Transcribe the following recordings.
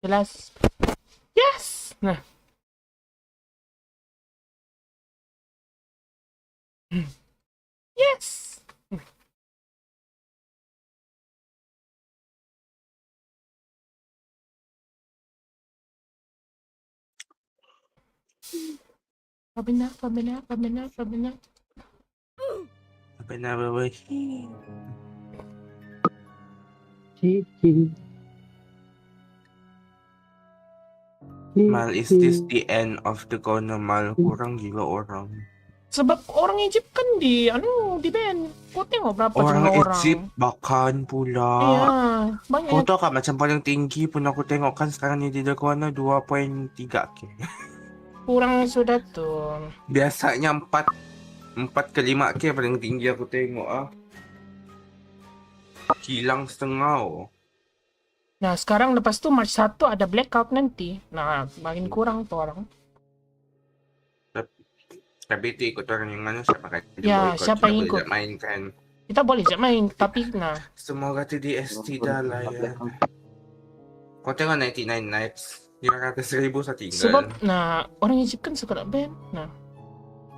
Jelas. Yes. Nah. Yes. Pabina. Apa nama boy? Mal, is this the end of the corner Mal? Kurang gila orang. Sebab orang Egypt kan di ban. Kau tengok berapa Orang jumlah orang. Egypt bahkan pula. Iya, banyak. Kau tahu kan macam paling tinggi pun aku tengok kan sekarang ni di corner 2.3K. Kurang sudah tuh. Biasanya 4 ke 5K paling tinggi aku tengok ah. Hilang setengah oh. Nah, sekarang lepas tu March 1 ada blackout nanti. Nah, makin kurang tuh orang. Tapi itu ikut orang yang mana siapa kan? Ya, siapa yang ikut? Main kan. Kita boleh je main, tapi nah. Semoga TDST dah lah ya. Kau tengok 99 nights 500,000 saya tinggal. Sebab, nah, orang Egypt kan suka nak ban. Nah.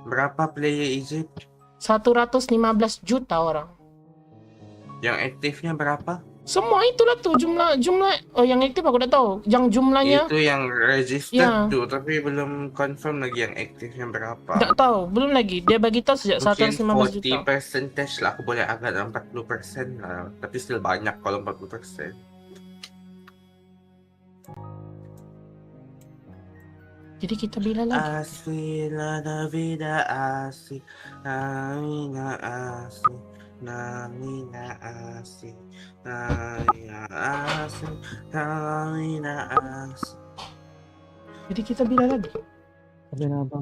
Berapa player Egypt? 115 juta orang. Yang aktifnya berapa? Semua itulah tuh jumlah yang aktif aku dah tahu. Yang jumlahnya itu yang registered ya. tuh, tapi belum confirm lagi yang aktifnya berapa. Tak tahu, belum lagi. Dia bagi tahu sejak 115 juta. Mungkin 40% lah, aku boleh agak 40% lah, tapi still banyak kalau 40%. Jadi kita bila lagi? Así la vida así, namina así, namina así, namina así. Jadi kita bila lagi? Kenapa?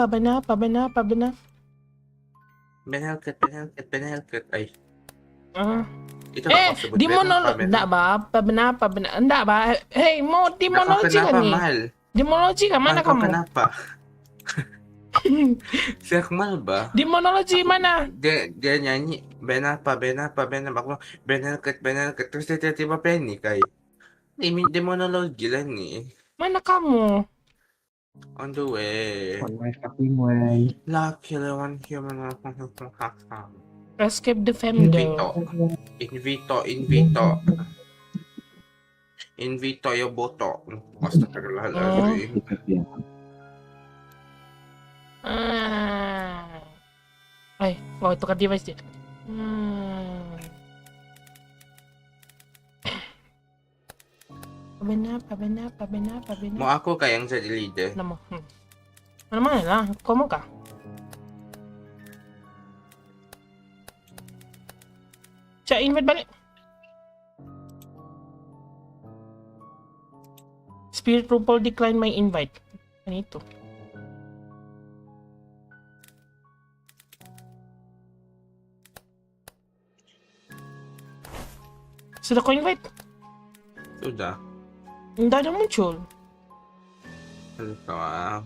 Benar. Benelket. Ay, Ah. ito ba ako sebut? Enggak ba? Benar. Enggak ba? Hei, mau demonologi kan Kenapa, nih? Mal? Demonologi kan? Mana Mal, kau kamu? kenapa? Si Akmal ba? Demonologi mana? Dia nyanyi Benapa. Aku Benelket. Terus dia tiba-tiba panik ay. Ini demonologi lah ni. Mana kamu? On the way. Way. Lucky one human. Escape the Femdo. Invito yo boto. Astagfirullahaladzim. Ay, tukar device dia. Benar. Mau aku kah yang jadi leader? Nama. Mana lah? Kau mau kah? Cak invite balik. Spirit RuPaul decline my invite. Kan itu. Sudah kau invite? Sudah. Tidak ada muncul. Lupa.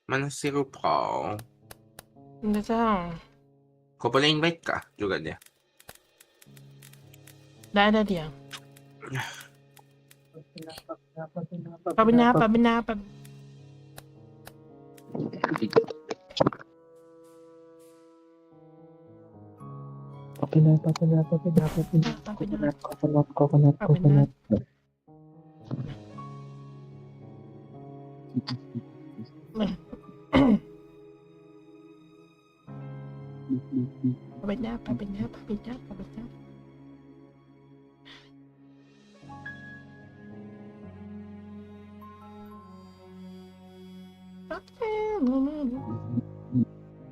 Mana si RuPaul? Tidak tahu. Kau boleh invite kah juga dia? Tidak ada dia. Apa benar. Apa benar.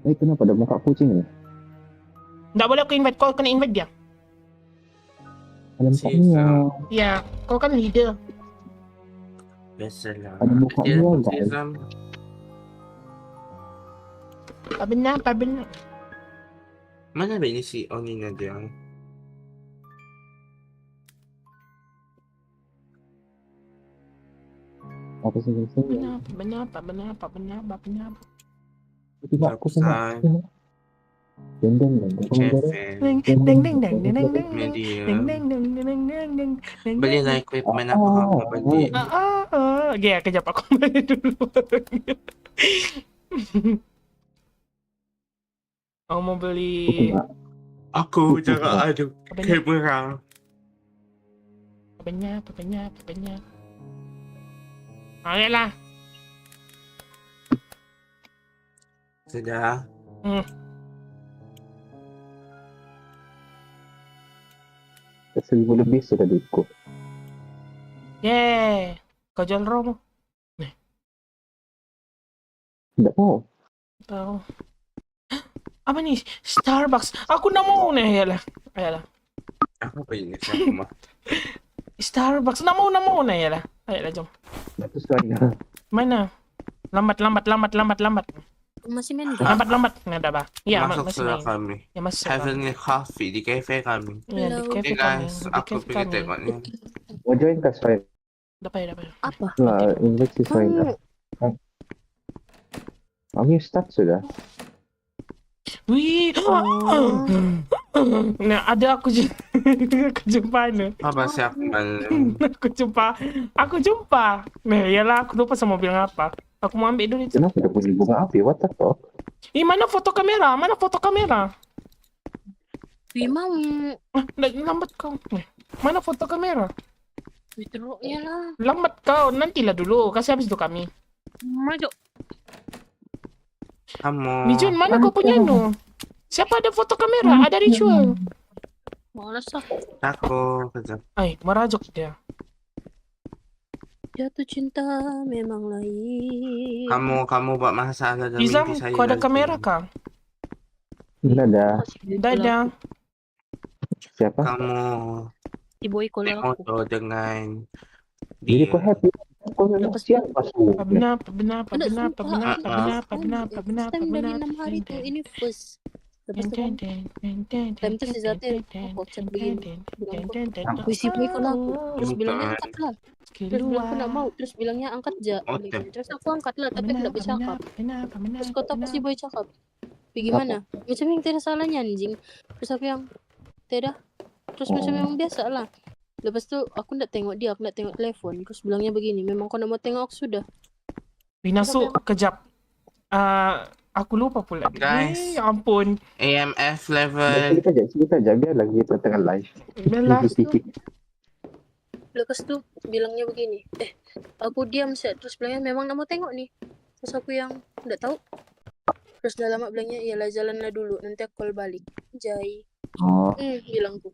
Kenapa ada muka kucing ni? Tidak boleh aku invite. Kau kena invite dia. Ada mukanya. Ya, kau kan leader. Biasalah. Ada muka Dia dia, guys. Islam. Apa benar. Mana ba ini si Onina dia? Apa sih guys? Benar. Tiba aku sama. Deng. Media. Beli lah equipment aku mau beli. Ya, kejap aku beli dulu. Aku mau beli. Aku jangan ada kamera. Apa benar. Ayolah. Sudah. 1,000 lebih sudah diikut. Yeay. Kau jual romo. Tidak mau. Tahu. Apa nih? Starbucks. Aku nak mau nih. Ayolah. Apa ini siapa mah? Starbucks. Nak mau nih. Ayolah, jom. Bagus sekali. Mana? Lambat. Masih main game? Lambat. Nggak ada apa? Iya, Masuk masih sudah main. kami. Ya, masih. Heavenly Coffee di cafe kami. Iya, di cafe kami. Guys, Di aku cafe pengen kami. tengoknya. Mau join kah Soin? Dapat. Apa? Lah, invite si Soin. Kami start sudah. Wih. Nah, ada aku jumpa nih. Apa si Akmal? Aku jumpa. Nah, iyalah aku lupa sama bilang apa. Aku mau ambil dulu itu. Kenapa ada bunyi bunga api? What the fuck? Mana foto kamera? Wih mau Lambat kau. Mana foto kamera? withdraw-nya lah. Lambat kau. Nantilah dulu. Kasih habis itu kami. Maju. Kamu. Mijun, mana kau punya nu? Siapa ada foto kamera? Ada ritual. Malas lah. Aku kejap. Ay, merajok dia. Jatuh cinta memang lain. Kamu buat masalah dalam Izam, mimpi saya. kau ada nanti. kamera kah? Tidak ada. Tidak ada. Siapa? Kamu Si boy call naik aku. motor dengan Jadi kau dia. happy. Kau memang Lepas siapa suruh? Benar. Ada sumpah first time dari 6 hari tu. Ini first. Lepas tu kan time tu si Zati aku chat begini. Bilang aku, wih si boy call aku. Terus bilangnya angkat lah. Terus bilang aku nak mau. Terus bilangnya angkat je. Oke. Terus aku angkat lah tapi aku tak bercakap. Terus kau tahu apa si boy cakap? Bagaimana? Macam yang tidak salahnya anjing. Terus aku yang tidak. Terus macam yang biasa lah. Lepas tu aku nak tengok dia, aku nak tengok telefon. Terus bilangnya begini, memang kau nak mau tengok aku sudah. Binasu, kejap. Aku lupa pula. Guys. Ya ampun. AMF level. Cerita aja biar lagi kita tengah live. Belah. Lepas tu bilangnya begini, aku diam set. Terus bilangnya memang nak mau tengok nih. Terus aku yang tak tahu. Terus dah lama bilangnya, iyalah jalanlah dulu, nanti aku call balik. Jai. Oh, Bilangku.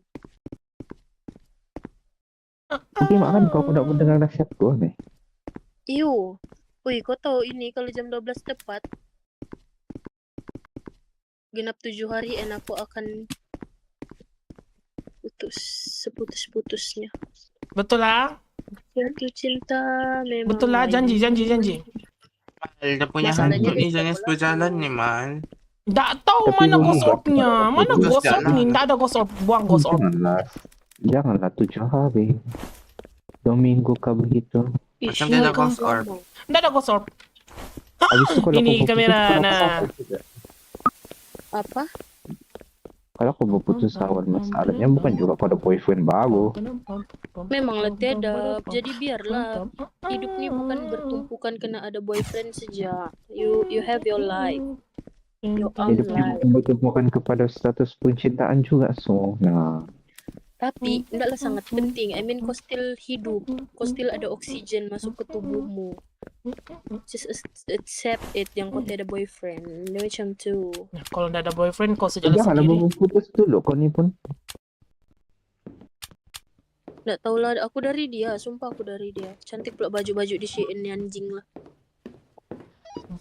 tapi makan kau nak mendengar nasihatku nih. Iyo. Wih, kau tahu ini kalau jam 12 tepat. Genap 7 hari and aku akan putus. Seputus-putusnya. Betul lah. Jatuh cinta memang Betul lah, lain. janji. Mal, dah punya Masalahnya hantu ni dia jangan tak berjalan ni, Mal. Tak tahu Tapi mana lu ghost enggak orb-nya. tahu. Mana Terus ghost orb jangan. ni? Tak ada ghost orb. Buang ghost orb. Janganlah 7 hari. 2 minggu kah begitu. Macam dia ada ghost orb. Tak ada ghost orb. Habis itu kalau Ini aku berputus, kamera, kalau nah. aku juga. Apa? Kalau aku berputus awal masalahnya bukan juga pada boyfriend baru. Memanglah tidak. Jadi biarlah. Hidup ni bukan bertumpukan kena ada boyfriend saja. You have your life. Your own Hidup life. bukan kepada status percintaan juga so. Nah, Tapi tidaklah sangat penting. I mean kau still hidup. Kau still ada oksigen masuk ke tubuhmu. Just accept it yang kau tiada boyfriend. Dia macam tu. Nah, kalau tak ada boyfriend, kau sejalan janganlah sendiri. berputus dulu kau ni pun. Tak tahulah. Aku dari dia. Sumpah aku dari dia. Cantik pula baju-baju di Shein ni anjing lah.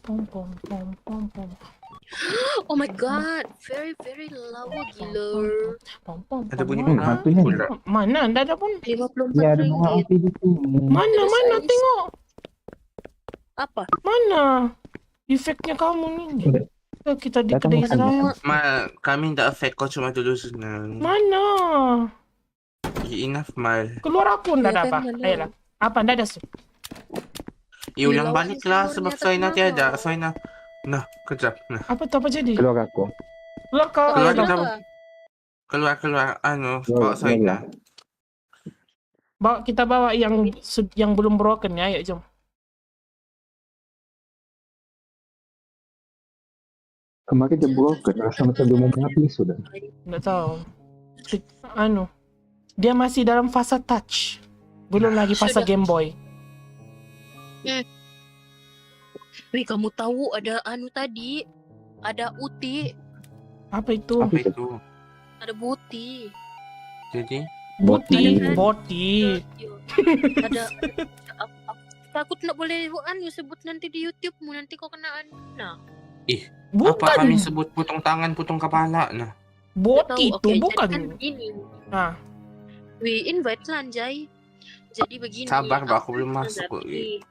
Pom. Oh my god. Very very lawa gila. Ada bunyi Mana? Hantunya pula. Mana? Tak ada pun. 54 Ya ada bunga ringgit. api di sini. Mana? Terus Tengok. Apa? Mana? Efeknya kamu ni. Kita di Datang kedai makan. Israel. Mal, kami tak affect kau cuma dulu senang. Mana? Enough, Mal. Keluar aku tak ada Ya, apa. kan, mana? Ayolah. Apa? Tak ada su. Ulang Lawan balik lah sumber sebab ni Soina atas tiada. nama. Soina. Nah, kejap. Nah, Apa tu apa jadi? Keluar aku. Keluar kau. Keluar Ayolah. kita. Keluar. Anu, Keluar, bawa Soina. Kita bawa yang belum broken ya. Ayo jom. Kemarin dia broken rasa macam dia mau mati sudah. Tak tahu. Dia masih dalam fasa touch. Belum lagi fasa Sudah. Game Boy. Weh, kamu tahu ada anu tadi? Ada uti, Apa itu? Apa itu? ada buti. Jadi, Boti. Ada kan? Boti. Yo, ada aku takut nak boleh anu sebut nanti di YouTube-mu nanti kau kena anu. Nah, apa kami Bukan. sebut potong tangan, potong kepala? Nah, Boti tak tahu. itu Okey, bukan. jadi kan begini. Ah. We invite Lanjai. Jadi begini. Sabar, Mbak, aku belum sama masuk kok. Zati.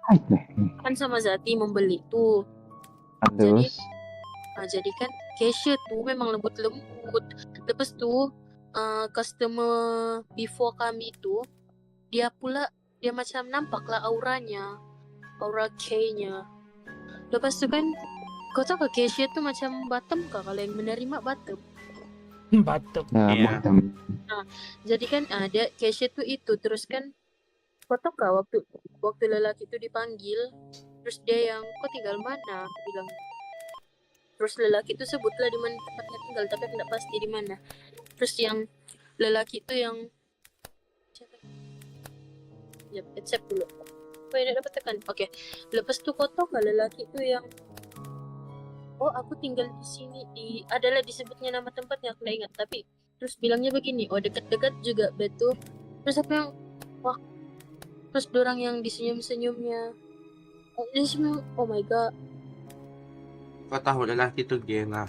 Hai nih. Kan sama Zati membeli tuh. Terus Jadi kan cashier tuh memang lembut-lembut. Lepas tuh customer before kami tuh dia macam nampak lah auranya, aura K-nya. Lepas tuh kan kau tahu ke cashier tuh macam bottom kah kalau yang menerima bottom. Batuk. Iya. bottom. Jadi kan ada cashier tuh itu terus kan kau tahu kah waktu lelaki itu dipanggil terus dia yang kau tinggal mana bilang. Terus lelaki itu sebutlah di mana tempatnya tinggal tapi aku tidak pasti di mana. Terus yang lelaki itu yang accept dulu. Kau tidak dapat tekan. Oke. Lepas tu kau tahu kah lelaki itu yang aku tinggal di sini adalah disebutnya nama tempatnya aku tidak ingat tapi terus bilangnya begini dekat-dekat juga betul. Terus aku yang terus dorang yang disenyum-senyumnya dia senyum, oh my god. Kau tahu lelaki itu gay nah.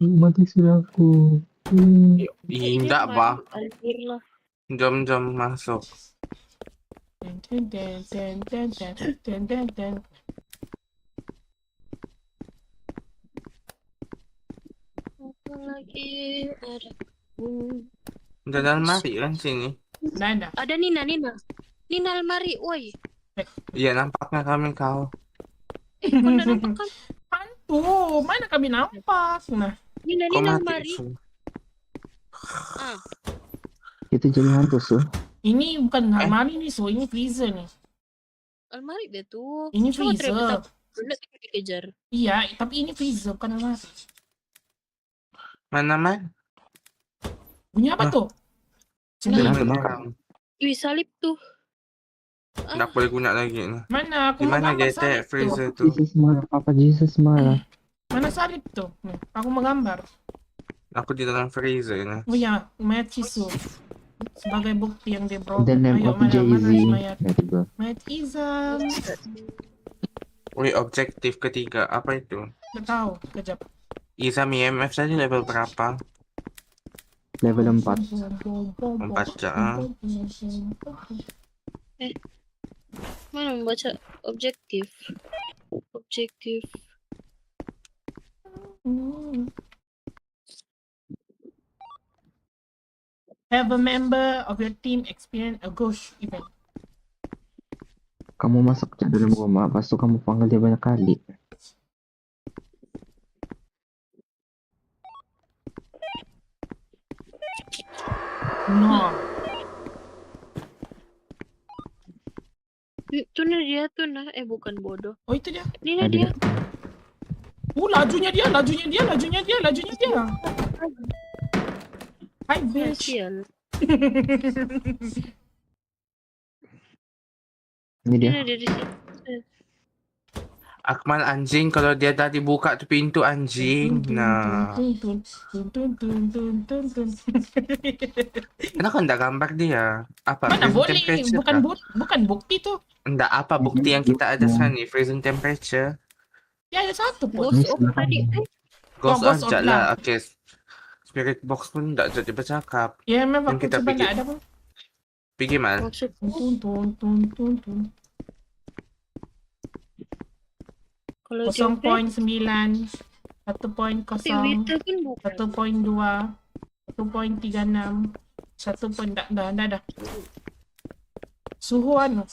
Mati sudah aku. Indah ba? Anjir lah. Jom masuk. Ten, ten, ten, ten, ten, ten, ten, ten. Apa lagi ada? Ada almari kan sini. Nada. Ada Nina. Nina almari, woi. Iya nampaknya kami kau. Kau nak nampak kan? Hantu, mana kami nampak? Nah, Nina Kau mati. almari. Ah, Itu jadi hantu so. ini bukan almari nih, so ini freezer nih. almari dia tuh. Ini Cuma freezer. ternyata benar dikejar. Iya, tapi ini freezer bukan almari. Mana man? Bunyi apa Nah. tuh? Jangan Kenapa? orang. Wih, salib tuh. Nggak boleh guna lagi. Nah. Mana? Aku Di mau mana gambar GT salib tuh. freezer tuh? Jesus marah, Papa Jesus marah. Mana salib tuh? Nih, aku mau gambar. Aku di dalam freezer. Nah. Punya mayat Cisu. Sebagai bukti yang dia bro. The name Ayo, of mana Jay-Z. mayat? Nah, tiba. Mayat Izam. Wih, objektif ketiga. Apa itu? Nggak tahu, kejap. Izam IMF tadi level berapa? Level 4. 4 jam. Mana membaca objektif? Objektif. Have a member of your team experience a ghost event. Kamu masuk ke dalam rumah, pas itu kamu panggil dia banyak kali. No. Tuh nah dia tuh nah. Bukan bodoh. Oh, itu dia. Nina Ada dia. Lajunya dia. Hi, bitch. Sial. Ini dia. Nina dia di sini. Akmal anjing kalau dia tadi buka tuh pintu anjing. Nah. Kenapa enggak gambar dia? Apa? Mana Freezing boleh? temperature Bukan kah? bukan bukti tuh. Enggak apa bukti yang kita ada sekarang nih, freezing temperature. Ya ada satu pun. Ghost of tadi. Ghost Ghost aja of lah. Oke. Spirit box pun enggak jadi bercakap. Ya memang Yang aku kita coba pikir. nggak ada pun. Pergi mal. Tun. Kalau 0.9, 1.0, Vtuber pun bukan. 1.2, 1.36, 1. Dah. Suhu anu.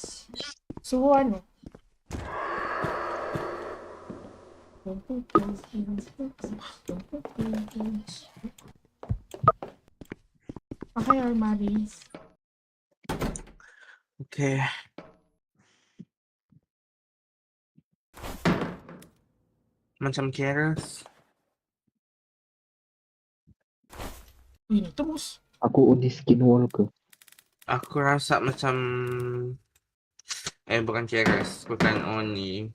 Pakai almari. Oke. Macam keras. Ini terus. Aku undi skinwalker. Aku rasa macam bukan keras, bukan Oni.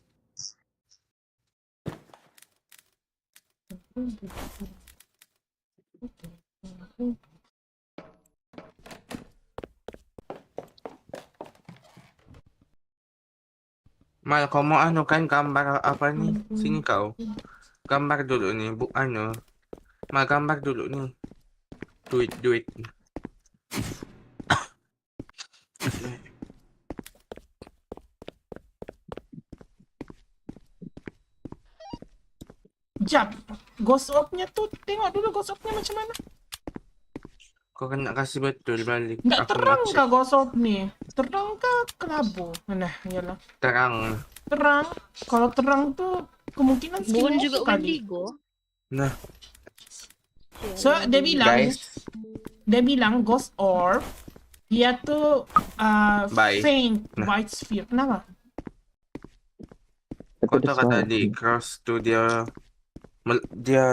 Mal, kau mau anu kan gambar apa nih? Sini kau. Gambar dulu nih, Mal gambar dulu nih. Duit. Jap. Ghost of-nya tuh, tengok dulu ghost of-nya macam mana. Kau kena kasih betul balik. Nggak Aku terang mau cek. kah ghost of nih? Terang kah kelabu? Nah, iyalah. Terang. Terang. Kalau terang tuh kemungkinan Bukan juga skin kali. Wendigo. Nah, So dia guys, bilang ghost orb dia tuh Bye. faint Nah. white sphere. Kenapa? kau tahu kata tadi cross tuh dia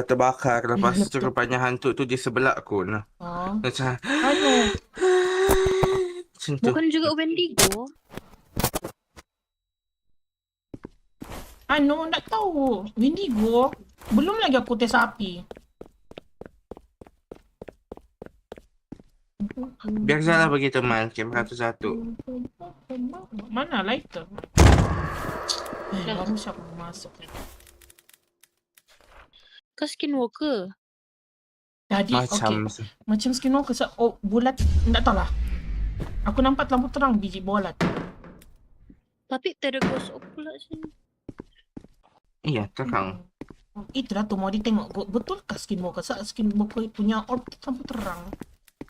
terbakar lepas itu rupanya hantu tuh di sebelahku. Nah, Oh. macam Anu, macam tu. Bukan juga Wendigo. nggak tahu. Wendigo. Belum lagi aku tes api. Biasalah begitu mal, game 101. Mana lighter? Baru siapa masuk. Ke Skinwalker. Jadi Macam macam skinwalker bulat, enggak tahu lah. Aku nampak lampu terang biji bulat. Tapi tidak ghost of pula sini. iya terang. Itulah tuh mau ditengok betulkah skinwalker? Skinwalker punya orb tuh lampu terang.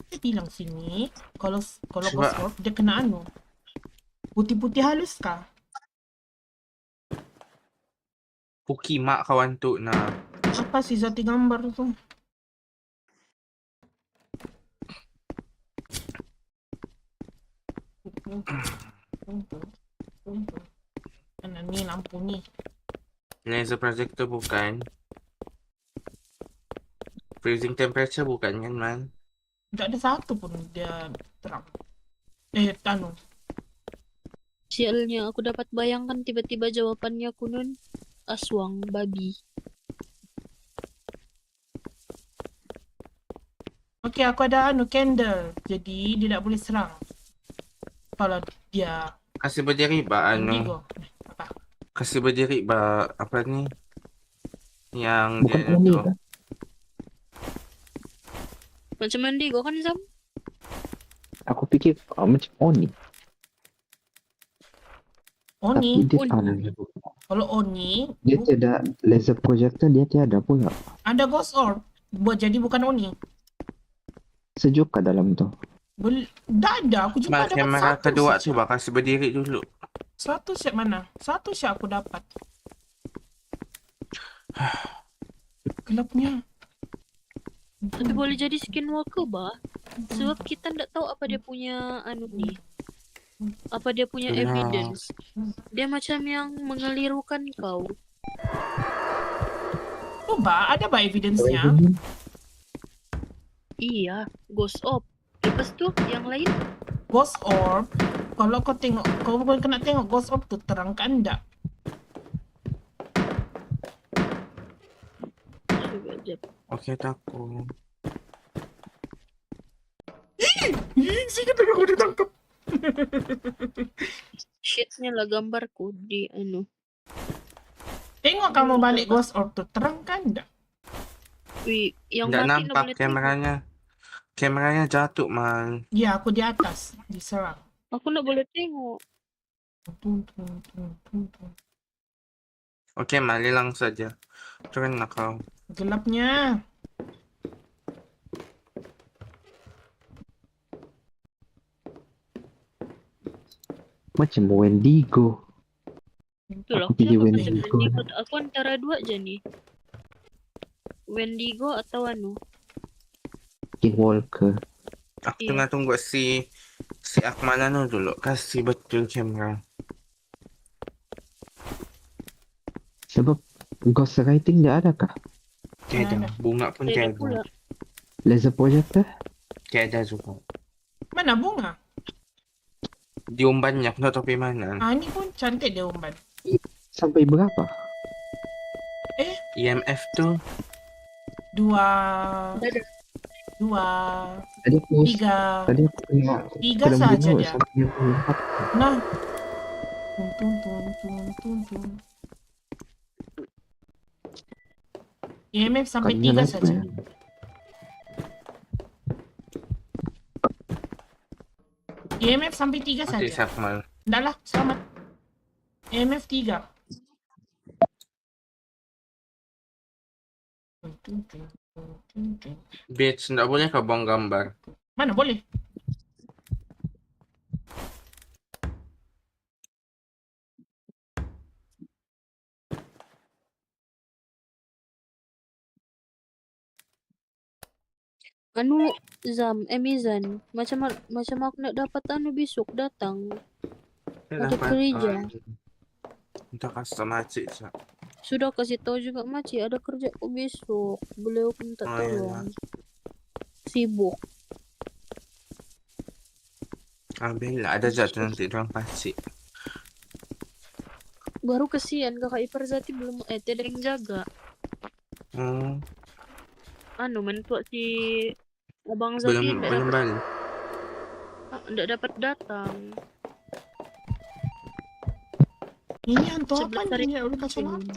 Dia bilang sini kalau Coba. ghost orb dia kena anu putih-putih halus kah? Pukimak kawan tu nah. Apa sih zati gambar tuh? Mana nih lampu nih? Laser projector bukan. Freezing temperature bukan kan man? Nggak ada satu pun dia terang. Anu. Sialnya aku dapat bayangkan tiba-tiba jawabannya kunun aswang babi. Oke, aku ada anu candle. Jadi dia tidak boleh serang. Kalau dia Kasih berdiri ba indigo. Apa? Kasih berdiri ba apa ni? Yang Bukan dia Oni tu. kan? Macam mandi gua kan Sam? Aku pikir macam Oni. Oni. Tapi dia Oni. Kalau Oni dia tiada laser projector, dia tiada pula. ada ghost orb. Jadi bukan Oni. Sejuk ke dalam tu? Dah ada. Aku jumpa Mak dapat kamera satu kedua saja. coba kasih berdiri dulu. Satu set mana? Satu set aku dapat. Gelapnya. Tapi boleh jadi skinwalker bah. Sebab kita ndak tahu apa dia punya anu ni. Apa dia punya Gelap. evidence. Dia macam yang mengelirukan kau. Coba, ada bah evidence-nya? Iya, ghost orb. Lepas tu yang lain Ghost orb. Kalau kau tengok, kau kena tengok ghost orb tu terang kan enggak? coba jap. Okey takut. Sikit lagi aku ditangkap. Shitnya lah gambarku di anu. Tengok kamu balik ghost orb tu terang kan enggak? Wih, yang Nggak mati nampak boleh tengok. kameranya jatuh man. Ya, aku di atas, diserang. Aku nak boleh tengok. Tung, tung, tung, tung, tung. Okey man, hilang saja. Turun nak kau. Gelapnya. Macam Wendigo. Betul Aku aku pilih cakap macam Wendigo. Wendigo. Aku antara dua je ni. Wendigo atau anu. Skinwalker. Aku Iya. tengah tunggu si Akmal anu dulu. Kasih betul kamera. Sebab ghost writing dia ada kah? Tiada. Bunga pun Tidak tiada. pula. Laser projector? Tiada juga. Mana bunga? Diumbannya, aku tak tahu pergi mana. Ini pun cantik dia umban. Sampai berapa? EMF tu. Dua. Ada. Tadi aku Tiga. tengok Tiga film saja dulu dia. sampai 24. Nah. Tung, tung, tung, tung, tung, tung. EMF sampai Bukannya 3 saja. nightmare. EMF sampai 3 Okey, saja. Akmal. Dah lah, selamat. EMF 3. Bitch, tak boleh kau buang gambar. Mana boleh? Anu Mizan, macam aku nak dapat anu besok datang. Ada kerja. Entah kasih makcik sah. Sudah kasih tahu juga Maci ada kerja kok besok. Beliau pun tak Oh, tolong. Sibuk. Ambil lah, ada jatuh nanti dorang kasih. Baru kesian kakak ipar Zati belum tidak yang jaga. Anu mentua si abang Zati Belum balik. ndak dapat datang. Ini hantu apa 11 hari. nih? Udah kacamata.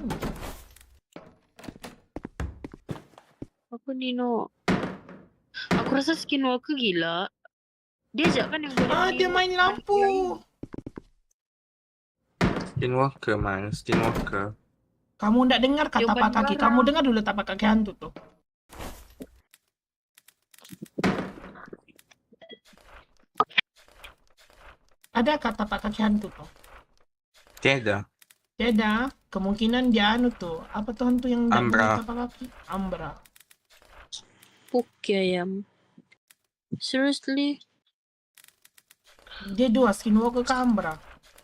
Aku Nino Aku rasa skinwalker gila. Diajak kan yang boleh Dia meniru main lampu. lain. Skinwalker, man. Skinwalker. Kamu ndak dengar kata Jawaban tapak kaki? marah. Kamu dengar dulu tapak kaki hantu tuh. Ada kata tapak kaki hantu tuh. Tiada. Tidak, kemungkinan dia anu tuh. Apa tuh hantu yang ndak boleh Ambra. tapak kaki? Ambra. Puki ayam. Seriously? Dia dua, skinwalker ke Ambra.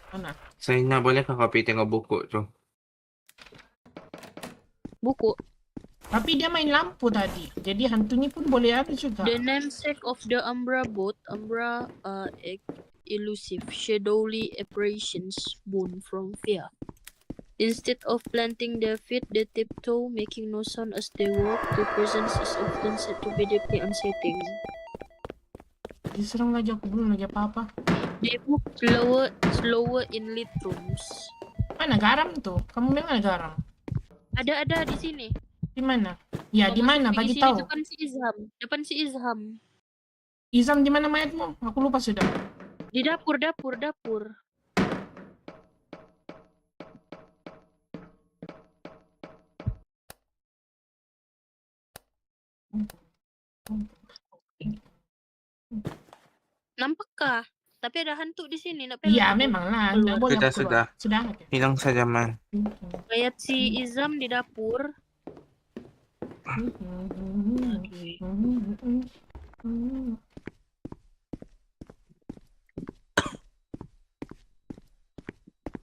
Mana? Saya boleh kau copy tengok buku tu? Buku. Tapi dia main lampu tadi. Jadi hantunya pun boleh ada juga. The namesake of the Umbra boat, Umbra elusive, shadowly apparitions born from fear. Instead of planting their feet, they tiptoe, making no sound as they walk. Their presence is often said to be deeply unsettling. Diserang lagi, aku belum lagi apa-apa. They move slower in lit rooms. Mana garam tuh? Kamu bilang ada garam? Ada di sini. Di mana? Ya, di Kau mana? masuk Bagi sini, tahu. Depan si Izham. Depan si Izham. Izam di mana mayatmu? Aku lupa sudah. Di dapur. Nampakkah? Tapi ada hantu di sini. Nak Iya, pelak aku. memang lah. Keluar. Nggak boleh aku keluar. Sudah. Sudah. Oke. Hilang saja, man. Mayat si Izham di dapur.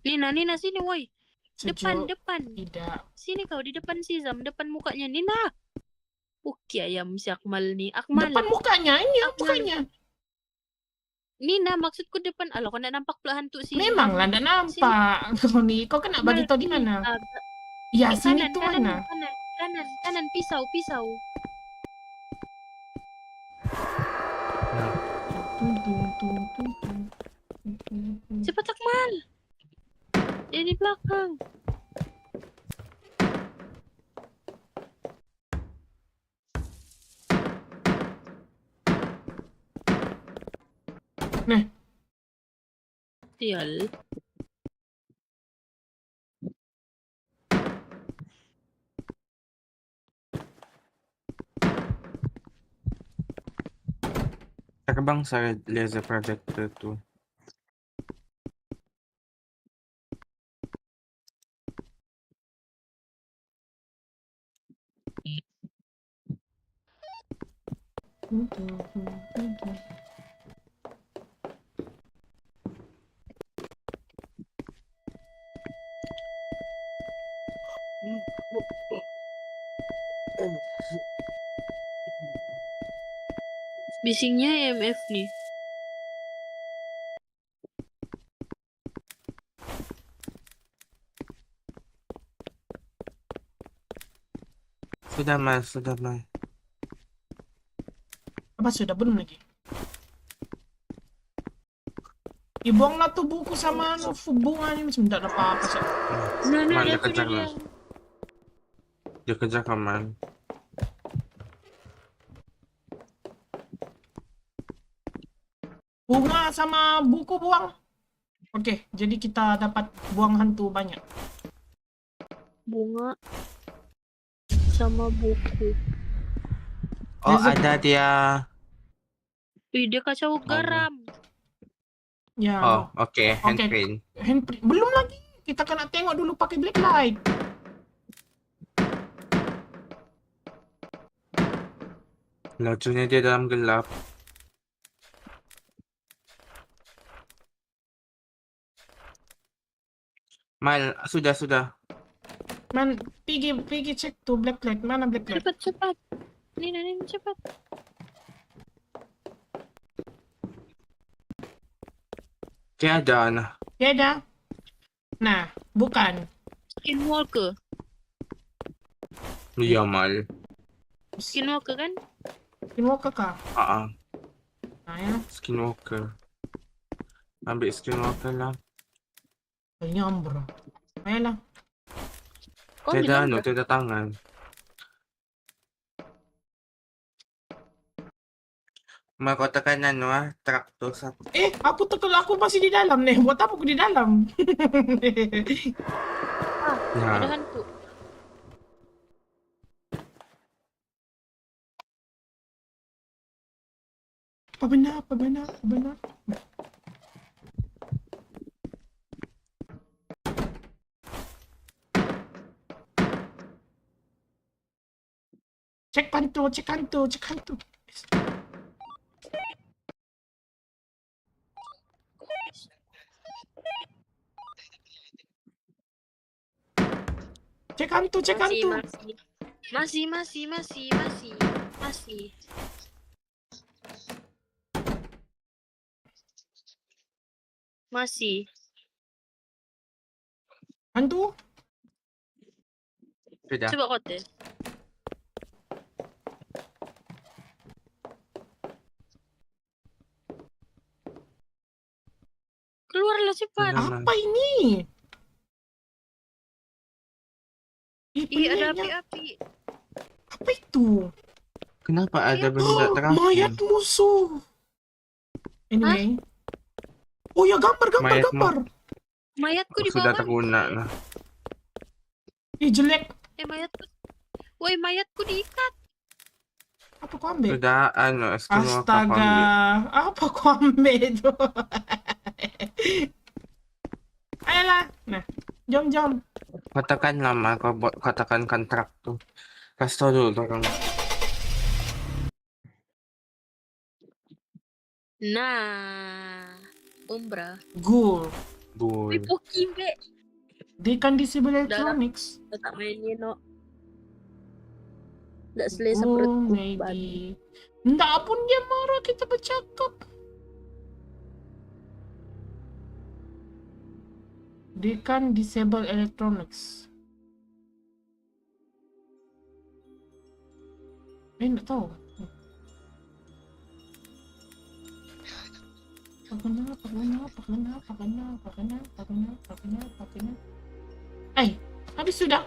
Nina sini woi. Depan. Tidak. Sini kau di depan si Izham, depan mukanya Nina. Oke ayam si Akmal nih. Akmal. Depan mukanya, ini yang mukanya. Nina maksudku depan. Alah kau nak nampak pula hantu si Memang lah, nggak nampak. Kau nih, kau kena bagi tahu di mana? Ya, sini tuh mana? Kanan, pisau. Cepat Akmal. Dia di belakang. Nih. Sial. Terbang sa laser projector tu. Bisingnya EMF nih. Sudah, Mas. Apa sudah belum lagi? Dibuanglah tuh buku sama bunga ini macam tidak ada apa-apa sih. Nah, dia dia tuh kejar, dia. Mas. Dia kejar kau, man. Bunga sama buku buang. Oke, jadi kita dapat buang hantu banyak. Bunga sama buku. Oh, Laser- ada dia. Ih, dia kacau garam. Ya. Oh, oke. Handprint. Handprint. Belum lagi. Kita kena tengok dulu pakai black light. Lucunya dia dalam gelap. Mal, sudah. Man, pergi cek tuh black light. Mana black light? Cepat. Nina, cepat. Tiada, nah. Beda. Nah, bukan. Skinwalker. Iya, Mal. Skinwalker kan? Skinwalker kah? Nah ya. Skinwalker. Ambil Skinwalker lah. Kayaknya Ambra. Ayolah. Kau Tiada, bilang tiada tangan. Makotakan traktor sa... Aku masih di dalam nih. Buat apa aku di dalam? Ya. Ada hantu. Apa benar? Cek hantu. Cek hantu. Masih. Masih. Hantu? Sudah. Coba kau tes. Keluarlah cepat. Sudah. Apa ini? Ih, ada penyaknya. api-api. Apa itu? Kenapa ada benda Mayat terapung? musuh. Anyway. Oh ya, gambar. Mayatku di Sudah bawah. terguna lah. Ih, jelek. Mayatku. Woi, mayatku diikat. Apa kau ambil? Sudah skin mau apa kau Astaga, ambil? apa kau ambil itu? Ayolah, nah, jom. Katakan lama kau buat katakan kontrak tuh. Kasih tau dulu orang. Nah, Umbra. Ghoul. Woi, Bull. Pokimbe. They can disable electronics. Tak mainin, no. Tak selesa Oh, perutku. maybe. Nggak pun dia marah kita bercakap. They can disable electronics. Nggak tahu. Kenapa? Habis sudah.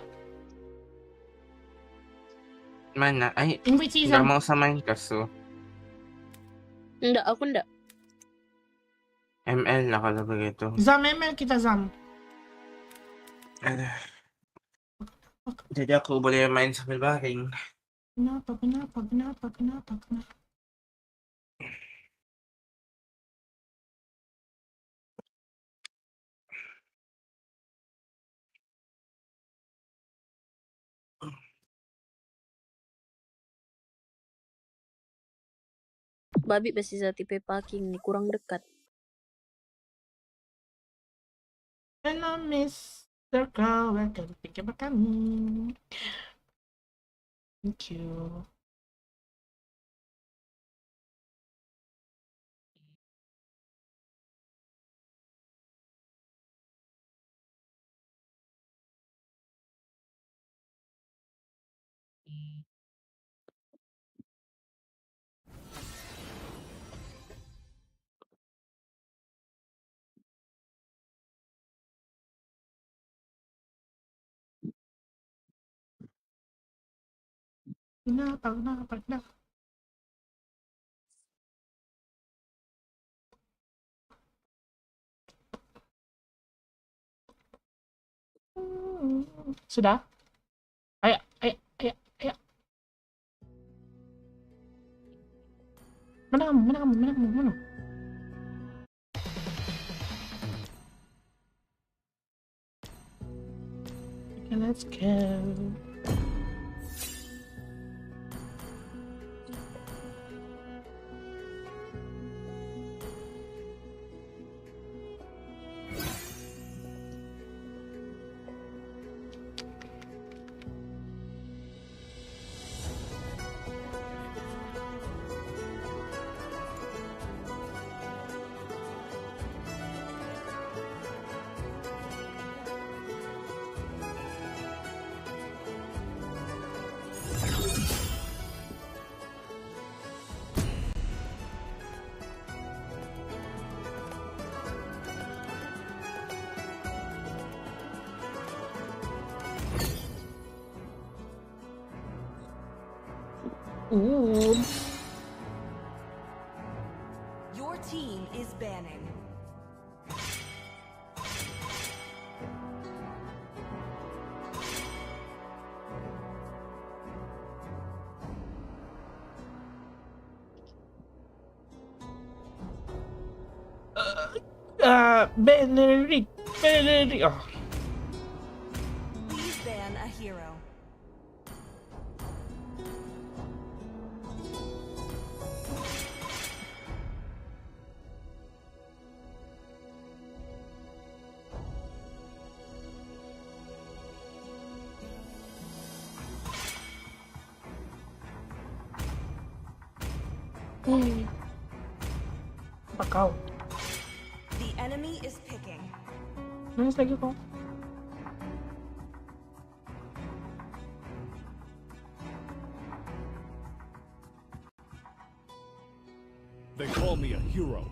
Mana? Ay, Invite nggak season. mau samain kaso. Enggak, aku enggak. ML lah kalau begitu. Zam ML kita Zam. Aduh. Jadi aku boleh main sambil baring. Kenapa? Babi pasti saya tipe parking nih, kurang dekat. Hello, Mr. Crow. Welcome to Pikir kami. Thank you. Kenapa? Sudah? Ayo. Mana kamu? Okay, let's go. banning. Benerick. Oh. Please ban a hero. Apa kau? The enemy is picking. Nangis lagi kau. They call me a hero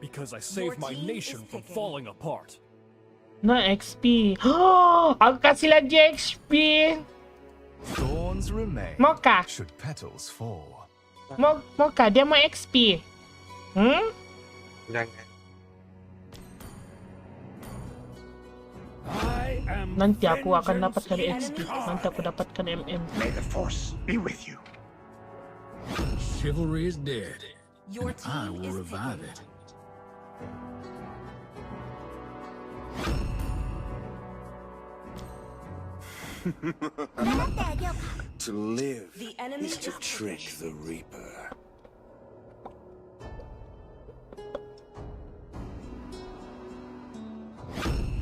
because I saved my team nation is from picking. falling apart. Nah, XP. Aku kasih lagi XP. Thorns remain. Mau kah? Should petals fall. Mau kah? Dia mau XP. Jangan. I am Nanti aku akan vengeance. dapatkan XP. Nanti aku dapatkan MM. May the force be with you. Chivalry is dead. Your and I team will is revive picking. it. To live The enemy is to is trick picking. the Reaper.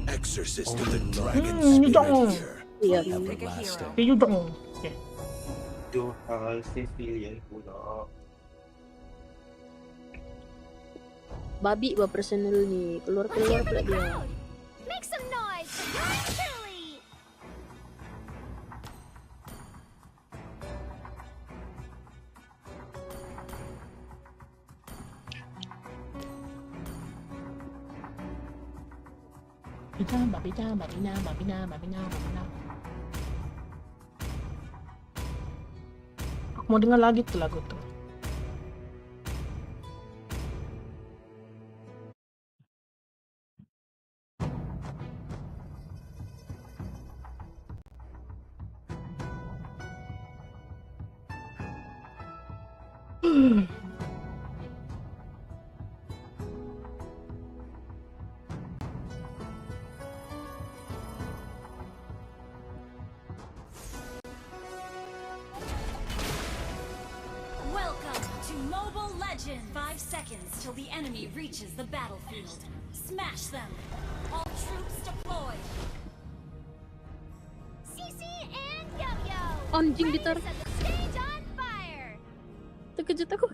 Exorcist of the dragon you don't. spirit here. Iya. Pick a hero. Okay, you dong. Okay. Dual civilian pula. Babi bah personal ni. Keluar-keluar pula dia. Make some noise for yours truly! Babina. Aku mau dengar lagi tuh lagu tuh. Welcome to Mobile Legends! 5 seconds till the enemy reaches the battlefield. Smash them! All troops deployed! CC and Yo-Yo! Anjing Ready to ditaruh. set the stage on fire! Terkejut aku.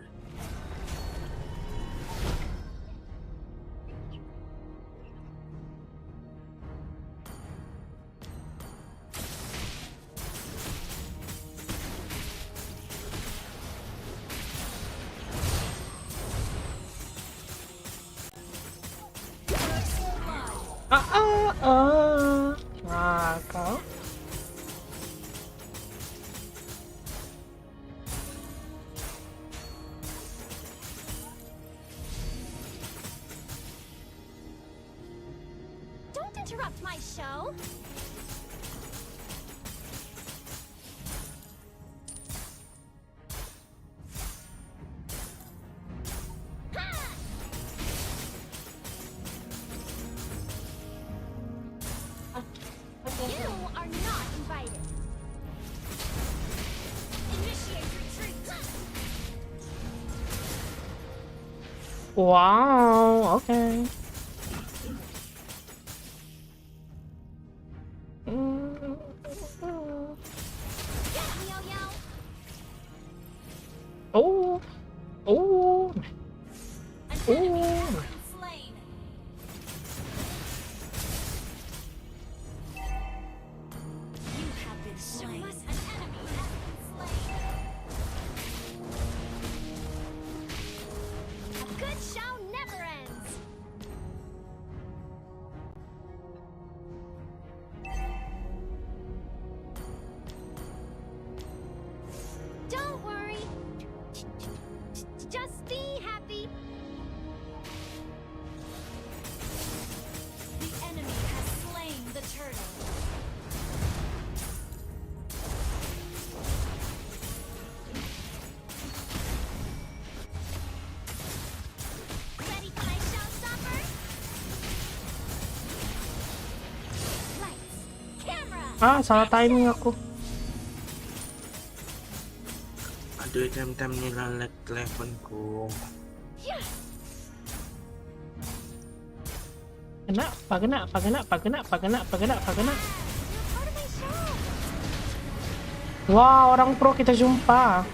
Nah, kau. Don't interrupt my show! Ha! You are not invited. Initiate retreat. Wow, okay. Get him, Yo-Yo. Oh. An enemy has been slain. You have been slain. An enemy has been slain. A good show never ends. Ah, salah timing aku. Aduh, jam-jam nilalek teleponku. Kena. Wah, orang pro kita jumpa.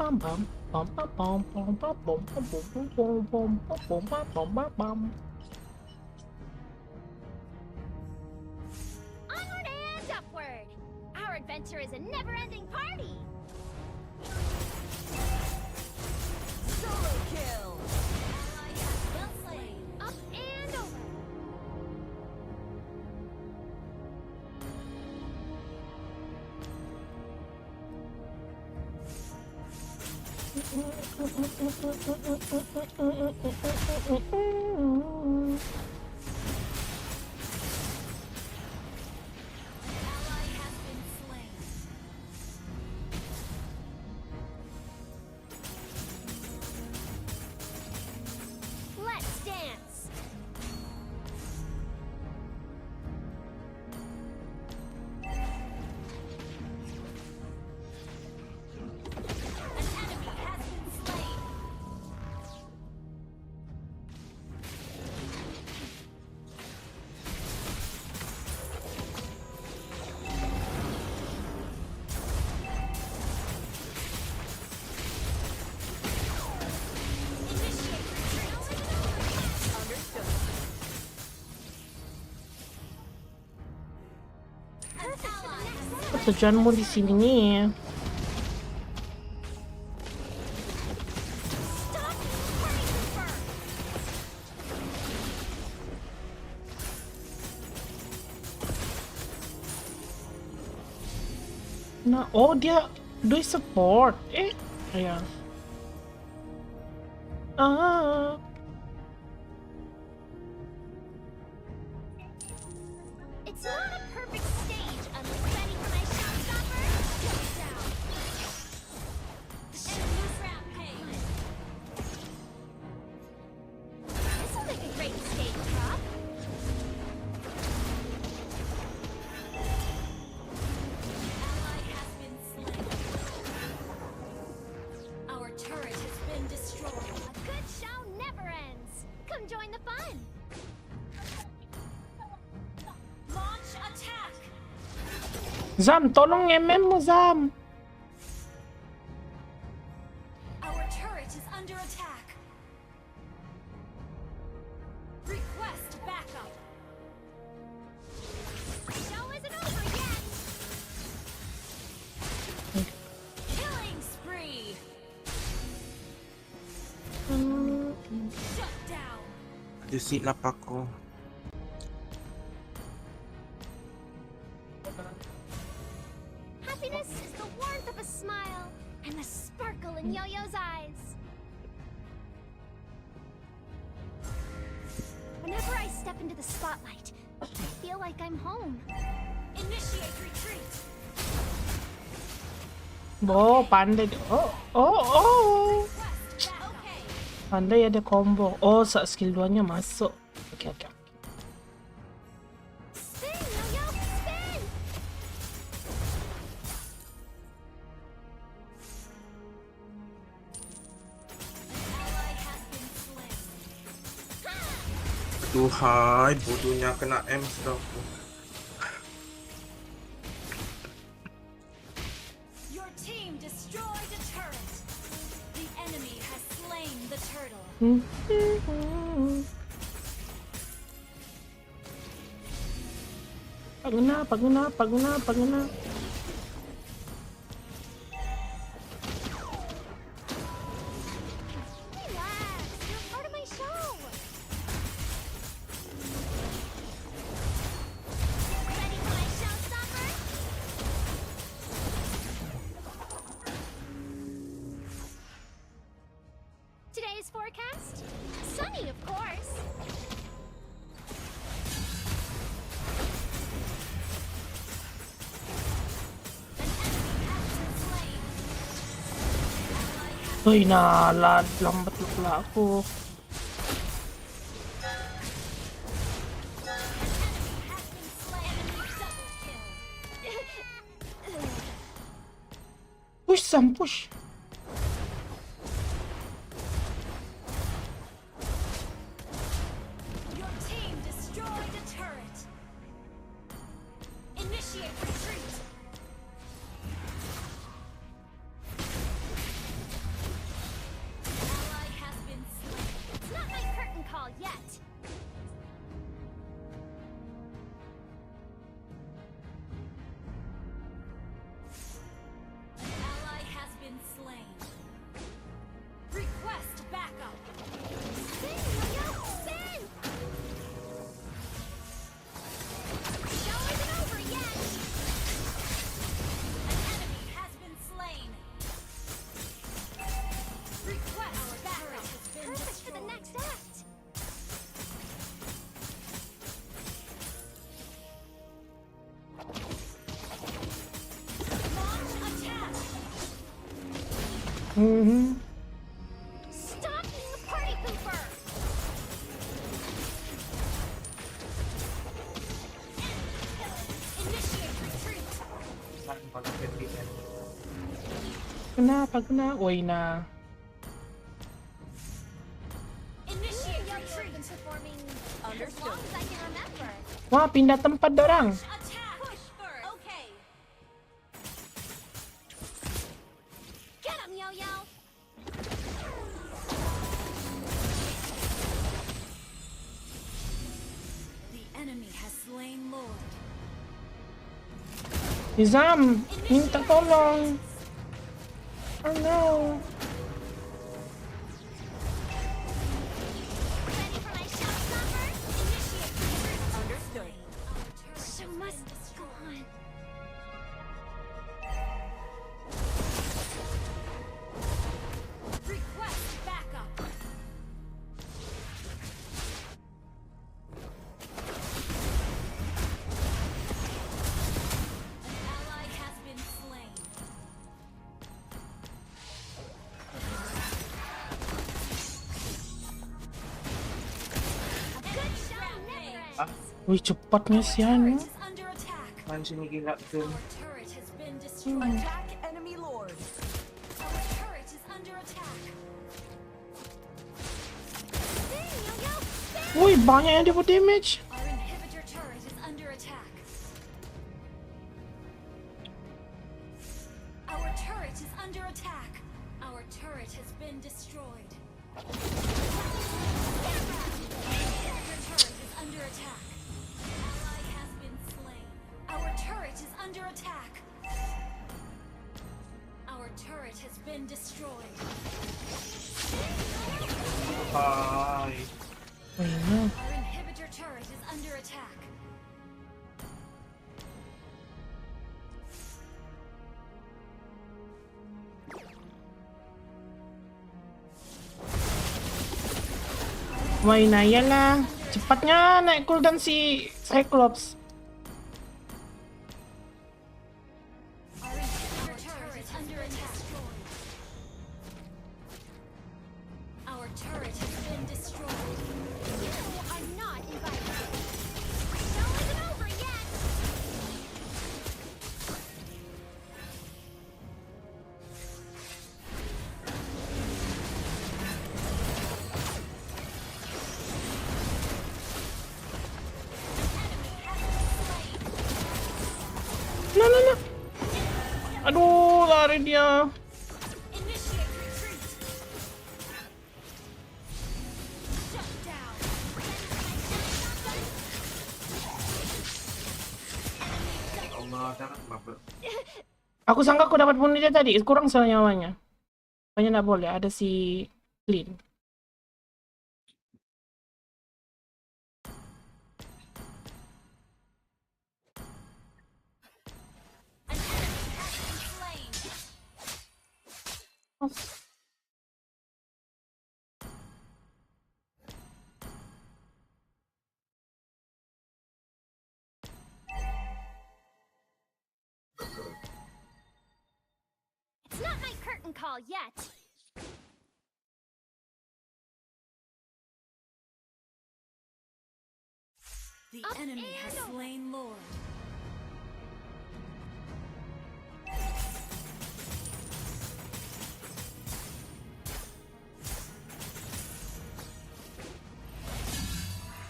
Bam bam bam bam bam bam bam bam bam bam bam bam bam bam bam. Onward and upward! Our adventure is a never-ending party! Solo kill. Ally has been slain. Up and over! Ally has been slain. Let's dance! An enemy has been slain. Initiate retreat. Understood. An ally has Apa tujuanmu di sini? Stop burning the fur! Nah, oh dia do support. Ayan. Ah. It's not a perfect stage unless ready for my showstopper. Get down. Enemy's rampage. This'll make a great stage prop. Ally has been slain. Our turret has been destroyed. A good show never ends. Come join the fun. Launch attack. Zam, tolong MM mo, Zam. Our turret is under attack. Request backup. Show isn't over yet. Killing spree. Shut down. Aduh, silap ako. Happiness is the warmth of a smile and the sparkle in Yo-Yo's eyes. Whenever I step into the spotlight, I feel like I'm home. Initiate retreat. Oh, pandai dia. Oh. Request backup. Okay. Pandai ada combo. Oh, saat skill 2-nya masuk. Okay. Spin, Yo-Yo, spin. Ally has been slain. Duhai, bodohnya kena M sudah aku. Your team destroyed a turret. The enemy has slain the turtle. Pagana. Relax, you're part of my show. Ready for my showstopper? Today's forecast? Sunny, of course. Uy, lambat na pala ako. Push Sam, push. Your team destroyed a turret. Initiate retreat. Ally has been slain. It's not my curtain call yet. An ally has been slain. Request backup. Spin, yo, spin! Show isn't over yet. An enemy has been slain. Request backup has been perfect for the next act. Launch attack. Stop being a party pooper. Initiate retreat. Pag na, uy na. Initiate retreat. Performing as long as I can remember. Wah, pindah tempat dorang. Attack. Push first. Okay. Get him, Yo-Yo. The enemy has slain Lord. Izam, minta tolong. Oh no. Ready for my showstopper? Initiate retreat. Understood. Show must go on. Request backup. An ally has been slain. A good show never ends. Uy, cepatnya si Anu. Turret is under attack. Man sinigila dun. Our turret has been destroyed. Attack enemy lord. Our turret is under attack. Spin, Yo-Yo, spin! Uy, banyak yang dia buat damage. Our inhibitor turret is under attack. Our turret is under attack. Our turret has been destroyed. Inhibitor turret is under attack. Ally has been slain. Our turret is under attack. Our turret has been destroyed. Ay. Uy na. Our inhibitor turret is under attack. Uy na, yalah. Cepatnya naik cooldown si Cyclops. Our inhibitor turret is under attack. Our turret has been destroyed. You are not invited. Show isn't over yet. Nah, nah, nah. Aduh, lari dia. Initiate retreat. Shut down. Allah, sangat baper. Aku sangka aku dapat bunuh dia tadi. Kurang soal nyawanya. Pokoknya nggak boleh. Ada si Clean. An enemy has been slain. It's not my curtain call yet. The enemy has slain Lord.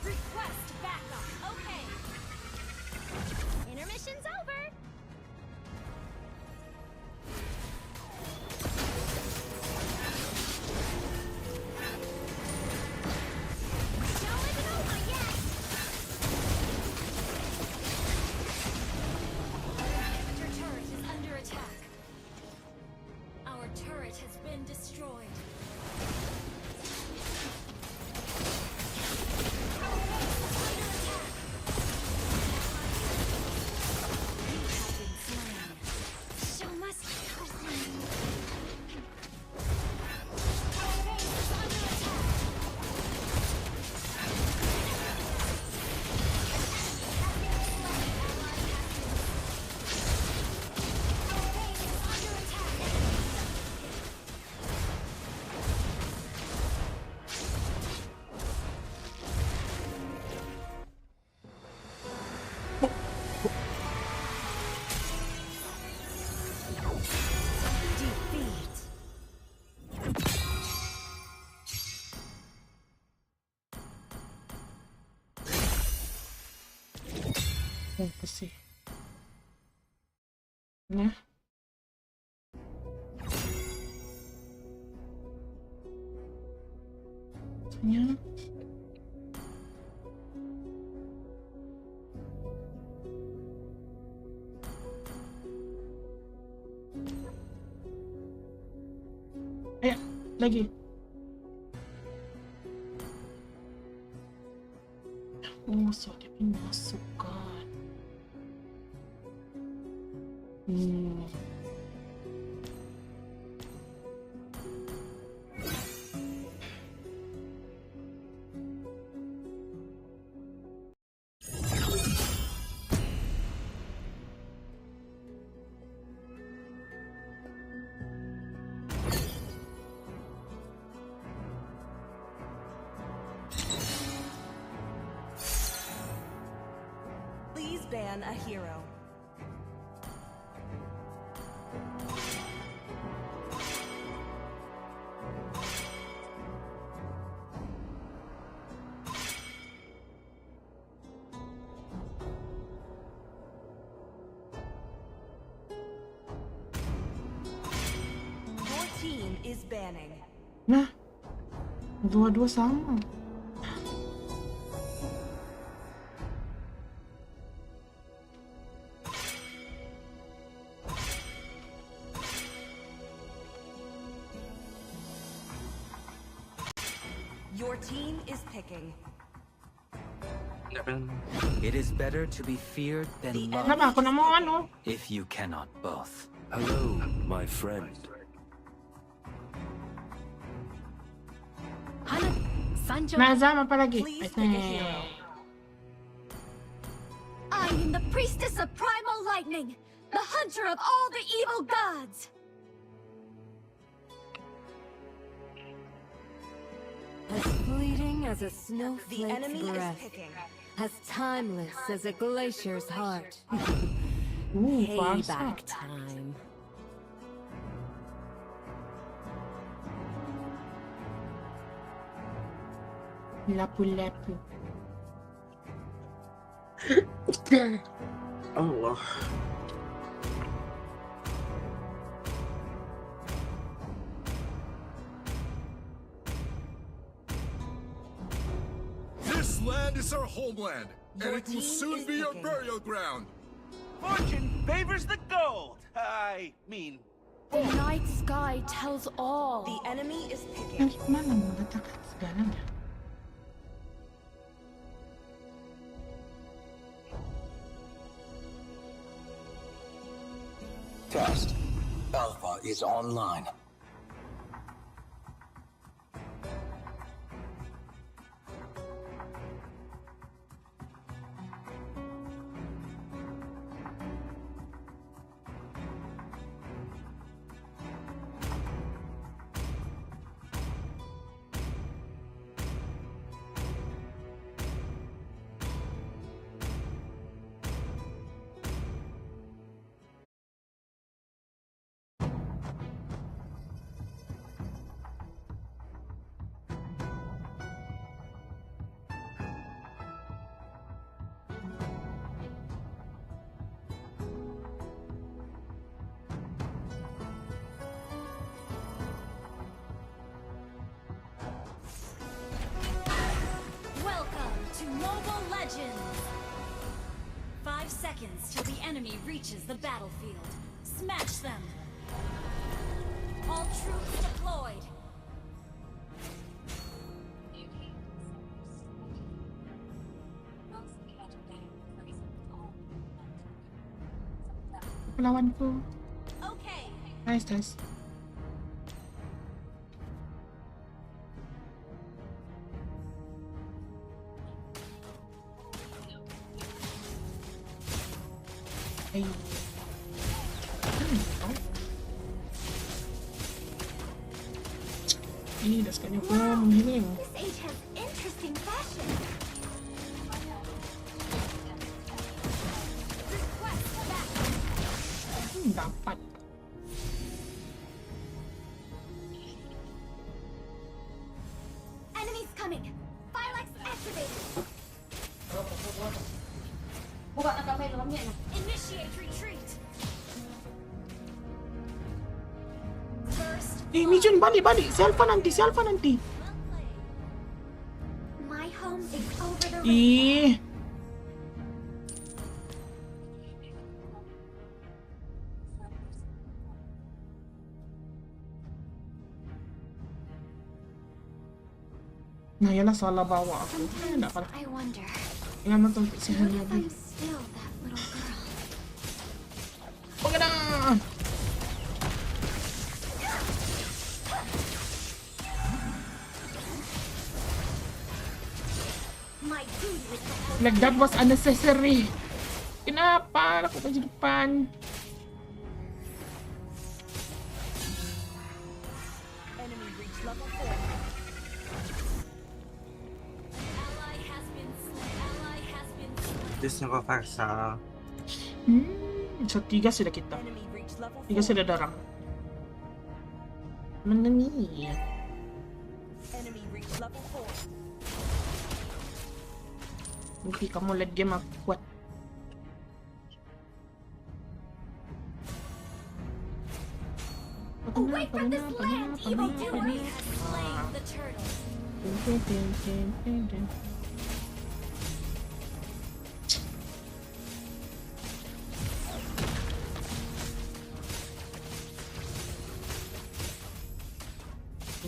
Request backup. Okay. Intermission's over. Show isn't over yet. Your turret is under attack. Our turret has been destroyed. Our base is under attack. You have been slain. Show must go on. Our base is under attack. Our base is under attack. Defeat. Apa sih? Nah. Tanya. Ayo, lagi. Oh, so dia pinasukkan. Please ban a hero. Your team is banning. Nah, dua-dua sama. Your team is picking. It is better to be feared than The loved Kenapa aku nak mau ano? if you cannot both. Hello, my friend. Nazam apa lagi? Please pick a hero. I am the priestess of primal lightning, the hunter of all the evil gods. As fleeting as a The snowflake's enemy is breath, picking. as timeless as a glacier's heart. Payback Payback time. Lapu-lapu. Allah. This land is our homeland, Your and it will team soon is be our picking. burial ground. Fortune favors the gold. I mean, The night sky tells all. The enemy is picking. Mana mengatakan segalanya? Test. Alpha is online. legends. 5 seconds till the enemy reaches the battlefield. Smash them. All troops deployed. Lawanku. Okay. Nice. Hey. Oh. Ini dah sekali aku menghiling. This age has interesting fashion. Dapat. Enemies coming. Firex activated. Initiate retreat. First. Mijun balik. Si Alpha nanti. My home is over the Ih. Nah, yalah salah bawa aku. Tak apa. I wonder Ingat nonton kesian if lagi. I'm still that little girl. Pagana! My duty is to Like that was unnecessary. Kenapa aku maju depan? Enemy reach level 4. ally has been slain. Diyos niyo ko, Farsa. So 3 sudah kita. Enemy reach level 3 4. sudah darang. Mana ni? Enemy reach level 4. Mungkin kamu late game aku kuat. Away from this land, ENVtuber has slain the turtle.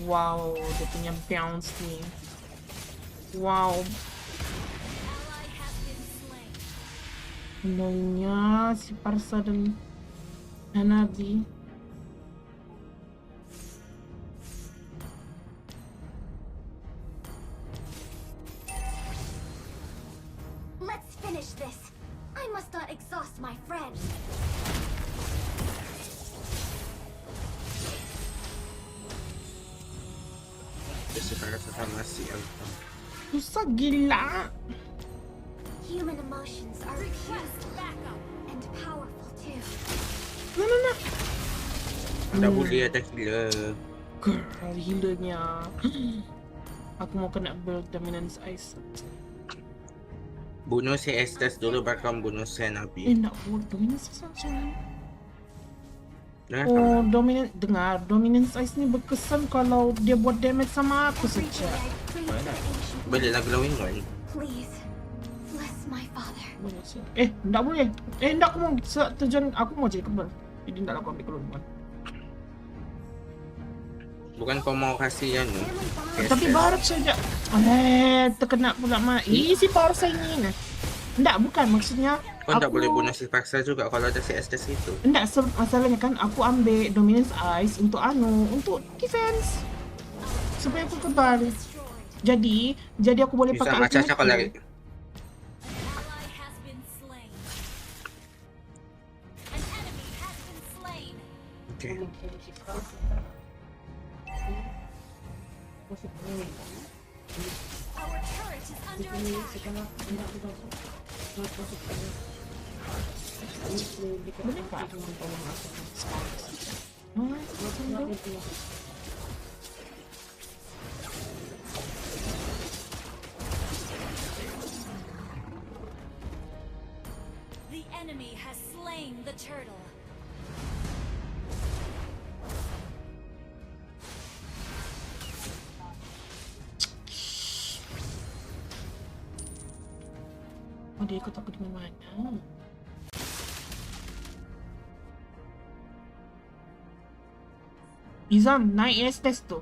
Wow, dia punya bounce ni. Wow. Ally has been slain. Annoyingnya si Parsa dan Hanabi. Let's finish this. I must not exhaust my friend. Kasi para sa tama si Alpha. Susah gila. Human emotions are pure and powerful too. No. Anda boleh ada gila. Girl, hilanya. Aku mau kena build dominance ice. Bunuh si Estes dulu baru kamu bunuh si Nabi. Nak buat dominance ice macam. Dengar Oh, dominance ice ni berkesan kalau dia buat damage sama aku saja. Balik lah glowing one. Please, bless my father. Tak boleh. Tak, aku mau tujuan aku mau jadi kebal. Jadi tak aku ambil keluar. Bukan kau mau kasih yang ni. Tapi barat saja. Terkena pula si Parsa ini. Tak, bukan maksudnya. Kau tak boleh bunuh si Paksa juga kalau ada si Estes itu. Tak, masalahnya kan aku ambil dominance ice untuk defense. Supaya aku kebal. Jadi aku boleh Bisa pakai macam cakap lagi. Ally has been slain. An enemy has been slain. Okay. Our turret is under attack. Boleh tak aku tolong masukkan The enemy has slain the turtle. dia ikut aku di mana? Izam, naik test tu.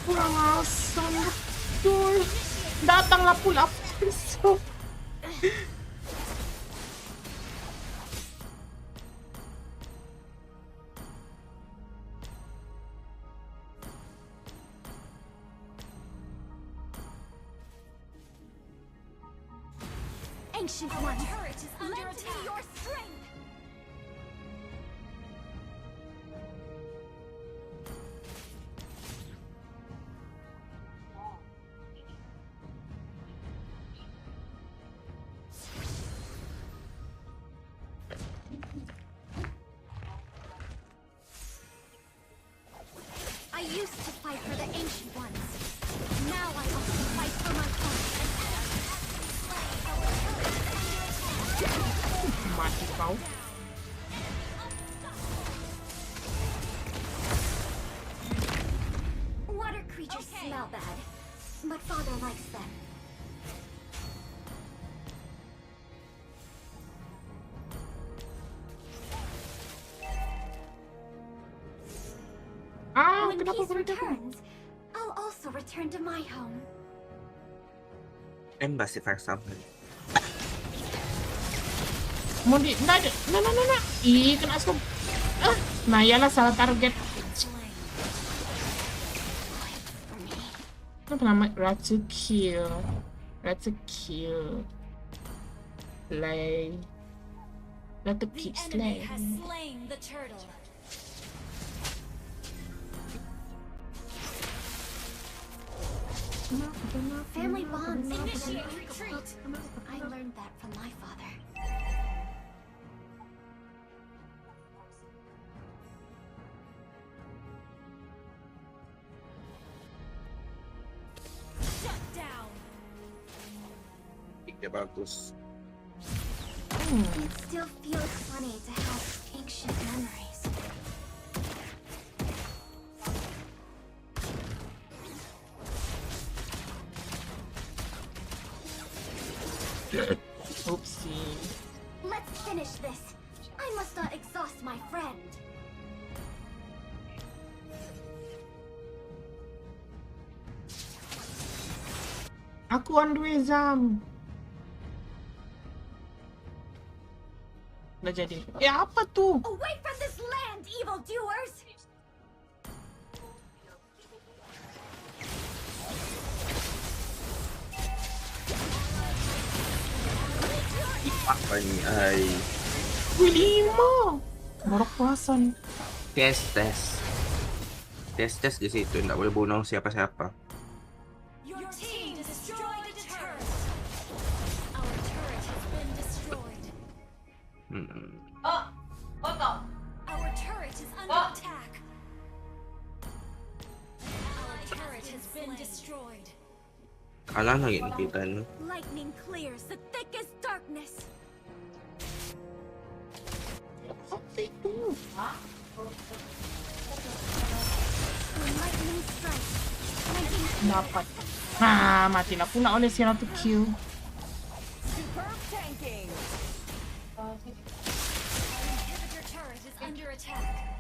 Kurang asam betul. Datanglah pula besok. Ancient One, turret is under attack. Your strength. I used to fight for the Ancient Ones. Now I also fight for my own. Mati kau. Water creatures smell bad, but Father likes them. When Kenapa peace berhenti? returns, I'll also return to my home. Embassy for example. Mau di... Nggak ada. Nah. Ih, kena asap. Nah, iyalah salah target. Apa nama? Right to kill. Slay. Let the keep slay. Slain the turtle. Family bonds. Initiate retreat. I learned that from my father. Shut down. Tiga bagus. It still feels funny to have ancient memories. Oopsie. Let's finish this. I must not exhaust my friend. Aku on the way, Zam. Dah jadi. Apa tu? Away from this land, evil doers! Apa ni? Ay. Wih, 5. Baru puasan. Tes di situ, nggak boleh bunuh siapa-siapa. Your team destroyed a turret. Our turret has been destroyed. Our turret is under attack. Our turret has been destroyed. Kalah lagi nih kita nih. Lightning clears the thickest darkness. Apa itu? Lightning strike. Dapat. Nah, matilah pula oleh si Ratu Q. Superb tanking. Our inhibitor turret is under attack.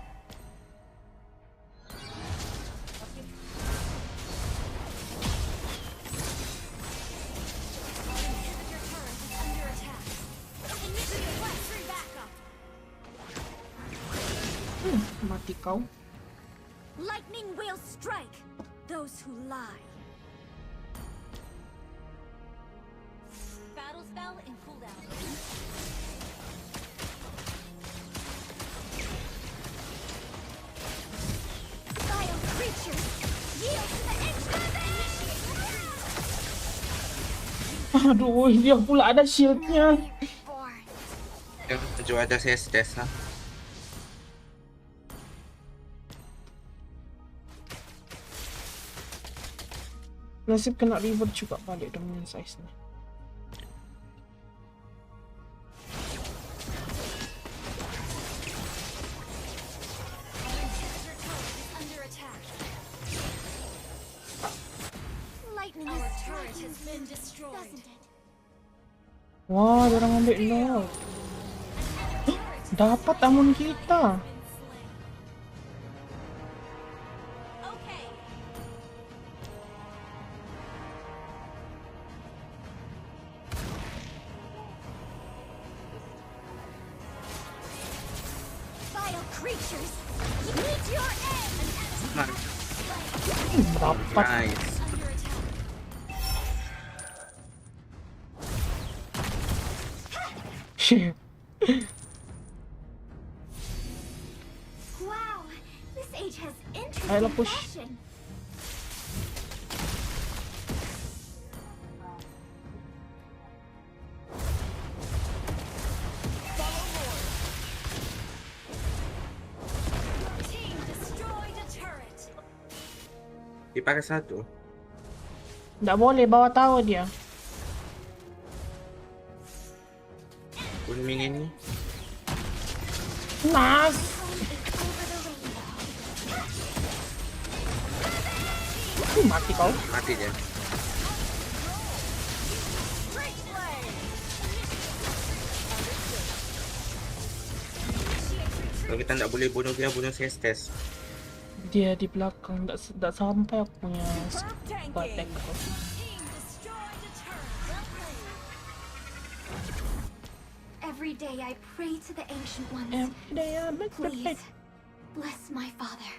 Mati kau. Lightning will strike those who lie. Battle spell in cooldown. Vile creatures, yield to the Aduh, dia pula ada shieldnya. Yang tujuh ada CS desa. Nasib kena revert juga balik dominant size ni. been destroyed. Wah, dia orang ambil lot. Dapat amun kita. Okay. Vile creatures, meet your end. Dapat. Nice. Wow, this age has Ayolah, interesting push. fashion. Your team destroyed a turret. Dipakai satu. Tak boleh bawa tower dia. Punya minion ni. Nice. Mati kau. Mati dia. Kalau kita tak boleh bunuh dia, bunuh Cestes. Dia di belakang, tak sampai aku punya spot attack kau. Every day I pray to the ancient ones. Every day I make the Please, bless my father.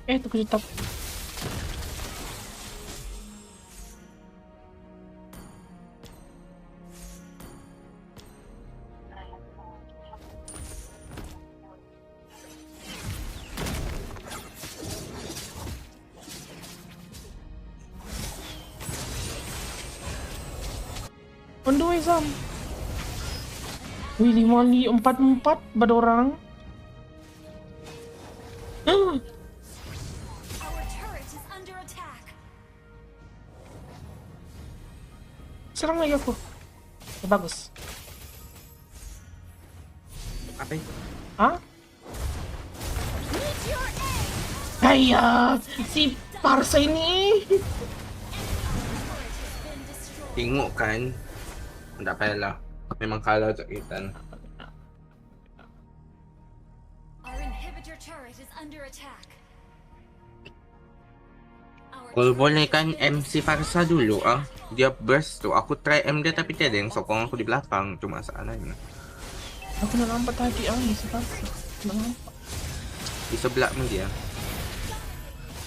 Tu kejutap. Pendui Sam. Wih, 5-4 berdorang. Our turret is under attack. Serang lagi aku. Bagus. Apa itu? Hah? Meet your end. Ayah, si Parsa ini. Tengok kan. Tak payahlah. Memang kalah tak kita. Our inhibitor turret is under attack. Kalau boleh kan MC Farsa dulu ah. Dia burst tu. Aku try M dia tapi tiada yang sokong aku di belakang. Tu masalahnya. Aku nak nampak tadi si Parsa. Nak nampak. Di sebelahmu dia.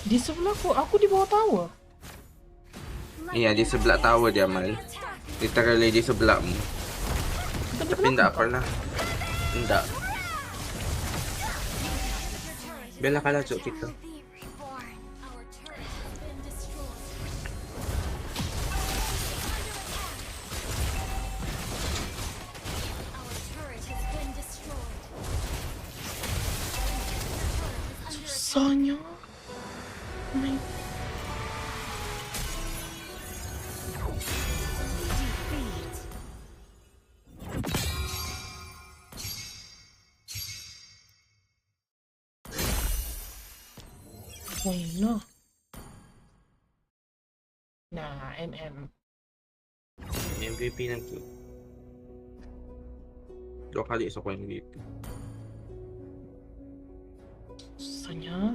Di sebelahku, aku di bawah tower. Iya, di sebelah tower dia Mal. Literally di sebelahmu. Tapi enggak pernah. Enggak. Bella kalah cuk kita. Susahnya. Bueno. Nah, MM. MVP nanti. 2 kali esok aku MVP. Susahnya.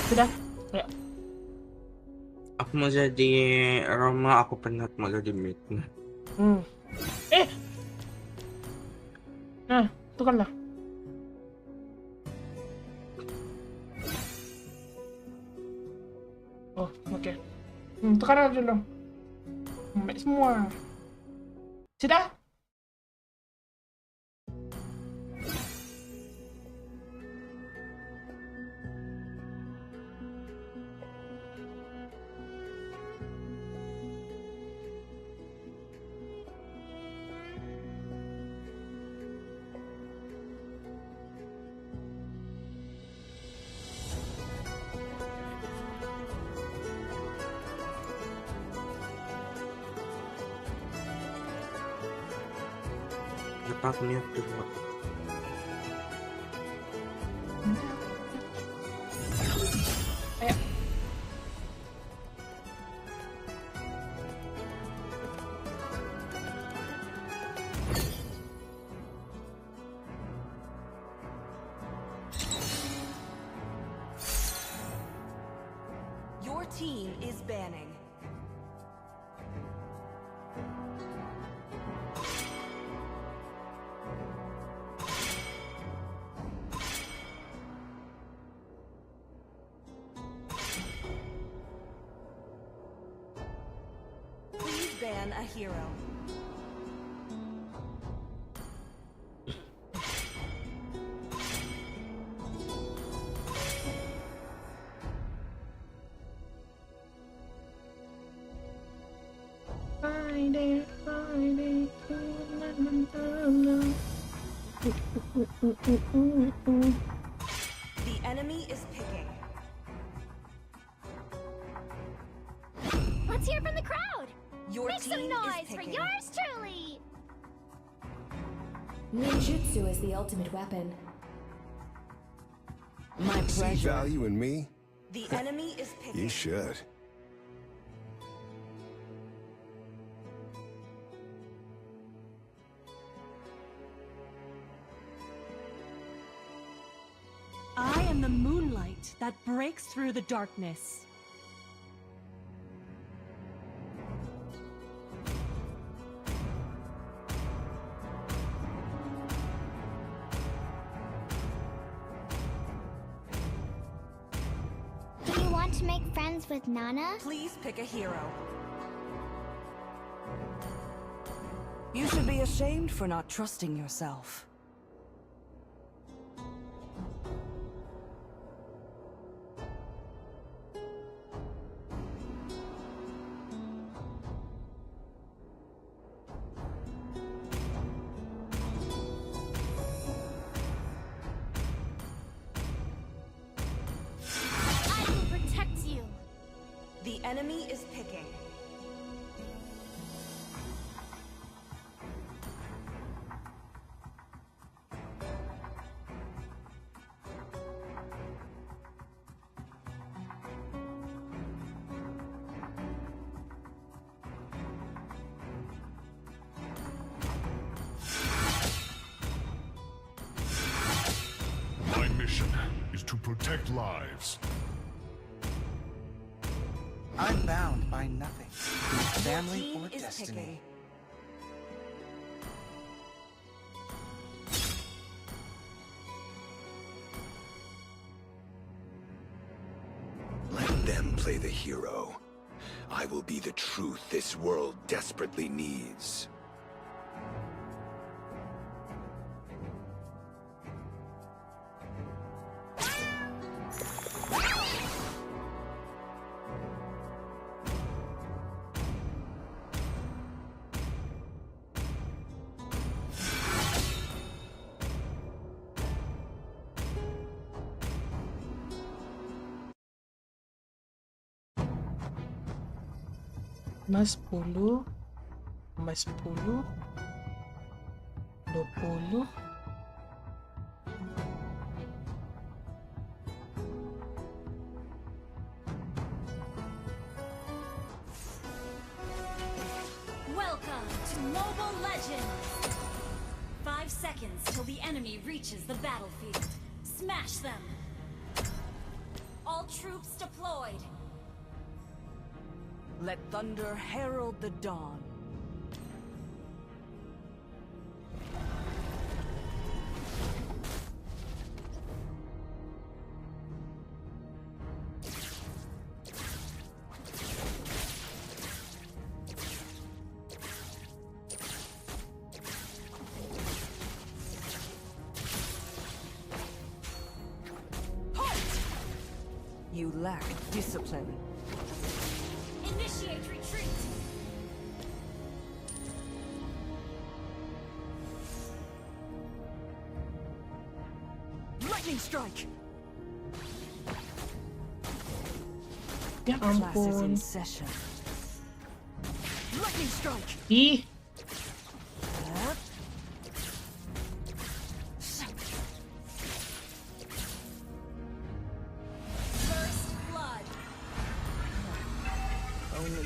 Sudah. Ya. Aku mau jadi Rama, aku penat mau jadi mid. Nah, tukarlah. Oh, oke. Tukar dulu. Ambil semua. Sudah? Lepas mute dulu. Ayo. Your team is banning. Please ban a hero. Friday, Friday. The enemy is picking. Let's hear from the crowd. Your Make some team noise is for picking. yours truly. Ninjutsu is the ultimate weapon. My See pleasure. value in me? The enemy is picking. You should. I am the moonlight that breaks through the darkness. Do you want to make friends with Nana? Please pick a hero. You should be ashamed for not trusting yourself. I will protect you. The enemy is picking. My mission is to protect lives. I'm bound by nothing, family Team or is destiny. picking. Let them play the hero. I will be the truth this world desperately needs. Mas 10, mas 10, 20. Welcome to Mobile Legends. 5 seconds till the enemy reaches the battlefield. Smash them. All troops deployed. Let thunder herald the dawn. Halt! You lack discipline. Initiate retreat. Lightning strike. Ya Class is in ampun. session. Lightning strike. Ih,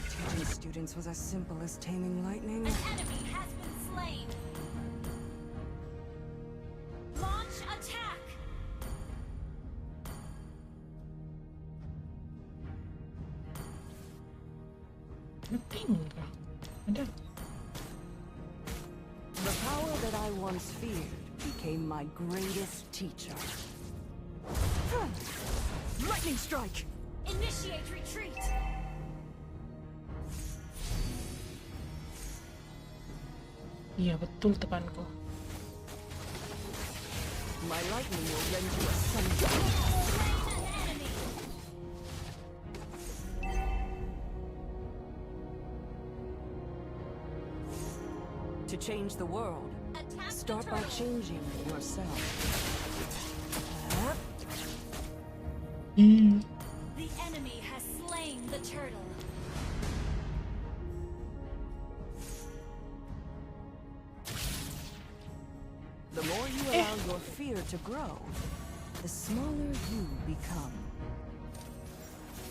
teaching students was as simple as taming lightning. An enemy has been slain. Launch attack. Ngetim kah? Ada. The power that I once feared became my greatest teacher. Lightning strike! Initiate retreat. Iya betul temanku. My lightning will rend you asunder. To change the world, start by changing yourself. The enemy has slain the turtle. The more you allow your fear to grow, the smaller you become.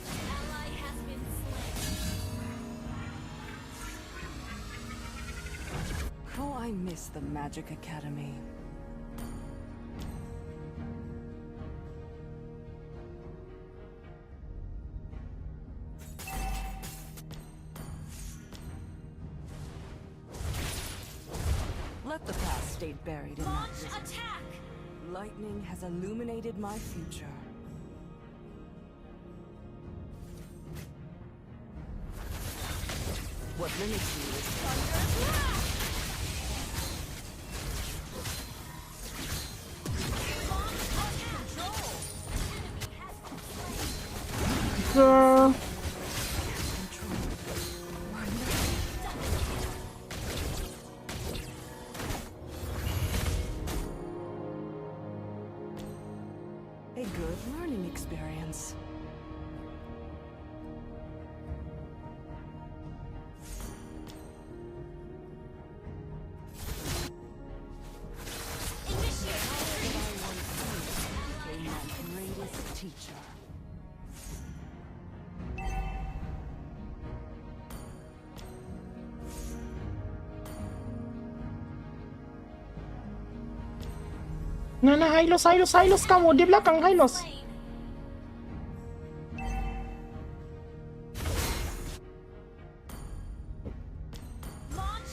Ally has been slain. Oh, I miss the Magic Academy. Let the past stay buried in that Launch vision. attack. Lightning has illuminated my future. What limits you is thunder. Girl. A good learning experience. Became my greatest teacher. Nana, Hylos kamu di belakang Hylos.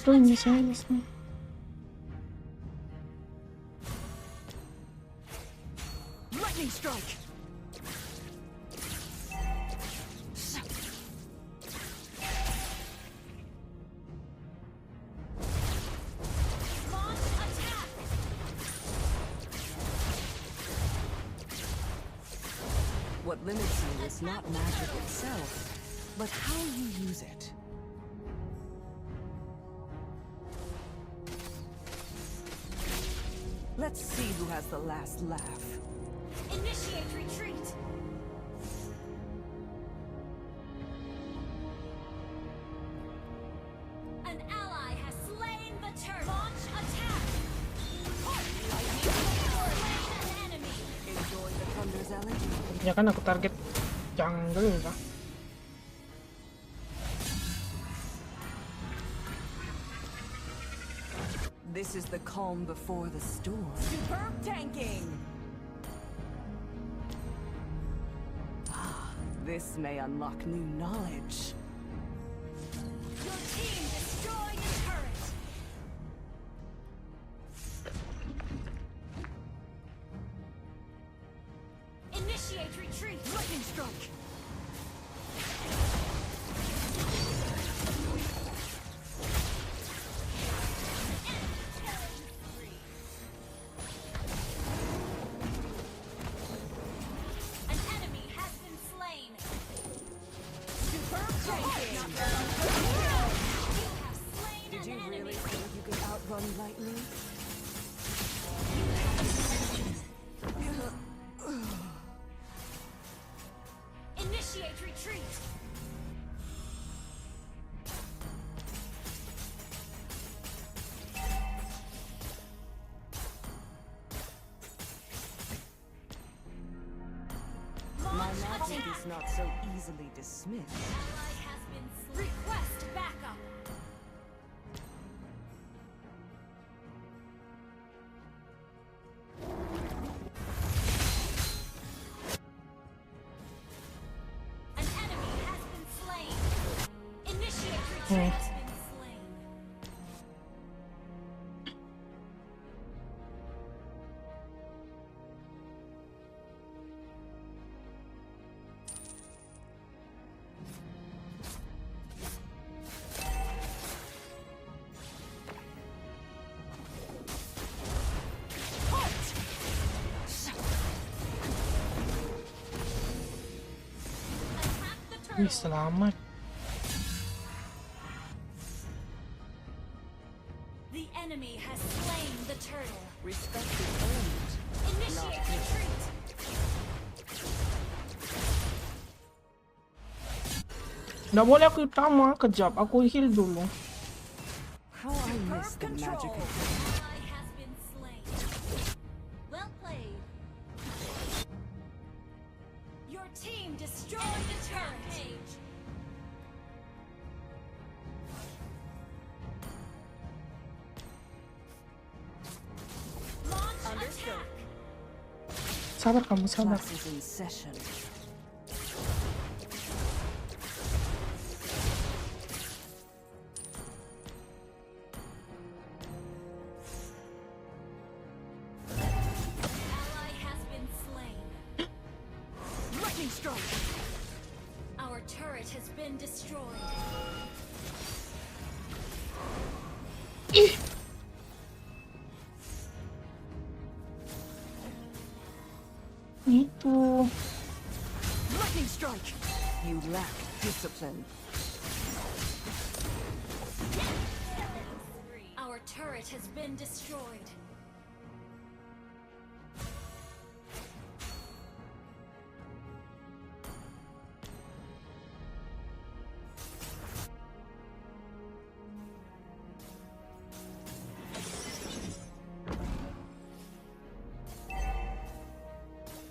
Tuh ini si Hylos nih. Lightning strike. What limits you is not magic itself, but how you use it. Let's see who has the last laugh. Initiate retreat. An ally has slain the turtle. Launch attack. Slain an enemy. Enjoy the thunder's elegy. Ya kan aku target jungle kah? This is the calm before the storm. Superb tanking! Ah, this may unlock new knowledge. Your team destroyed a turret. Initiate retreat. Lightning strike! An enemy has been slain. Superb tanking! You have slain Did you an really enemy. think you could outrun lightning? Initiate retreat. My magic is not so easily dismissed. Ally has Request backup. An enemy has been slain. Initiate retreat. Has been slain. Wih, selamat. The enemy has slain the turtle. Respect the element. Initiate retreat. Nggak boleh aku utama, kejap. Aku heal dulu. How I miss the magic of Ally has been slain. Well played. Your team destroyed the turret. Launch attack. Sabar kamu, sabar. classes in session. Ally has been slain. Lightning strike. Our turret has been destroyed. Itu. Lightning strike. You lack discipline. Our turret has been destroyed.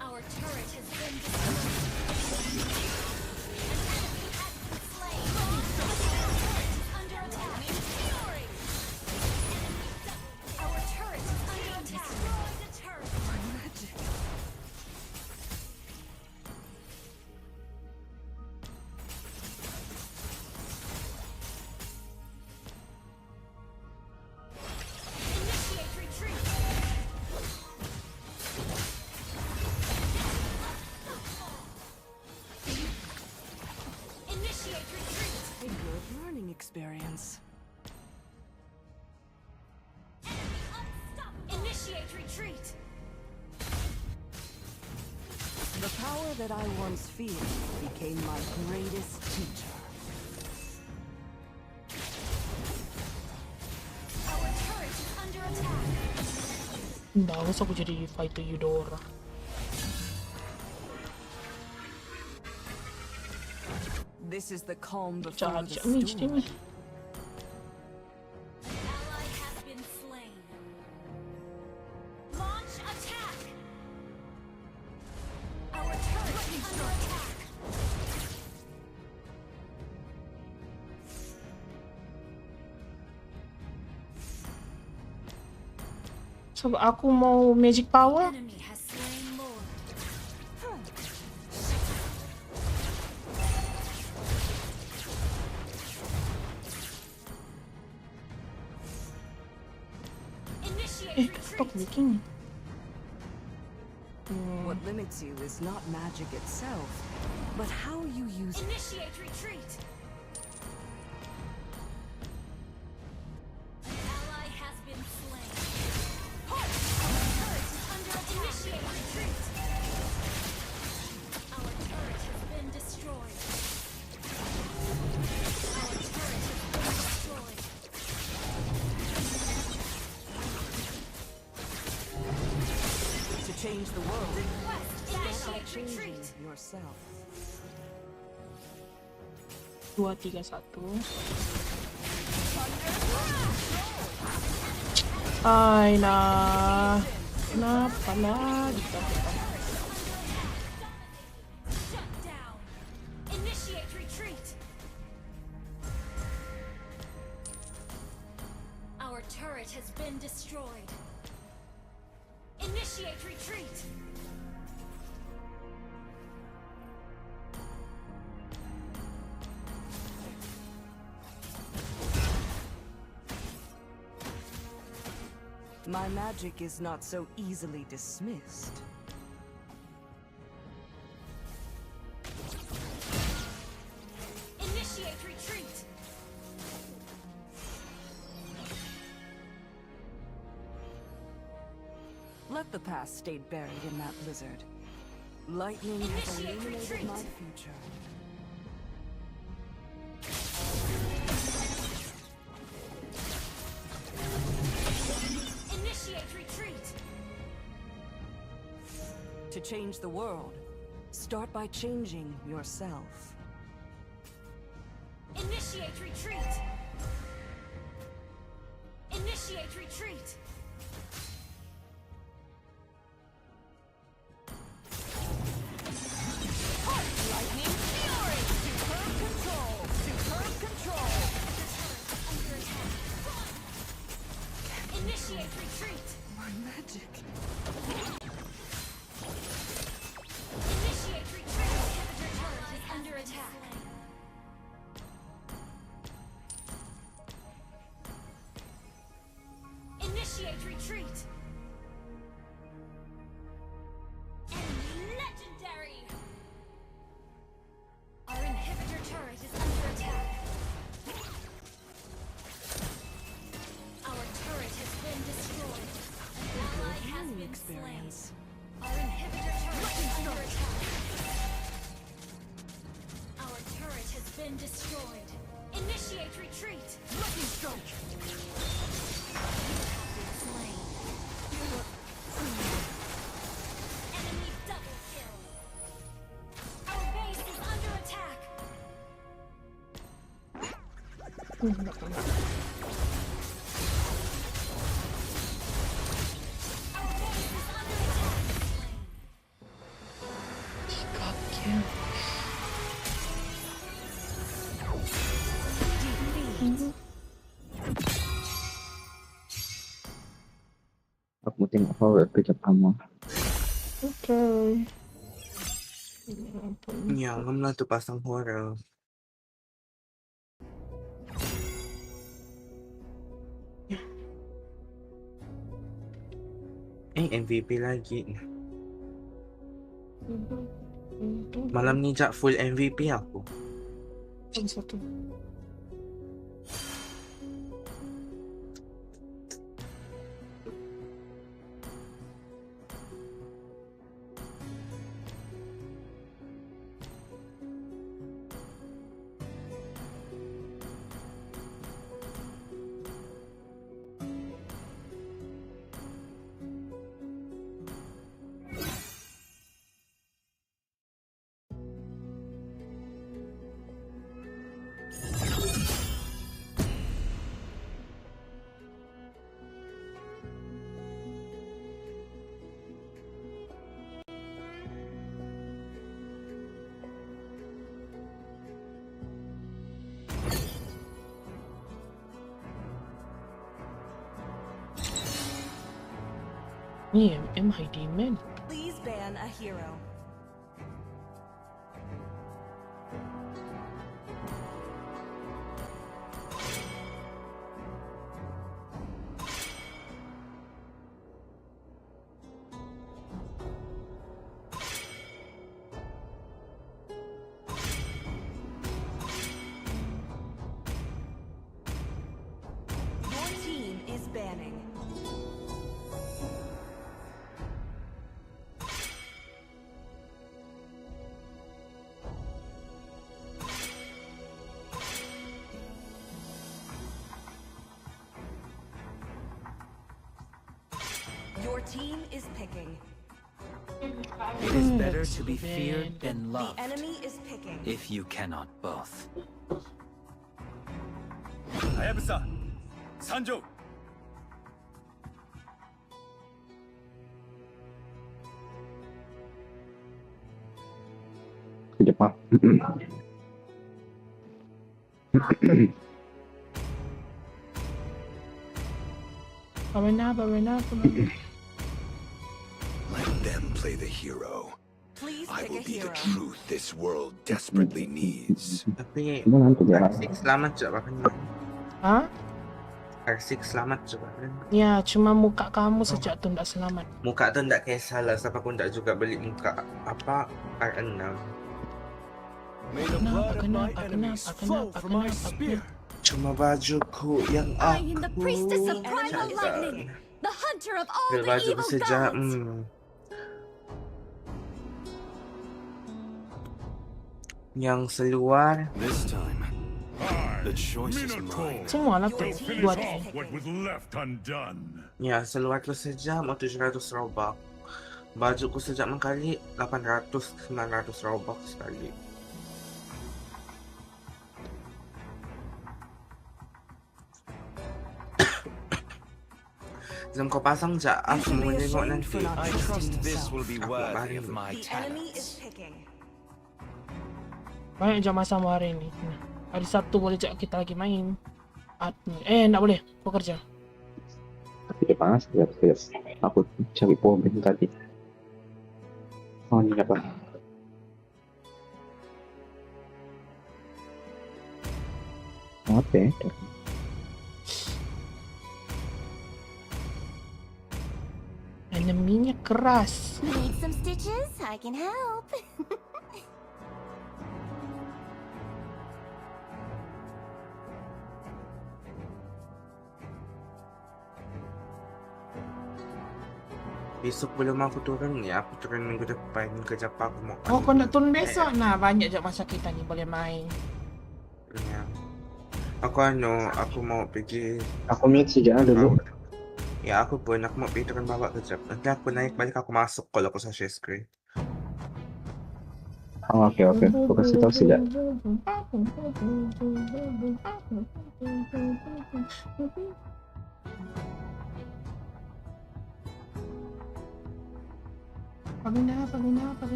Our turret has been destroyed. An enemy has been slain. Under attack. Fury. Our turret is under attack. Destroy the turret. Magic. Initiate retreat. Initiate retreat. A good learning experience. Initiate retreat. The power that I once feared became my greatest teacher. Our turret is under attack. Bagus aku jadi fighter Eudora. This is the calm before Charge the me, storm. Ally has been slain. Launch attack. Our turret is under attack. So aku mau magic power. Enemy has slain Lord. Initiate Kenapa aku retreat. bikin? What limits you is not magic itself, but how you use it. Initiate retreat. An ally has been slain. Our turret is under attack. Initiate retreat. Our turret has been destroyed. Our turret has been destroyed. To change the world, Request start by initiate changing retreat. yourself. 2, 3, 1. Ay nah. Kenapa lagi? Shut down. Initiate retreat. turret has been destroyed. Initiate retreat. My magic is not so easily dismissed. Initiate retreat. Let the past stay buried in that blizzard. Lightning has Initiate illuminated retreat. my future. Initiate retreat. To change the world, start by changing yourself. Initiate retreat. Initiate retreat. Lightning fury! Superb control! Superb control! Under attack. Initiate retreat. My magic. Initiate retreat. Inhibitor turret is under attack. Initiate retreat. Enemy legendary. Our inhibitor turret is under attack. Our turret has been destroyed. An ally has been experience. slain. Our inhibitor turret is under attack. Our turret has been destroyed. Initiate retreat. Lucky strike! Slain. Enemy double kill. Our base is under attack. Our base is under attack. Slain. Aku mau tengok power kejap Akmal. Okay. Nyangam lah tu pasang horror. MVP lagi. Malam ni Jak full MVP aku. Satu. Ni MID man. Please ban a hero. Your team is banning. Your team is picking. It is better to be feared than The loved, enemy is picking. if you cannot both. Hayabusa, Sanjo. Kejap ah. Apa? Let them play the hero. Please I pick will a be the hero. truth this world desperately needs. Tapi Cuma nanti dia Arsik selamat je bahkan. Hah? Arsik selamat je bahkan. Ya, cuma muka kamu saja tu tidak selamat. Muka tu ndak kisahlah, siapa pun ndak juga beli muka apa R6. May the blood of my enemies flow from my spear. Cuma bajuku yang I am the priestess of aku primal lightning, the hunter of all the baju evil sejak gods. yang seluar. This time, the choice is mine. Semua lah tu, dua tu. What was left undone. Ya, seluar tu sejam 700 robak. Bajuku sejak mengkali 800-900 robak sekali. Jom kau pasang je, aku mau tengok nanti. I trust this will be Aku worthy bari. of my The enemy talents. is picking. Banyak jam masa hari ni. Hari Sabtu boleh cak kita lagi main. Tak boleh, bekerja. tapi dia panas sekejap. Aku cari power bank tadi. Oh ni apa? Apa ya? Eneminya keras. Need some stitches? I can help. Besok belum aku turun ni, aku turun minggu depan ke Jepang aku mau. Oh, kau nak turun besok? Nah, banyak je masa kita ni boleh main. Ya. Aku mau pergi. Aku mute saja dulu. Ya, aku mau pergi turun bawah ke Jepang. Nanti aku naik balik, aku masuk kalau aku share screen. Oh, oke. Aku kasih tahu saja.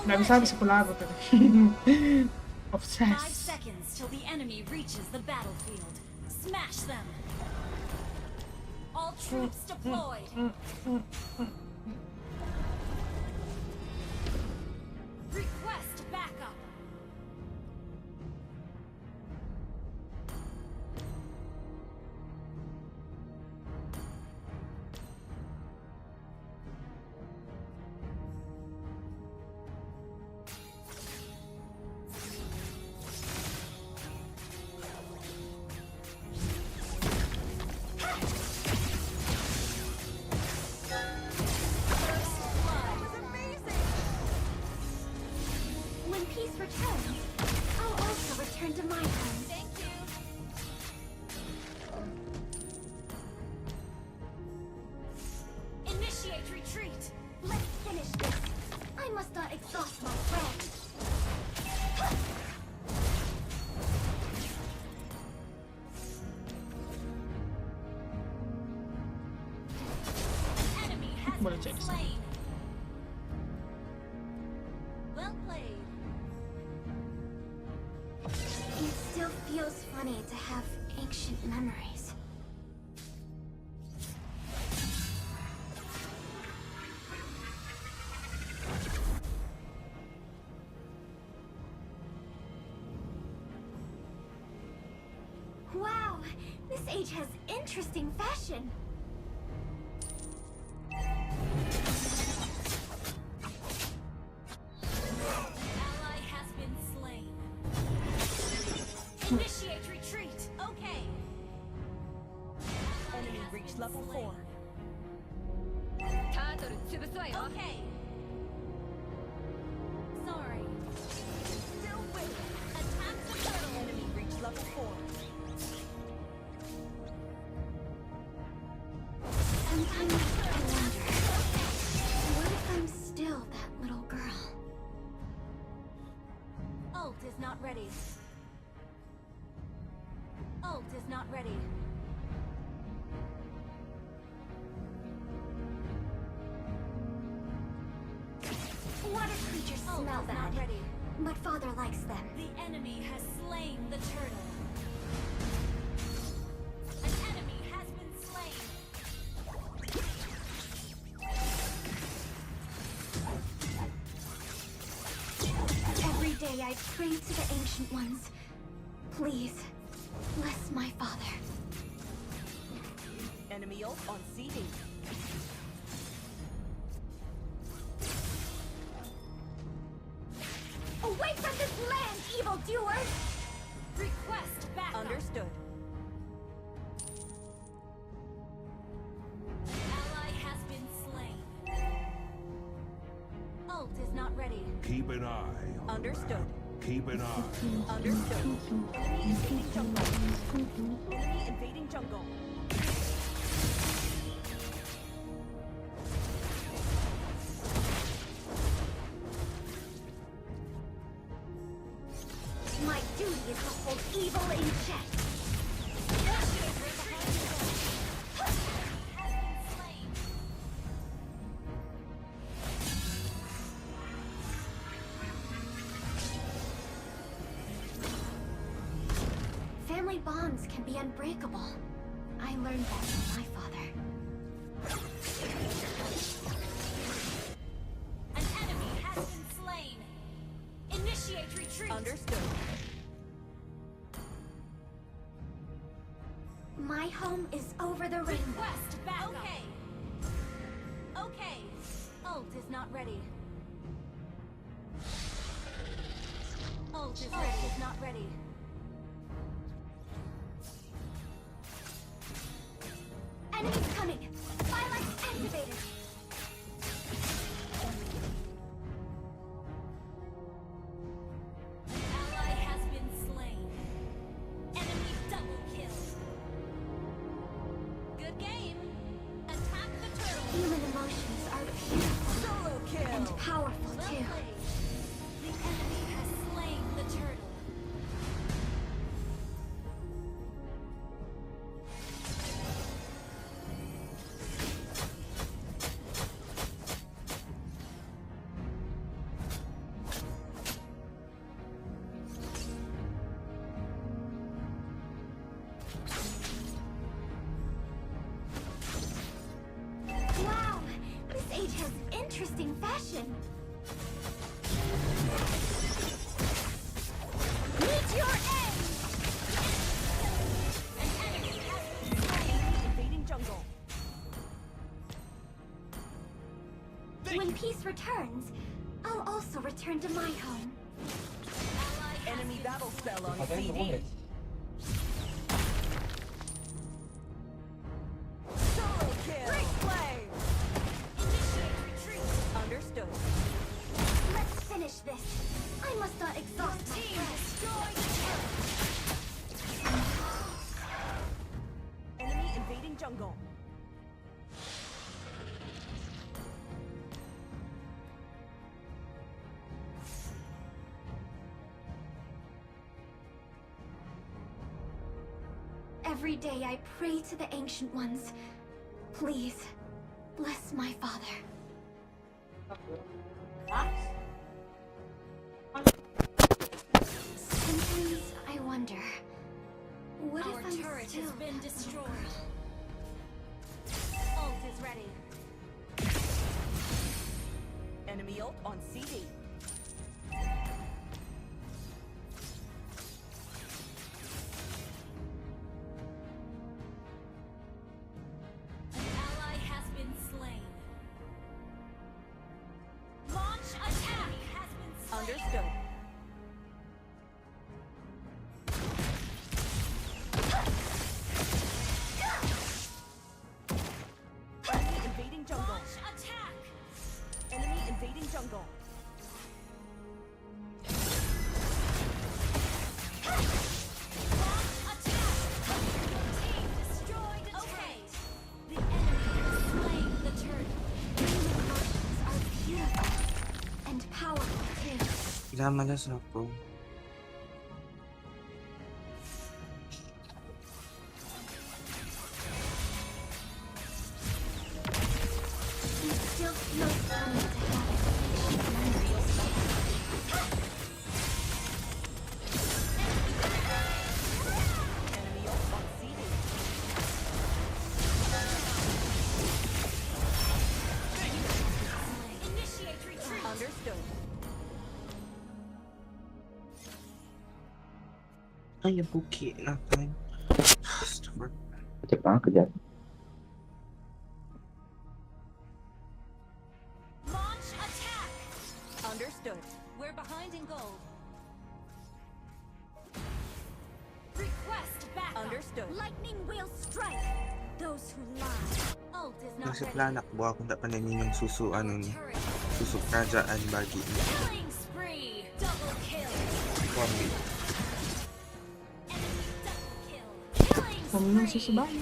Nggak bisa habis pula aku tuh. 5 Obsessed. seconds till the enemy reaches the battlefield. Smash them. All troops deployed. Request backup. When peace returns, I'll also return to my home. Thank you. Initiate retreat. Let's finish this. I must not exhaust my friends. Enemy has Boleh been cek di sini. slain. Well played. It still feels funny to have ancient memories. Wow, this age has interesting fashion. Ally has been slain. Initiate retreat. Okay. Enemy reached level 4. Okay. Sorry. Still with it. Attack the turtle. Enemy reached level 4. Sometimes I wonder, what if I'm still that little girl? Ult is not ready. Ult is not ready. Water creatures smell bad, but father likes them. The enemy has slain the turtle. day I pray to the Ancient Ones. Please, bless my father. Enemy ult on CD. Away from this land, evildoers! Request backup. Understood. Ally has been slain. Ult is not ready. Keep an eye on Understood. the map. Keep an eye. Understood. Enemy invading jungle. Enemy invading jungle. My duty is to hold evil in check. Family bonds can be unbreakable. I learned that from my father. An enemy has been slain. Initiate retreat. Understood. My home is over the rainbow. Request backup. Okay. Okay. Ult is not ready. Ult is ready. Is not ready. Enemies coming! Firelight activated! Ally has been slain. Enemy double kill. Good game. Attack the turtle. Human emotions are beautiful. Solo kill. And powerful Well too. played. The enemy has slain the turtle. Wow! This age has interesting fashion. Meet your end! An enemy has been slain. Enemy invading jungle. When peace returns, I'll also return to my home. Ally has Enemy been battle spell on Patay mo CD. ulit. Solo kill. Great play. Initiate retreat. Understood. Let's finish this. I must not exhaust my Team breath. destroy the turret. Enemy invading jungle. Every day I pray to the Ancient Ones. Please, bless my father. Sometimes I wonder, what Our if I'm turret still has been a destroyed. girl? Ult is ready. Enemy ult on CD. An ally has been slain. Launch attack has been slain. Understood. Enemy invading jungle. Launch attack. Enemy invading jungle. Launch attack. Your team destroyed a turret. The enemy has slain the turret. Human emotions are beautiful and powerful too. Namalas ako. It still feels funny to have Enemy ult on CD. Initiate retreat. Understood. Ay, buki natin. Cek banget kerja. Launch attack. Understood. We're behind in gold. Request backup. Understood. Lightning will strike. Those who lie. Ult is not Nasa ready. planak buha kung dapat nanin yung susu, ano ni. Susu kerajaan bagi ni. Killing spree. Double kill. Kombi. Paminum susu bayi.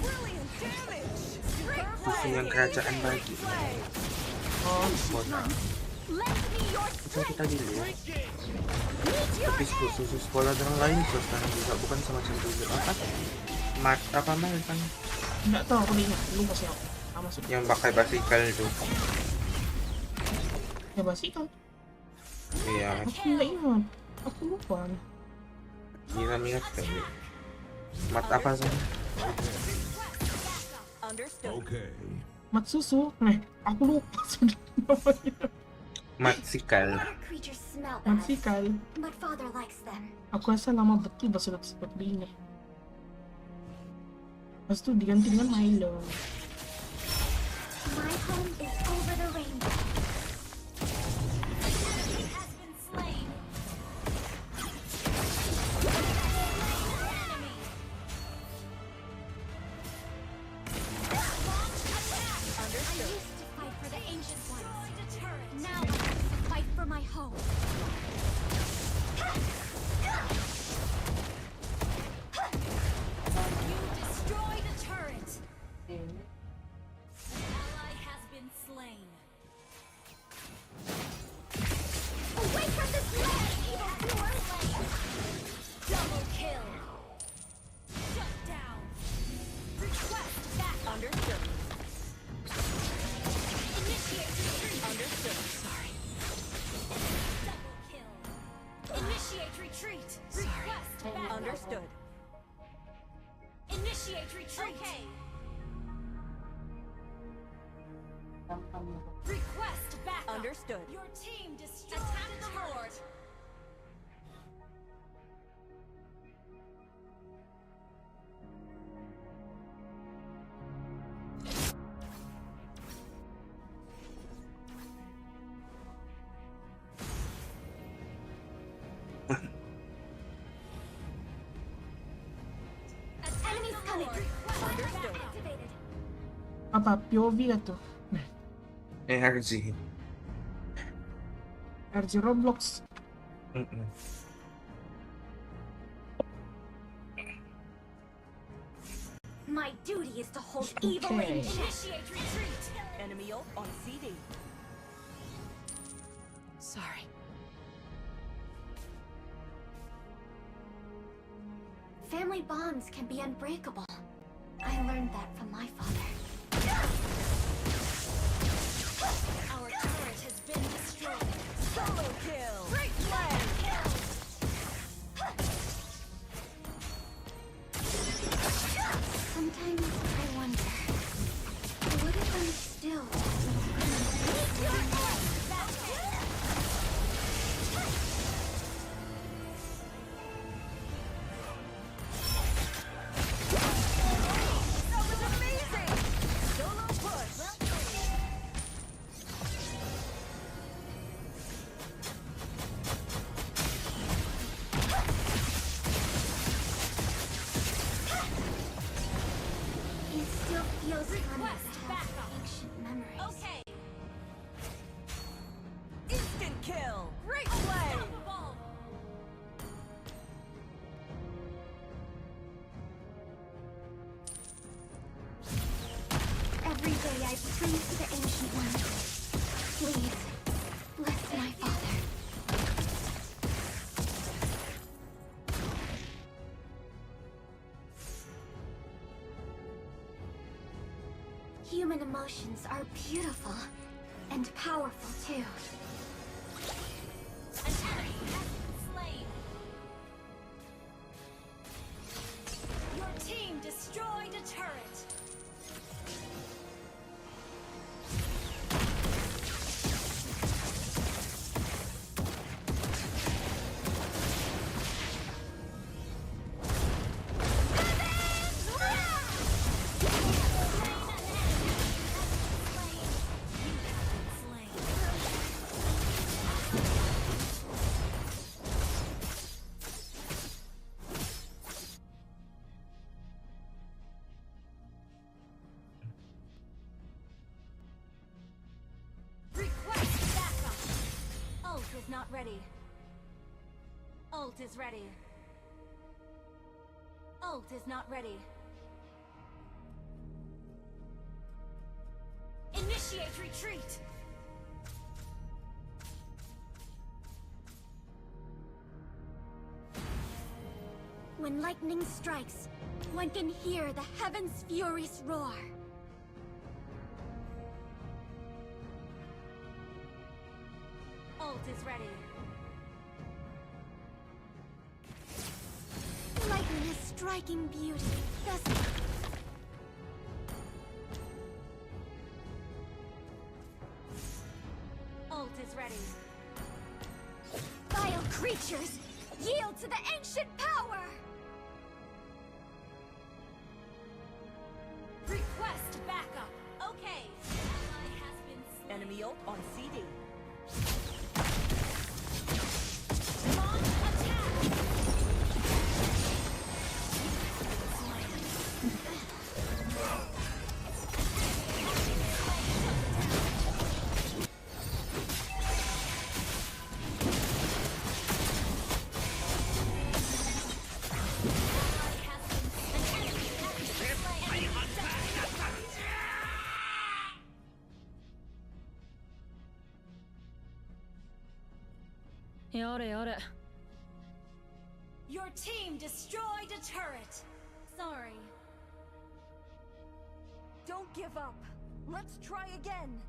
Susu yang kerajaan bagi. Oh, Kota. Itu kita dulu. Tapi susu sekolah dengan lain terus kan juga bukan semacam dulu apa? Mat apa mal kan? Enggak tahu, aku ingat dulu masih aku. Masuk. Yang pakai basikal itu. Ya basikal. Iya. Aku nggak ingat. Aku lupa. Ingat kali. Mat apa sih? Okay. Mat susu. Aku lupa sudah namanya. Matsikal. Creatures smell bad, Matsikal. but father likes them. Aku rasa lama betul bahasa sudah seperti ini. Lepas itu diganti dengan Milo. My home is over the rainbow. Has been slain. I used to fight for the ancient ones. Now I have to fight for my home. You destroyed a turret. Ally has been slain. Away from this land, evildoer! Double kill. Shut down. Request backup. Understood. Initiate retreat. Understood. Sorry. Double kill. Initiate retreat. Request backup. Understood. Initiate retreat. Okay. Request backup. Understood. Your team destroyed a turret. Enemies coming! Understood. Activated. Apa? POV lah tuh. RG. RG Roblox. My duty is to hold evil in check. Initiate retreat. Enemy ult on CD. Sorry. Family bonds can be unbreakable. I learned that from my father. Our turret has been destroyed. Solo kill. Great play. Sometimes I wonder, what if I'm still That was amazing. Solo push. It still feels funny Request to have backup. ancient memories. Okay. Instant kill. Great play. Unstoppable. Every day I pray to the ancient ones. Please, bless my father. Human emotions are beautiful and powerful too. An enemy has been slain. Your team destroyed a turret. not ready. Ult is ready. Ult is not ready. Initiate retreat! When lightning strikes, one can hear the heavens' furious roar. Ult is ready. Lightning has striking beauty. Thus, Ult is ready. vile creatures, yield to the ancient power! Request backup. Okay. Ally has been slain. Enemy ult on CD. Launch attack. Your team destroyed a turret. Sorry. Don't give up. Let's try again.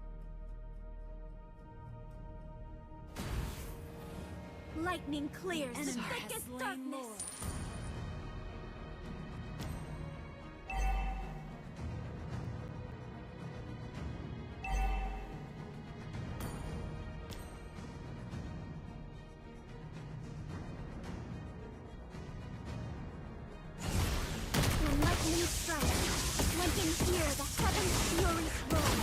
Lightning clears the Enemy has thickest slain darkness. Lord. When lightning strikes, one can hear the heavens' furious roar.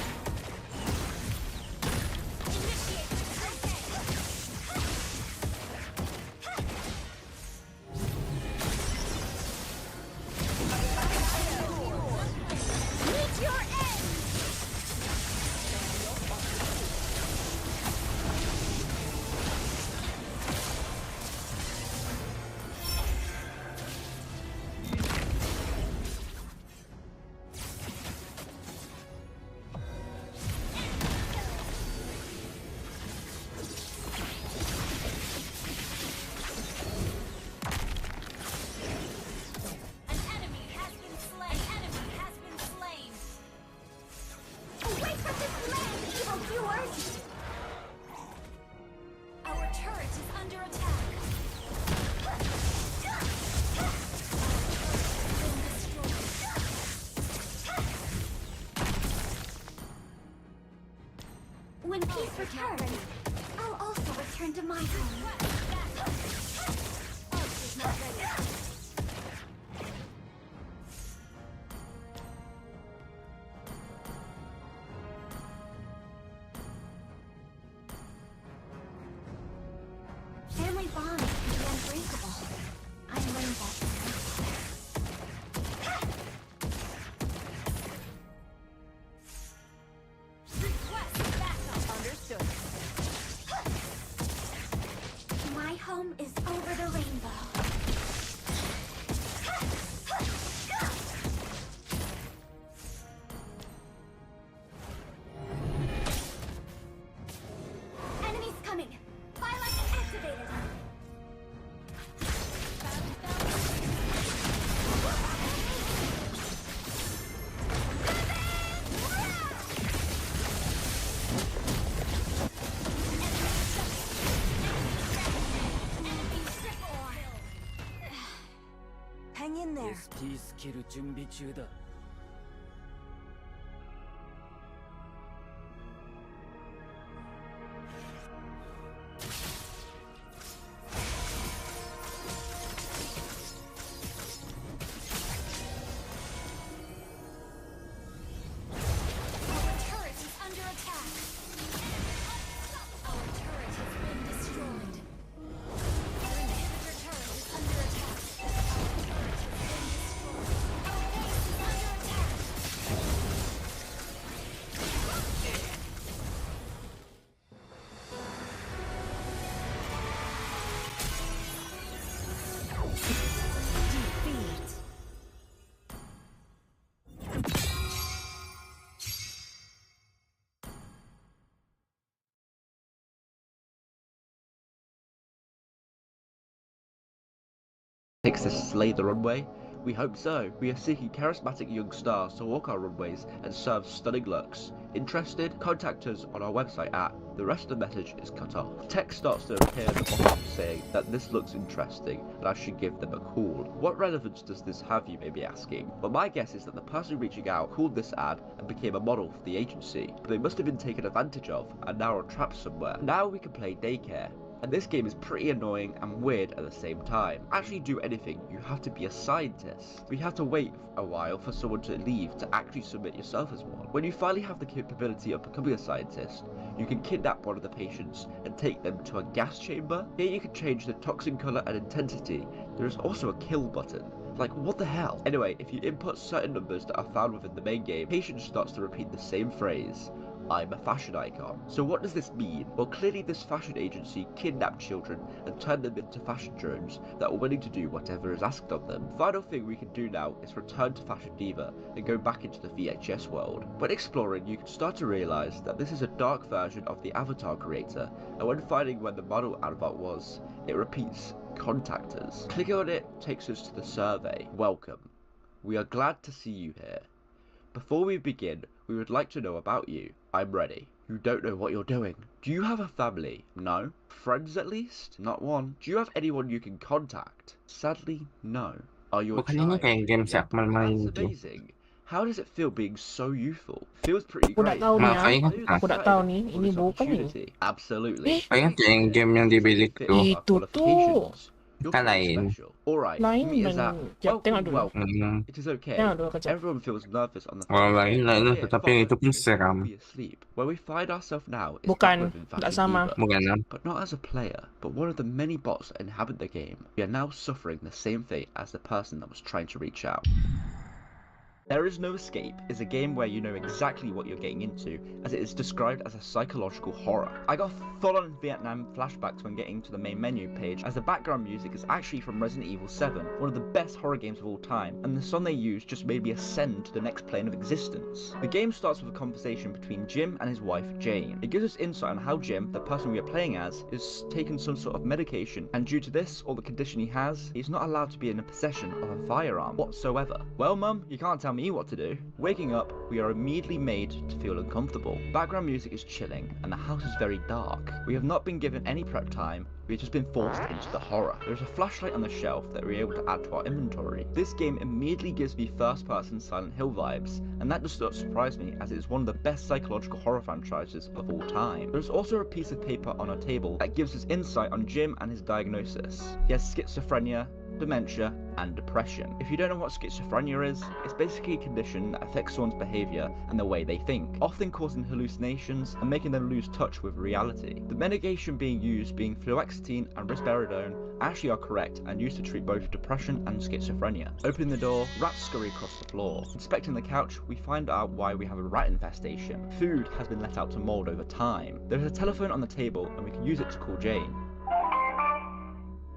Initiate Meet your end! An enemy has been slain. An enemy has been slain. Away from this land, evil doers! Our turret is under attack. Been destroyed. When peace returns, I'll also return to my home. Ult is not ready. Family bonds can be unbreakable. I learned that from my Request backup. Understood. father. My home is over the rainbow. Enemies coming! Violence activated! Hang in there. ST スキル準備中だ。Our turret is under attack. Our turret has been destroyed. Our inhibitor turret is under attack. Our turret has been destroyed. Our base is under takes to slay the runway? We hope so. We are seeking charismatic young stars to walk our runways and serve stunning looks. Interested? Contact us on our website at... The rest of the message is cut off. Text starts to appear at the bottom saying that this looks interesting and I should give them a call. What relevance does this have, you may be asking? Well, my guess is that the person reaching out called this ad and became a model for the agency, but they must have been taken advantage of and now are trapped somewhere. Now we can play daycare. And this game is pretty annoying and weird at the same time. Actually do anything, you have to be a scientist. You have to wait a while for someone to leave to actually submit yourself as one. When you finally have the capability of becoming a scientist, you can kidnap one of the patients and take them to a gas chamber. Here you can change the toxin color and intensity. There is also a kill button. Like, what the hell? Anyway, if you input certain numbers that are found within the main game, patient starts to repeat the same phrase. I'm a fashion icon. So what does this mean? Well, clearly this fashion agency kidnapped children and turned them into fashion drones that are willing to do whatever is asked of them. The final thing we can do now is return to Fashion Diva and go back into the VHS world. When exploring, you can start to realize that this is a dark version of the avatar creator, and when finding where the model advert was, it repeats, contact us. Clicking on it takes us to the survey. Welcome. We are glad to see you here. Before we begin, we would like to know about you. I'm ready. You don't know what you're doing. Do you have a family? No. Friends at least? Not one. Do you have anyone you can contact? Sadly, no. Are you a Bukannya child? kayak game si Akmal main That's itu. amazing. How does it feel being so youthful? Feels pretty Aku tak great. tahu ni Nah, kayaknya ah. kan. Aku tak tahu ni. Ini bukan ni. Absolutely. Kayaknya kayak game yang di bilik tuh. Itu tuh. Kan lain. Alright, Lain meet us at Jap, tengok dulu. welcome. It is okay. Tengok dulu kejap. Everyone feels nervous on the Oh, lain lah, tetapi yang itu pun seram. Where we find ourselves now is Bukan, within tak Fashion sama. Diva. Bukan lah. But not as a player, but one of the many bots that inhabit the game. We are now suffering the same fate as the person that was trying to reach out. There Is No Escape is a game where you know exactly what you're getting into, as it is described as a psychological horror. I got full-on Vietnam flashbacks when getting to the main menu page, as the background music is actually from Resident Evil 7, one of the best horror games of all time, and the song they used just made me ascend to the next plane of existence. The game starts with a conversation between Jim and his wife, Jane. It gives us insight on how Jim, the person we are playing as, is taking some sort of medication, and due to this, or the condition he has, he's not allowed to be in a possession of a firearm whatsoever. Well, Mum, you can't tell me what to do. Waking up, we are immediately made to feel uncomfortable. Background music is chilling, and the house is very dark. We have not been given any prep time, we've just been forced into the horror. There's a flashlight on the shelf that we're able to add to our inventory. This game immediately gives me first-person Silent Hill vibes, and that does not surprise me, as it is one of the best psychological horror franchises of all time. There's also a piece of paper on our table that gives us insight on Jim and his diagnosis. He has schizophrenia, dementia, and depression. If you don't know what schizophrenia is, it's basically a condition that affects someone's behavior and the way they think, often causing hallucinations and making them lose touch with reality. The medication being used, being fluoxetine and risperidone, actually are correct and used to treat both depression and schizophrenia. Opening the door, rats scurry across the floor. Inspecting the couch, we find out why we have a rat infestation. Food has been let out to mold over time. There is a telephone on the table and we can use it to call Jane.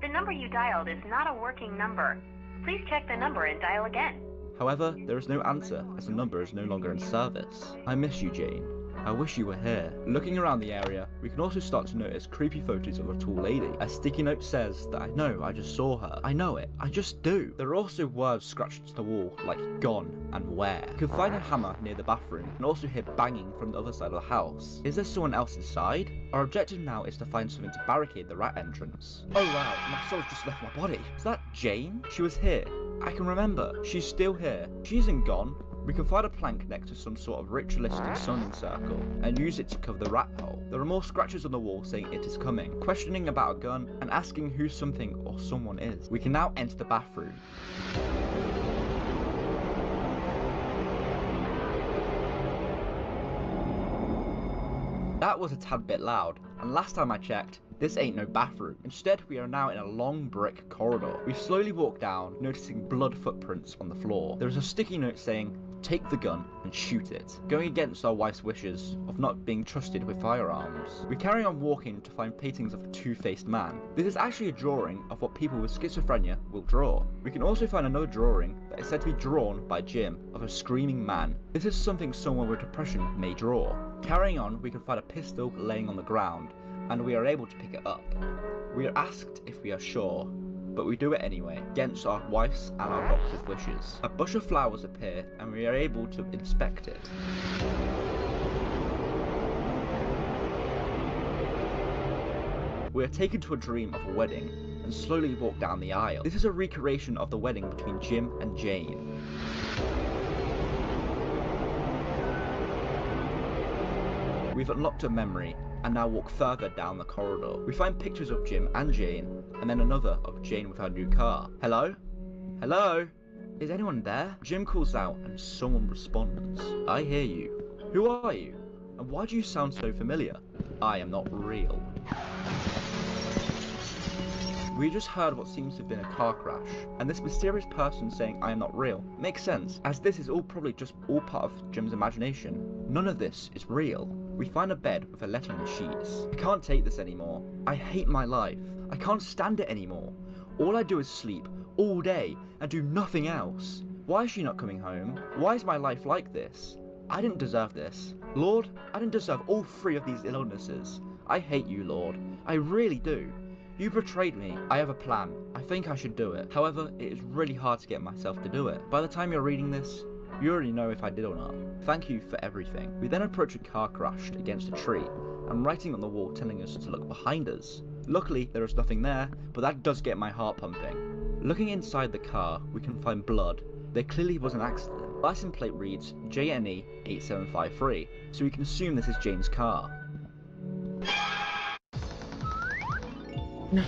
The number you dialed is not a working number. Please check the number and dial again. However, there is no answer, as the number is no longer in service. I miss you, Jane. I wish you were here. Looking around the area, we can also start to notice creepy photos of a tall lady. A sticky note says that I know I just saw her. I know it. I just do. There are also words scratched to the wall, like gone and where. You can find a hammer near the bathroom and also hear banging from the other side of the house. Is there someone else inside? Our objective now is to find something to barricade the rat entrance. Oh wow, my soul just left my body. Is that Jane? She was here. I can remember. She's still here. She isn't gone. We can find a plank next to some sort of ritualistic summoning circle and use it to cover the rat hole. There are more scratches on the wall saying it is coming, questioning about a gun and asking who something or someone is. We can now enter the bathroom. That was a tad bit loud, and last time I checked, this ain't no bathroom. Instead, we are now in a long brick corridor. We slowly walk down, noticing blood footprints on the floor. There is a sticky note saying, take the gun and shoot it, going against our wife's wishes of not being trusted with firearms. We carry on walking to find paintings of a two-faced man. This is actually a drawing of what people with schizophrenia will draw. We can also find another drawing that is said to be drawn by Jim of a screaming man. This is something someone with depression may draw. Carrying on, we can find a pistol laying on the ground, and we are able to pick it up. We are asked if we are sure. but we do it anyway, against our wife's and our doctor's wishes. A bush of flowers appear, and we are able to inspect it. We are taken to a dream of a wedding, and slowly walk down the aisle. This is a recreation of the wedding between Jim and Jane. We've unlocked a memory, and now walk further down the corridor. We find pictures of Jim and Jane, and then another of Jane with her new car. Hello? Hello? Is anyone there? Jim calls out, and someone responds. I hear you. Who are you? And why do you sound so familiar? I am not real. We just heard what seems to have been a car crash, and this mysterious person saying I am not real makes sense, as this is all probably just all part of Jim's imagination. None of this is real. We find a bed with a letter on the sheets. I can't take this anymore. I hate my life. I can't stand it anymore. All I do is sleep all day and do nothing else. Why is she not coming home? Why is my life like this? I didn't deserve this. Lord, I didn't deserve all 3 of these illnesses. I hate you, Lord. I really do. You betrayed me. I have a plan. I think I should do it. However, it is really hard to get myself to do it. By the time you're reading this, you already know if I did or not. Thank you for everything. We then approach a car crashed against a tree, and writing on the wall telling us to look behind us. Luckily, there is nothing there, but that does get my heart pumping. Looking inside the car, we can find blood. There clearly was an accident. The license plate reads JNE 8753, so we can assume this is Jane's car. No.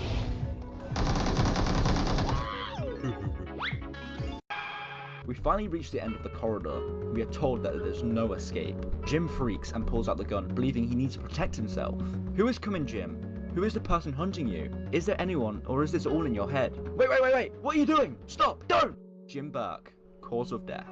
We finally reach the end of the corridor. We are told that there is no escape. Jim freaks and pulls out the gun, believing he needs to protect himself. Who is coming, Jim? Who is the person hunting you? Is there anyone, or is this all in your head? Wait! What are you doing? Stop! Don't! Jim Burke. Cause of death.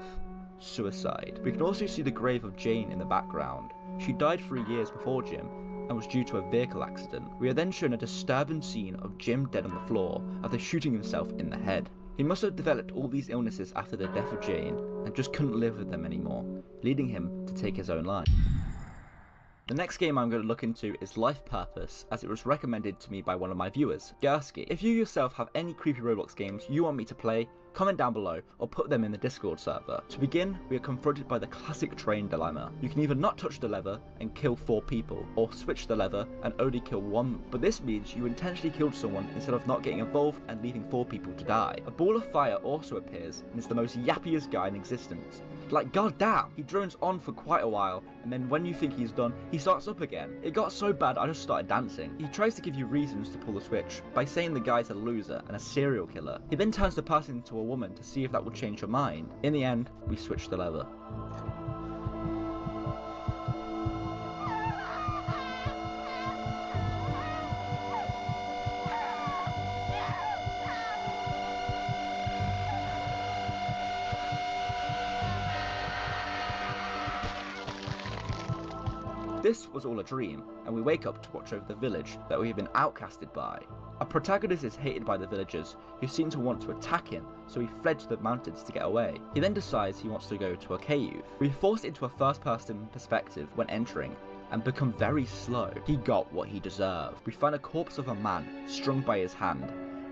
Suicide. We can also see the grave of Jane in the background. She died 3 years before Jim, and was due to a vehicle accident. We are then shown a disturbing scene of Jim dead on the floor after shooting himself in the head. He must have developed all these illnesses after the death of Jane and just couldn't live with them anymore, leading him to take his own life. The next game I'm going to look into is Life Purpose, as it was recommended to me by one of my viewers, Gursky. If you yourself have any creepy Roblox games you want me to play, comment down below or put them in the Discord server. To begin, we are confronted by the classic train dilemma. You can either not touch the lever and kill 4 people, or switch the lever and only kill 1, but this means you intentionally killed someone instead of not getting involved and leaving 4 people to die. A ball of fire also appears and is the most yappiest guy in existence. Like, goddamn, he drones on for quite a while, and then when you think he's done, he starts up again. It got so bad I just started dancing. He tries to give you reasons to pull the switch by saying the guy's a loser and a serial killer. He then turns the person into a woman to see if that would change her mind. In the end, we switch the lever. This was all a dream, and we wake up to watch over the village that we have been outcasted by. Our protagonist is hated by the villagers, who seem to want to attack him, so he fled to the mountains to get away. He then decides he wants to go to a cave. We're forced into a first-person perspective when entering, and become very slow. He got what he deserved. We find a corpse of a man, strung by his hand,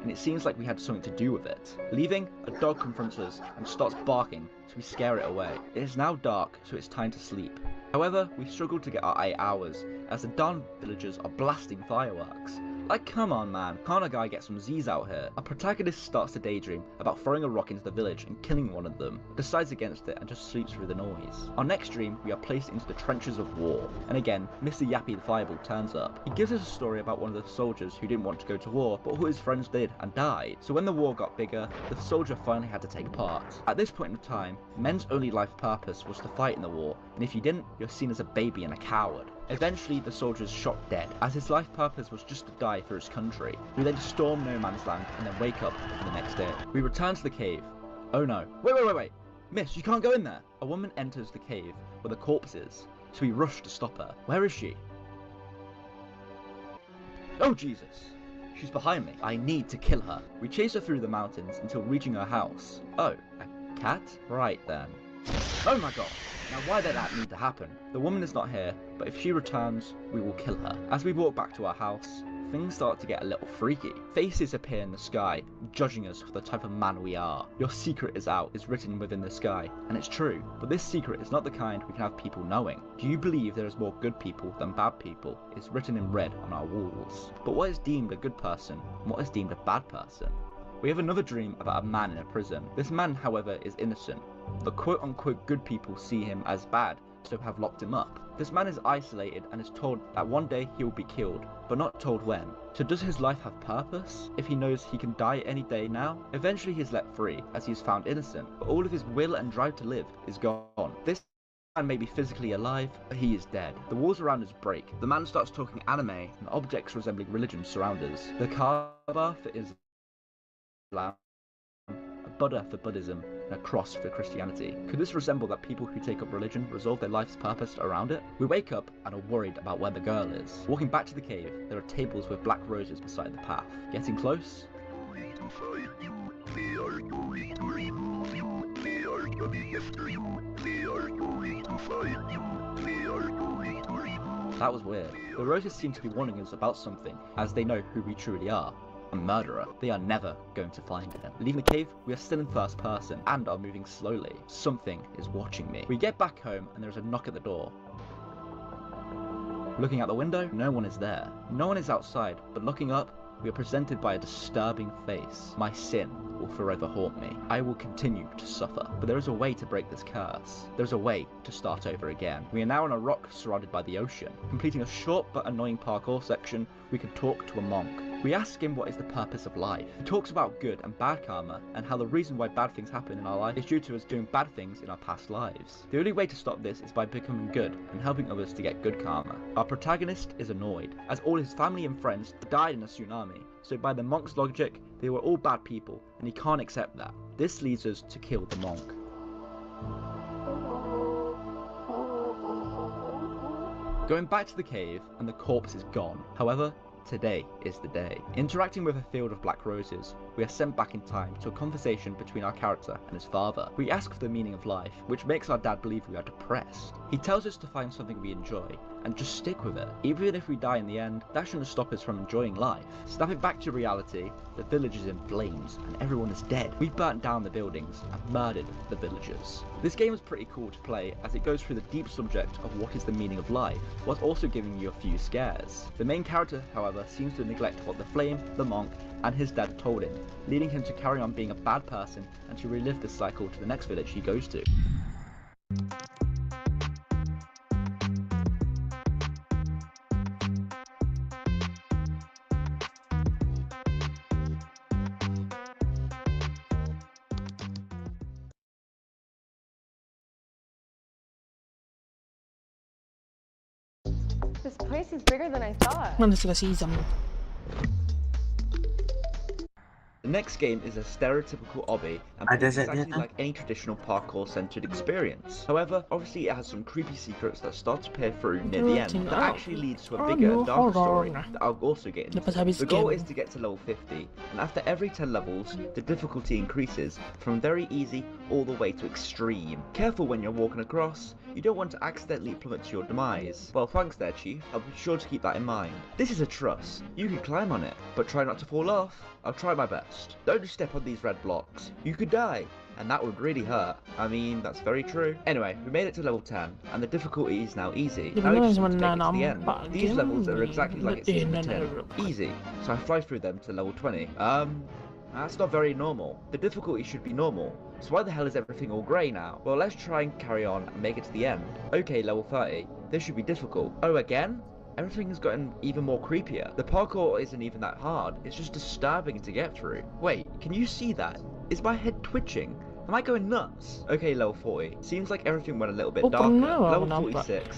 and it seems like we had something to do with it. Leaving, a dog confronts us and starts barking, so we scare it away. It is now dark, so it's time to sleep. However, we struggle to get our 8 hours, as the darn villagers are blasting fireworks. Like, come on man, can't a guy get some Z's out here? Our protagonist starts to daydream about throwing a rock into the village and killing one of them, decides against it and just sleeps through the noise. Our next dream, we are placed into the trenches of war, and again, Mr. Yappy the Fireball turns up. He gives us a story about one of the soldiers who didn't want to go to war, but who his friends did and died. So when the war got bigger, the soldier finally had to take part. At this point in time, men's only life purpose was to fight in the war, and if you didn't, you're seen as a baby and a coward. Eventually, the soldier is shot dead, as his life purpose was just to die for his country. We then storm no man's land and then wake up for the next day. We return to the cave. Oh no. Wait. Miss, you can't go in there. A woman enters the cave where the corpse is, so we rush to stop her. Where is she? Oh Jesus. She's behind me. I need to kill her. We chase her through the mountains until reaching her house. Oh, a cat? Right then. Oh my god. Now why did that need to happen? The woman is not here, but if she returns, we will kill her. As we walk back to our house, things start to get a little freaky. Faces appear in the sky, judging us for the type of man we are. Your secret is out is written within the sky, and it's true, but this secret is not the kind we can have people knowing. Do you believe there is more good people than bad people? It's written in red on our walls. But what is deemed a good person, and what is deemed a bad person? We have another dream about a man in a prison. This man, however, is innocent. The quote-unquote good people see him as bad, so have locked him up. This man is isolated and is told that one day he will be killed, but not told when. So does his life have purpose, if he knows he can die any day now? Eventually he is let free, as he is found innocent, but all of his will and drive to live is gone. This man may be physically alive, but he is dead. The walls around us break. The man starts talking anime, and objects resembling religion surround us. The Kaaba for Islam, a Buddha for Buddhism, and a cross for Christianity. Could this resemble that people who take up religion resolve their life's purpose around it? We wake up and are worried about where the girl is. Walking back to the cave, there are tables with black roses beside the path. Getting close? That was weird. The roses seem to be warning us about something, as they know who we truly are. A murderer. They are never going to find him. Leaving the cave, we are still in first person and are moving slowly. Something is watching me. We get back home and there is a knock at the door. Looking out the window, no one is there. No one is outside, but looking up, we are presented by a disturbing face. My sin will forever haunt me. I will continue to suffer. But there is a way to break this curse. There is a way to start over again. We are now on a rock surrounded by the ocean. Completing a short but annoying parkour section, we can talk to a monk. We ask him what is the purpose of life. He talks about good and bad karma, and how the reason why bad things happen in our life is due to us doing bad things in our past lives. The only way to stop this is by becoming good and helping others to get good karma. Our protagonist is annoyed, as all his family and friends died in a tsunami, so by the monk's logic, they were all bad people, and he can't accept that. This leads us to kill the monk. Going back to the cave, and the corpse is gone. However, today is the day. Interacting with a field of black roses, we are sent back in time to a conversation between our character and his father. We ask for the meaning of life, which makes our dad believe we are depressed. He tells us to find something we enjoy, and just stick with it. Even if we die in the end, that shouldn't stop us from enjoying life. Snapping back to reality, the village is in flames, and everyone is dead. We burnt down the buildings and murdered the villagers. This game is pretty cool to play, as it goes through the deep subject of what is the meaning of life, whilst also giving you a few scares. The main character, however, seems to neglect what the flame, the monk, and his dad told him, leading him to carry on being a bad person and to relive this cycle to the next village he goes to. This place is bigger than I thought. Mana sila si Izam? The next game is a stereotypical obby and plays exactly like any traditional parkour-centered experience. However, obviously it has some creepy secrets that start to peer through near the end that actually leads to a bigger and darker story that I'll also get into. The goal is to get to level 50, and after every 10 levels, the difficulty increases from very easy all the way to extreme. Careful when you're walking across, you don't want to accidentally plummet to your demise. Well, thanks there, Chief. I'll be sure to keep that in mind. This is a truss. You can climb on it, but try not to fall off. I'll try my best. Don't just step on these red blocks. You could die, and that would really hurt. I mean, that's very true. Anyway, we made it to level 10, and the difficulty is now easy. Now we just need to make it to the end. These levels are exactly like it says in the tin. Easy. So I fly through them to level 20. That's not very normal. The difficulty should be normal. So why the hell is everything all grey now? Well, let's try and carry on and make it to the end. Okay, level 30. This should be difficult. Oh, again? Everything has gotten even more creepier. The parkour isn't even that hard. It's just disturbing to get through. Wait, can you see that? Is my head twitching? Am I going nuts? Okay, level 40. Seems like everything went a little bit darker. Level 46.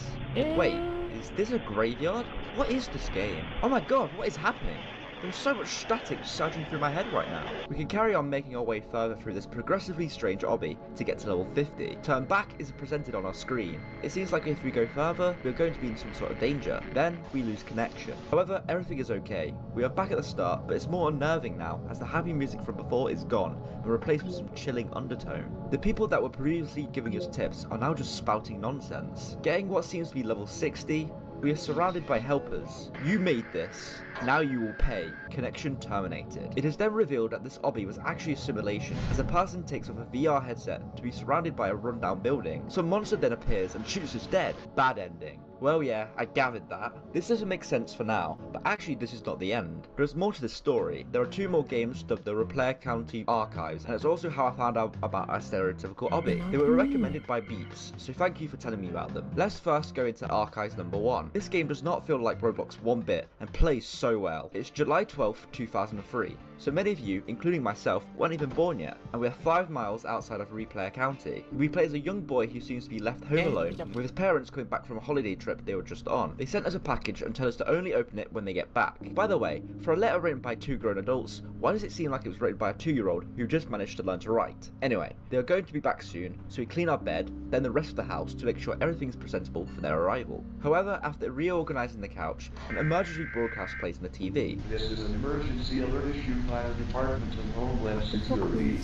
Wait, is this a graveyard? What is this game? Oh my god, what is happening? There's so much static surging through my head right now. We can carry on making our way further through this progressively strange obby to get to level 50. Turn back is presented on our screen. It seems like if we go further, we're going to be in some sort of danger. Then we lose connection. However, everything is okay. We are back at the start, but it's more unnerving now as the happy music from before is gone and replaced with some chilling undertone. The people that were previously giving us tips are now just spouting nonsense. Getting what seems to be level 60, We are surrounded by helpers. You made this. Now you will pay. Connection terminated. It is then revealed that this obby was actually a simulation, as a person takes off a VR headset to be surrounded by a rundown building. Some monster then appears and shoots us dead. Bad ending. Well, yeah, I gathered that. This doesn't make sense for now, but actually this is not the end. There's more to this story. There are 2 more games dubbed the Repair County Archives, and it's also how I found out about our stereotypical obby. They were recommended by Beeps, so thank you for telling me about them. Let's first go into Archives number 1. This game does not feel like Roblox one bit, and plays so well. It's July 12th, 2003. So many of you, including myself, weren't even born yet, and we're 5 miles outside of Repair County. We play as a young boy who seems to be left home alone, with his parents coming back from a holiday trip they were just on. They sent us a package and tell us to only open it when they get back. By the way, for a letter written by 2 grown adults, why does it seem like it was written by a 2-year-old who just managed to learn to write? Anyway, they are going to be back soon, so we clean our bed, then the rest of the house to make sure everything's presentable for their arrival. However, after reorganizing the couch, an emergency broadcast plays on the TV. This is an emergency alert issued by the Department of Homeland Security.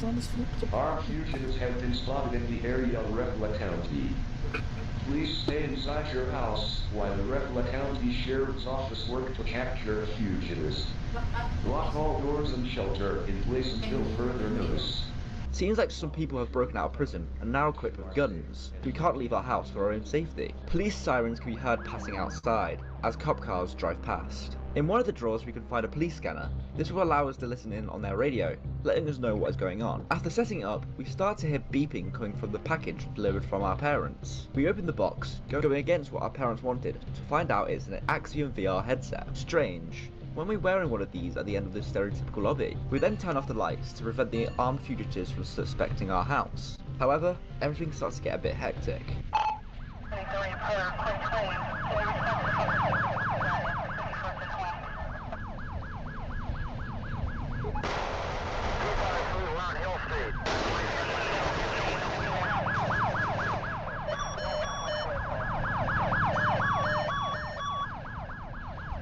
Armed fugitives have been spotted in the area of Repair County. Please stay inside your house while the Repair County Sheriff's Office work to capture fugitives. Lock all doors and shelter in place until further notice. Seems like some people have broken out of prison and now equipped with guns. We can't leave our house for our own safety. Police sirens can be heard passing outside as cop cars drive past. In one of the drawers we can find a police scanner. This will allow us to listen in on their radio, letting us know what is going on. After setting it up, we start to hear beeping coming from the package delivered from our parents. We open the box, going against what our parents wanted, to find out it's an Axiom VR headset. Strange. When we're wearing one of these at the end of this stereotypical lobby, we then turn off the lights to prevent the armed fugitives from suspecting our house. However, everything starts to get a bit hectic.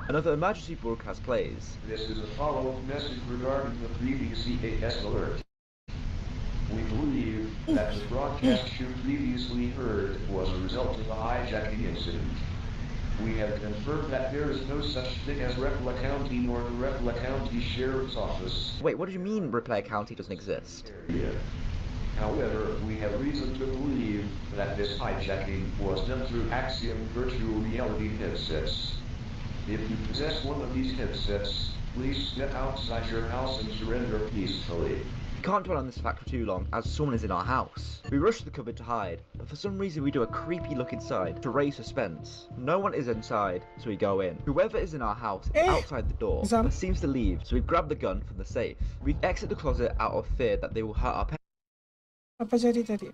Another emergency broadcast plays. This is a follow-up message regarding the previous EAS alert. We believe that the broadcast you previously heard was a result of a hijacking incident. We have confirmed that there is no such thing as Repair County nor the Repair County Sheriff's Office. Wait, what do you mean Repair County doesn't exist? However, we have reason to believe that this hijacking was done through Axiom virtual reality headsets. If you possess one of these headsets, please step outside your house and surrender peacefully. We can't dwell on this fact for too long, as someone is in our house. We rush to the cupboard to hide, but for some reason we do a creepy look inside to raise suspense. No one is inside, so we go in. Whoever is in our house is outside the door, but seems to leave, so we grab the gun from the safe. We exit the closet out of fear that they will hurt our parents. Apa jadi tadi?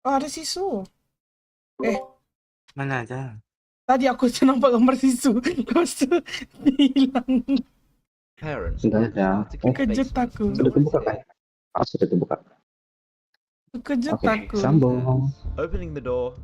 Oh, ada sisu. Mana ada? Tadi aku nampak gambar sisu. Lepas tu hilang. Parents. Sudah ada. Kejut aku. Sudah terbuka kan? Sudah terbuka. Kejut aku. Sambung. Opening the door,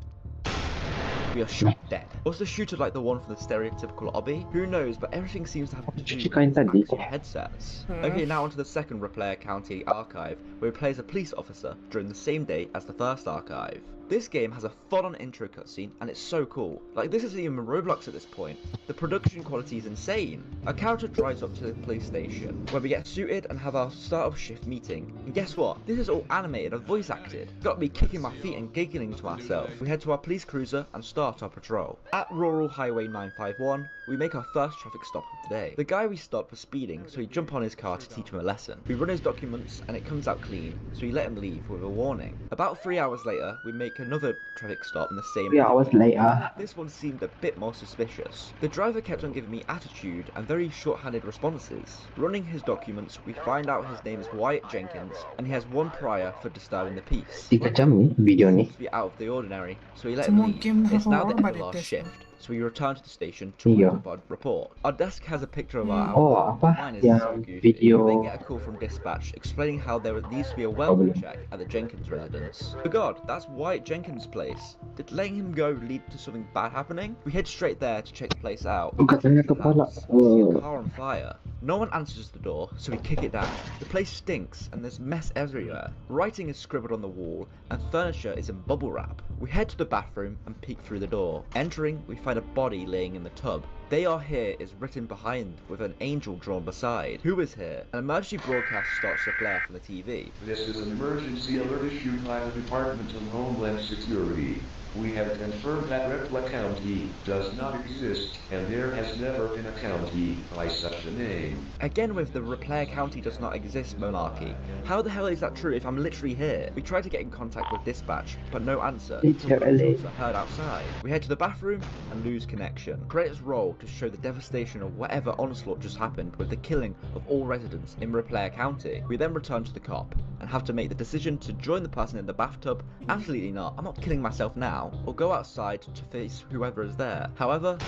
we are shot dead. Was the shooter like the one from the stereotypical obby? Who knows, but everything seems to have to do with headsets. Okay, now onto the second Repair County archive, where he plays a police officer during the same day as the first archive. This game has a full-on intro cutscene, and it's so cool. Like, this isn't even Roblox at this point. The production quality is insane. Our character drives up to the police station, where we get suited and have our start-up shift meeting. And guess what? This is all animated and voice acted. Got me kicking my feet and giggling to myself. We head to our police cruiser and start our patrol. At Rural Highway 951, we make our first traffic stop of the day. The guy we stopped was speeding, so we jump on his car to teach him a lesson. We run his documents, and it comes out clean, so we let him leave with a warning. About 3 hours later, we make another traffic stop in the same 3 hours later. This one seemed a bit more suspicious. The driver kept on giving me attitude and very short-handed responses. Running his documents, we find out his name is Wyatt Jenkins, and he has 1 prior for disturbing the peace. 3 jam ni video ni. To be out of the ordinary, so we let him leave. It's now the end of our shift, so we return to the station to write our report. Our desk has a picture of our outfit. Mine is so goofy. Video. We then get a call from dispatch explaining how there needs to be a welcome check at the Jenkins residence. Oh god, that's Wyatt Jenkins' place. Did letting him go lead to something bad happening? We head straight there to check the place out. Katanya kepala. A car on fire. No one answers the door, so we kick it down. The place stinks, and there's mess everywhere. Writing is scribbled on the wall, and furniture is in bubble wrap. We head to the bathroom and peek through the door. Entering, we find a body laying in the tub. "They are here" is written behind, with an angel drawn beside. Who is here? An emergency broadcast starts to flare from the TV. This is an emergency alert issued by the Department of Homeland Security. We have confirmed that Repla County does not exist, and there has never been a county by such a name. Again with the Repair County does not exist monarchy. How the hell is that true if I'm literally here? We try to get in contact with dispatch, but no answer. Literally. Are heard outside. We head to the bathroom and lose connection. Credits roll to show the devastation of whatever onslaught just happened with the killing of all residents in Repair County. We then return to the cop and have to make the decision to join the person in the bathtub. Absolutely not. I'm not killing myself now. Or go outside to face whoever is there. However,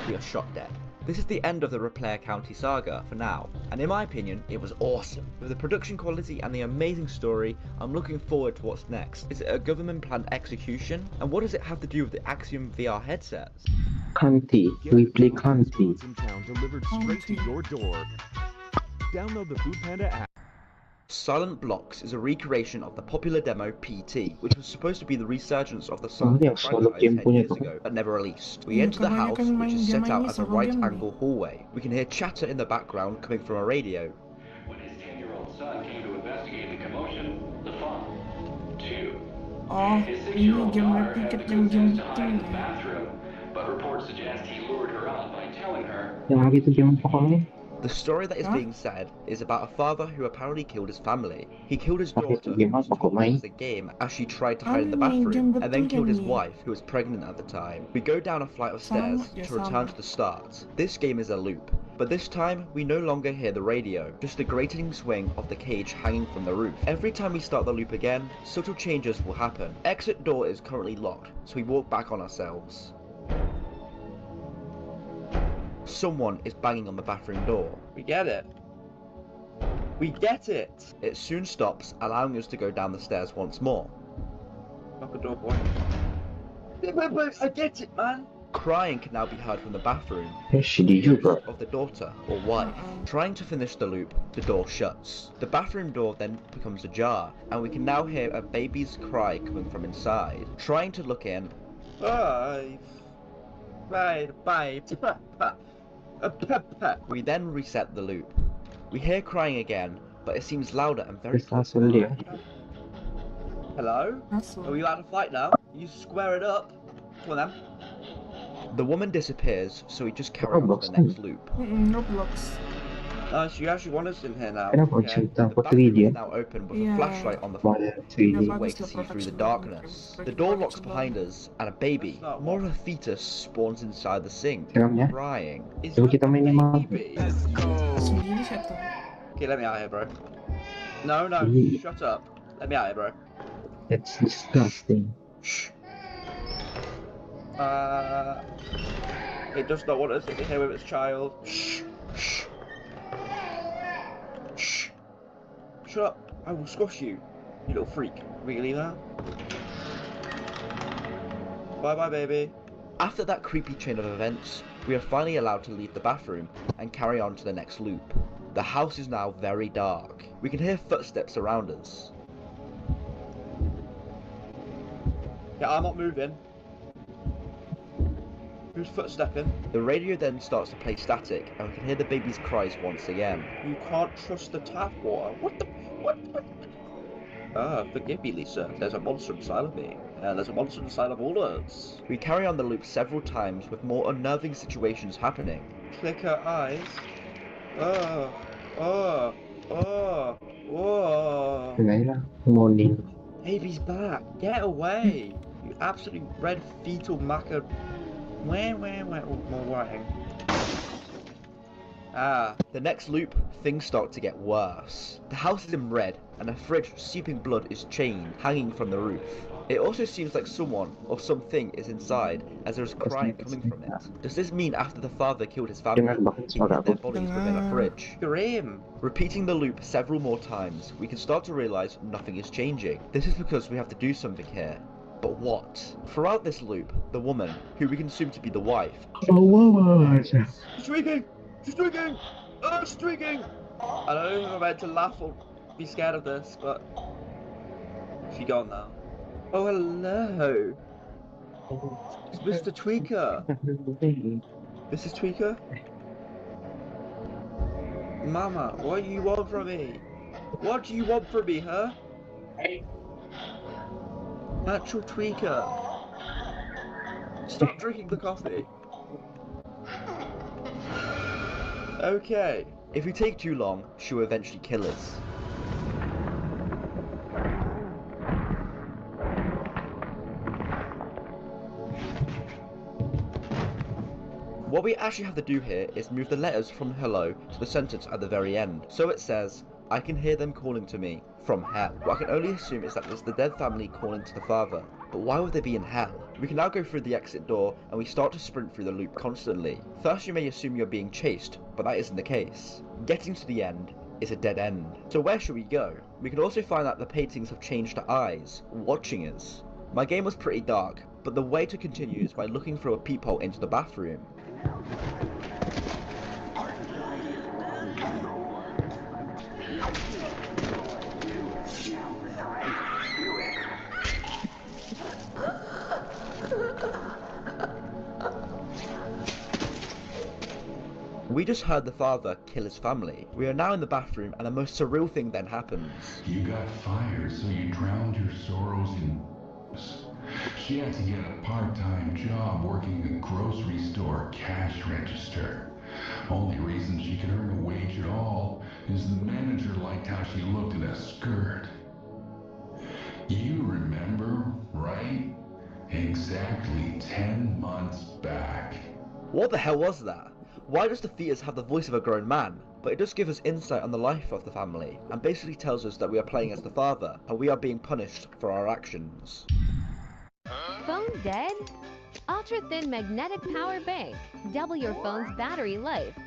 we are shot dead. This is the end of the Repair County saga for now, and in my opinion, it was awesome. With the production quality and the amazing story, I'm looking forward to what's next. Is it a government planned execution? And what does it have to do with the Axiom VR headsets? County. We play County. In town delivered straight to your door. Download the Food Panda app. Silent Blocks is a recreation of the popular demo PT, which was supposed to be the resurgence of the song franchise 10 years ago, but never released. We enter the house, which is set out as a right-angle hallway. We can hear chatter in the background coming from a radio. When his 10-year-old son came to investigate the commotion, the father, too. His 6-year-old daughter had the good sense to hide in the bathroom, but reports suggest he lured her out by telling her. The story that is being said is about a father who apparently killed his family. He killed his daughter, who was told it was a game, as she tried to hide in the bathroom, and then killed his wife, who was pregnant at the time. We go down a flight of stairs to return to the start. This game is a loop, but this time we no longer hear the radio, just the grating swing of the cage hanging from the roof. Every time we start the loop again, subtle changes will happen. Exit door is currently locked, so we walk back on ourselves. Someone is banging on the bathroom door. We get it. We get it! It soon stops, allowing us to go down the stairs once more. Knock the door, boy. I get it, man! Crying can now be heard from the bathroom. Of the daughter or wife. Trying to finish the loop, the door shuts. The bathroom door then becomes ajar, and we can now hear a baby's cry coming from inside. Trying to look in. We then reset the loop. We hear crying again, but it seems louder and very close. Hello? Are we out to fight now? You square it up. Come on then. The woman disappears, so we just carry on to the next loop. Roblox. So you actually want us in here now? Okay. The bathroom is now open with a flashlight on the floor. Way to see through the darkness. The door locks behind us, and a baby, more of a fetus, spawns inside the sink, crying. Is that a baby? Let's go. Okay, let me out here, bro. No, shut up. Let me out here, bro. That's disgusting. Shh. It does not want us in here with its child. Shh. Shh. Shh. Shut up. I will squash you, you little freak. Really now? Bye bye, baby. After that creepy chain of events, we are finally allowed to leave the bathroom and carry on to the next loop. The house is now very dark. We can hear footsteps around us. Yeah, I'm not moving. Who's footstepping? The radio then starts to play static, and we can hear the baby's cries once again. You can't trust the tap water. What the? What? Forgive me, Lisa. There's a monster inside of me. And there's a monster inside of all of us. We carry on the loop several times with more unnerving situations happening. Click her eyes. Morning. Baby's back. Get away. You absolutely red fetal maca. Where, the next loop, things start to get worse. The house is in red, and a fridge seeping blood is chained, hanging from the roof. It also seems like someone or something is inside, as there is crying coming from it. Does this mean after the father killed his family, he hid their bodies within a fridge? Scream! Repeating the loop several more times, we can start to realise nothing is changing. This is because we have to do something here. But what? Throughout this loop, the woman, who we can assume to be the wife, Oh, She's drinking! She's drinking! Oh, streaking! I don't know if I'm meant to laugh or be scared of this, but she gone now. Oh, hello. It's Mr. Tweaker. Mrs. Tweaker? Mama, what do you want from me? What do you want from me, huh? Natural Tweaker. Stop drinking the coffee. Okay. If we take too long, she will eventually kill us. What we actually have to do here is move the letters from hello to the sentence at the very end. So it says, I can hear them calling to me from hell. What I can only assume is that it's the dead family calling to the father. But why would they be in hell? We can now go through the exit door and we start to sprint through the loop constantly. First you may assume you're being chased, but that isn't the case. Getting to the end is a dead end. So where should we go? We can also find out the paintings have changed to eyes, watching us. My game was pretty dark, but the way to continue is by looking through a peephole into the bathroom. We just heard the father kill his family. We are now in the bathroom and the most surreal thing then happens. You got fired, so you drowned your sorrows in She had to get a part-time job working a grocery store cash register. Only reason she could earn a wage at all is the manager liked how she looked in a skirt. You remember, right? Exactly 10 months back. What the hell was that? Why does the fetus have the voice of a grown man? But it does give us insight on the life of the family, and basically tells us that we are playing as the father, and we are being punished for our actions. Phone dead? Ultra-thin magnetic power bank. Double your phone's battery life.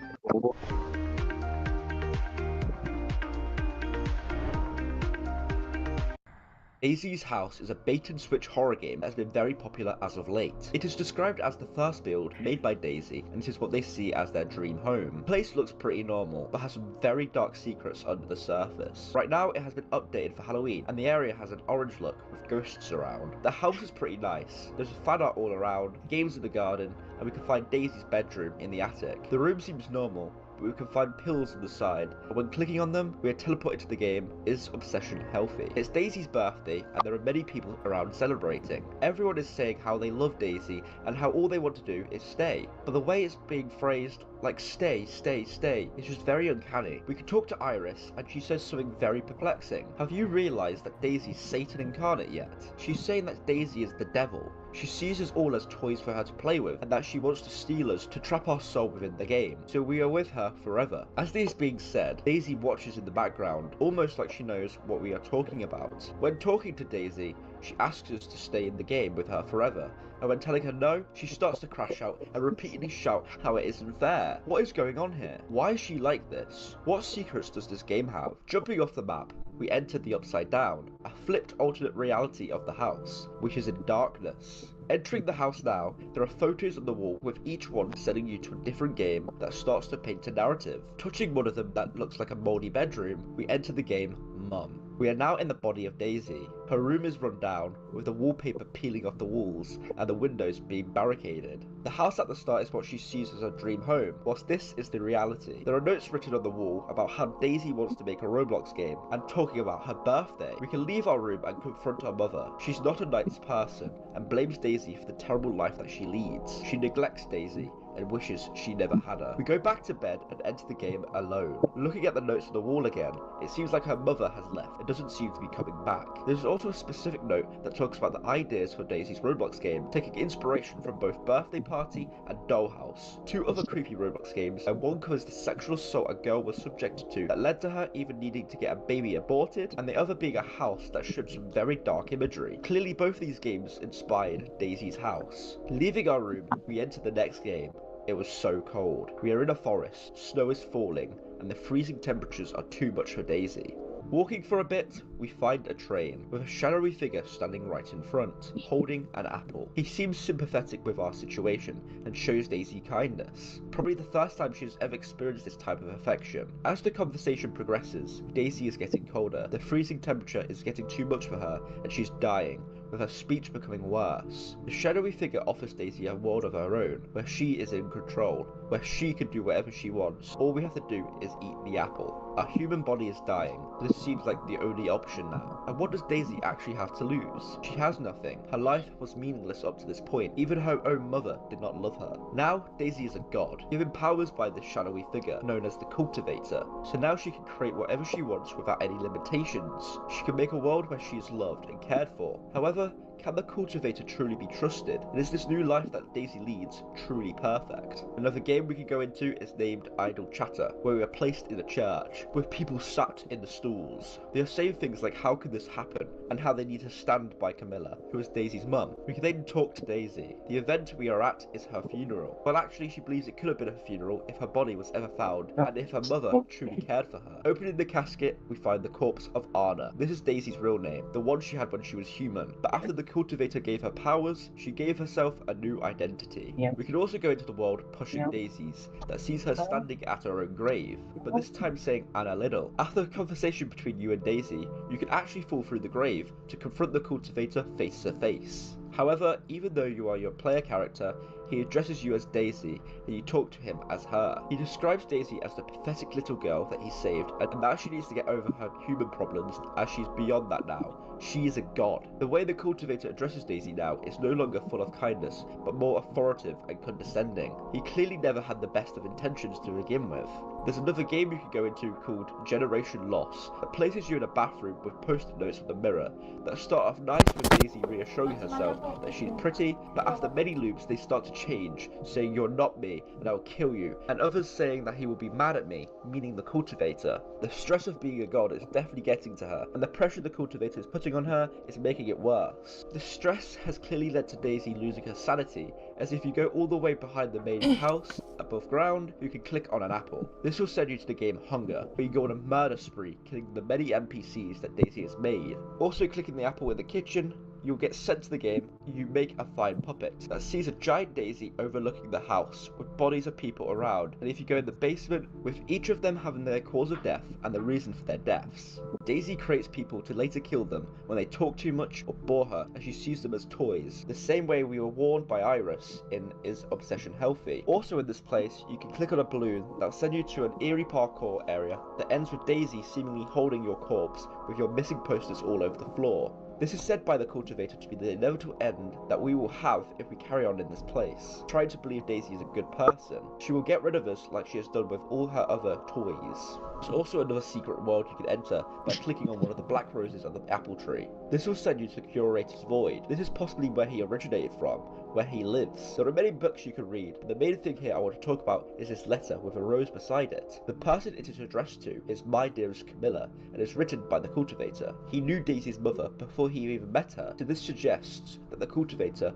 Daisy's House is a bait-and-switch horror game that has been very popular as of late. It is described as the first build made by Daisy, and it is what they see as their dream home. The place looks pretty normal, but has some very dark secrets under the surface. Right now, it has been updated for Halloween, and the area has an orange look with ghosts around. The house is pretty nice. There's a fan art all around, games in the garden, and we can find Daisy's bedroom in the attic. The room seems normal, but we can find pills on the side, and when clicking on them, we are teleported to the game. Is obsession healthy? It's Daisy's birthday, and there are many people around celebrating. Everyone is saying how they love Daisy, and how all they want to do is stay. But the way it's being phrased, like stay, stay, stay, is just very uncanny. We can talk to Iris, and she says something very perplexing. Have you realised that Daisy's Satan incarnate yet? She's saying that Daisy is the devil. She sees us all as toys for her to play with, and that she wants to steal us to trap our soul within the game, so we are with her forever. As this is being said, Daisy watches in the background, almost like she knows what we are talking about. When talking to Daisy, she asks us to stay in the game with her forever, and when telling her no, she starts to crash out and repeatedly shout how it isn't fair. What is going on here? Why is she like this? What secrets does this game have? Jumping off the map, we enter the Upside Down, a flipped alternate reality of the house, which is in darkness. Entering the house now, there are photos on the wall with each one sending you to a different game that starts to paint a narrative. Touching one of them that looks like a mouldy bedroom, we enter the game Mum. We are now in the body of Daisy. Her room is run down, with the wallpaper peeling off the walls and the windows being barricaded. The house at the start is what she sees as her dream home, whilst this is the reality. There are notes written on the wall about how Daisy wants to make a Roblox game, and talking about her birthday. We can leave our room and confront our mother. She's not a nice person, and blames Daisy for the terrible life that she leads. She neglects Daisy, and wishes she never had her. We go back to bed and enter the game alone. Looking at the notes on the wall again, it seems like her mother has left and doesn't seem to be coming back. There's also a specific note that talks about the ideas for Daisy's Roblox game, taking inspiration from both Birthday Party and Dollhouse, two other creepy Roblox games, and one covers the sexual assault a girl was subjected to that led to her even needing to get a baby aborted, and the other being a house that showed some very dark imagery. Clearly both these games inspired Daisy's house. Leaving our room, we enter the next game. It was so cold. We are in a forest, snow is falling, and the freezing temperatures are too much for Daisy. Walking for a bit, we find a train with a shadowy figure standing right in front, holding an apple. He seems sympathetic with our situation and shows Daisy kindness. Probably the first time she has ever experienced this type of affection. As the conversation progresses, Daisy is getting colder. The freezing temperature is getting too much for her and she's dying, with her speech becoming worse. The shadowy figure offers Daisy a world of her own, where she is in control, where she can do whatever she wants. All we have to do is eat the apple. Our human body is dying, so this seems like the only option now. And what does Daisy actually have to lose? She has nothing. Her life was meaningless up to this point. Even her own mother did not love her. Now, Daisy is a god, given powers by this shadowy figure, known as the Cultivator. So now she can create whatever she wants without any limitations. She can make a world where she is loved and cared for. However, can the Cultivator truly be trusted? And is this new life that Daisy leads truly perfect? Another game we can go into is named Idle Chatter, where we are placed in a church, with people sat in the stalls. They are saying things like how could this happen, and how they need to stand by Camilla, who is Daisy's mum. We can then talk to Daisy. The event we are at is her funeral. Well, actually, she believes it could have been her funeral if her body was ever found, and if her mother truly cared for her. Opening the casket, we find the corpse of Anna. This is Daisy's real name, the one she had when she was human, but after the Cultivator gave her powers, she gave herself a new identity. We can also go into the world pushing daisies, that sees her standing at her own grave, but this time saying Anna Little. After a conversation between you and Daisy, you can actually fall through the grave to confront the Cultivator face to face. However, even though you are your player character, he addresses you as Daisy, and you talk to him as her. He describes Daisy as the pathetic little girl that he saved, and now she needs to get over her human problems, as she's beyond that now. She is a god. The way the Cultivator addresses Daisy now is no longer full of kindness, but more authoritative and condescending. He clearly never had the best of intentions to begin with. There's another game you can go into called Generation Loss, that places you in a bathroom with post-it notes on the mirror, that start off nice with Daisy reassuring herself that she's pretty, but after many loops they start to change, saying you're not me and I'll kill you, and others saying that he will be mad at me, meaning the Cultivator. The stress of being a god is definitely getting to her, and the pressure the Cultivator is putting on her is making it worse. The stress has clearly led to Daisy losing her sanity, as if you go all the way behind the main house, above ground, you can click on an apple. This will send you to the game Hunger, where you go on a murder spree, killing the many NPCs that Daisy has made. Also clicking the apple in the kitchen, you'll get sent to the game. You make a fine puppet that sees a giant Daisy overlooking the house with bodies of people around, and if you go in the basement, with each of them having their cause of death and the reason for their deaths. Daisy creates people to later kill them when they talk too much or bore her, as she sees them as toys, the same way we were warned by Iris in Is Obsession Healthy? Also in this place, you can click on a balloon that'll send you to an eerie parkour area that ends with Daisy seemingly holding your corpse with your missing posters all over the floor. This is said by the Cultivator to be the inevitable end that we will have if we carry on in this place. Trying to believe Daisy is a good person, she will get rid of us like she has done with all her other toys. There's also another secret world you can enter by clicking on one of the black roses on the apple tree. This will send you to the Curator's Void. This is possibly where he originated from, where he lives. There are many books you can read, but the main thing here I want to talk about is this letter with a rose beside it. The person it is addressed to is My Dearest Camilla, and is written by the Cultivator. He knew Daisy's mother before he even met her, so this suggests that the Cultivator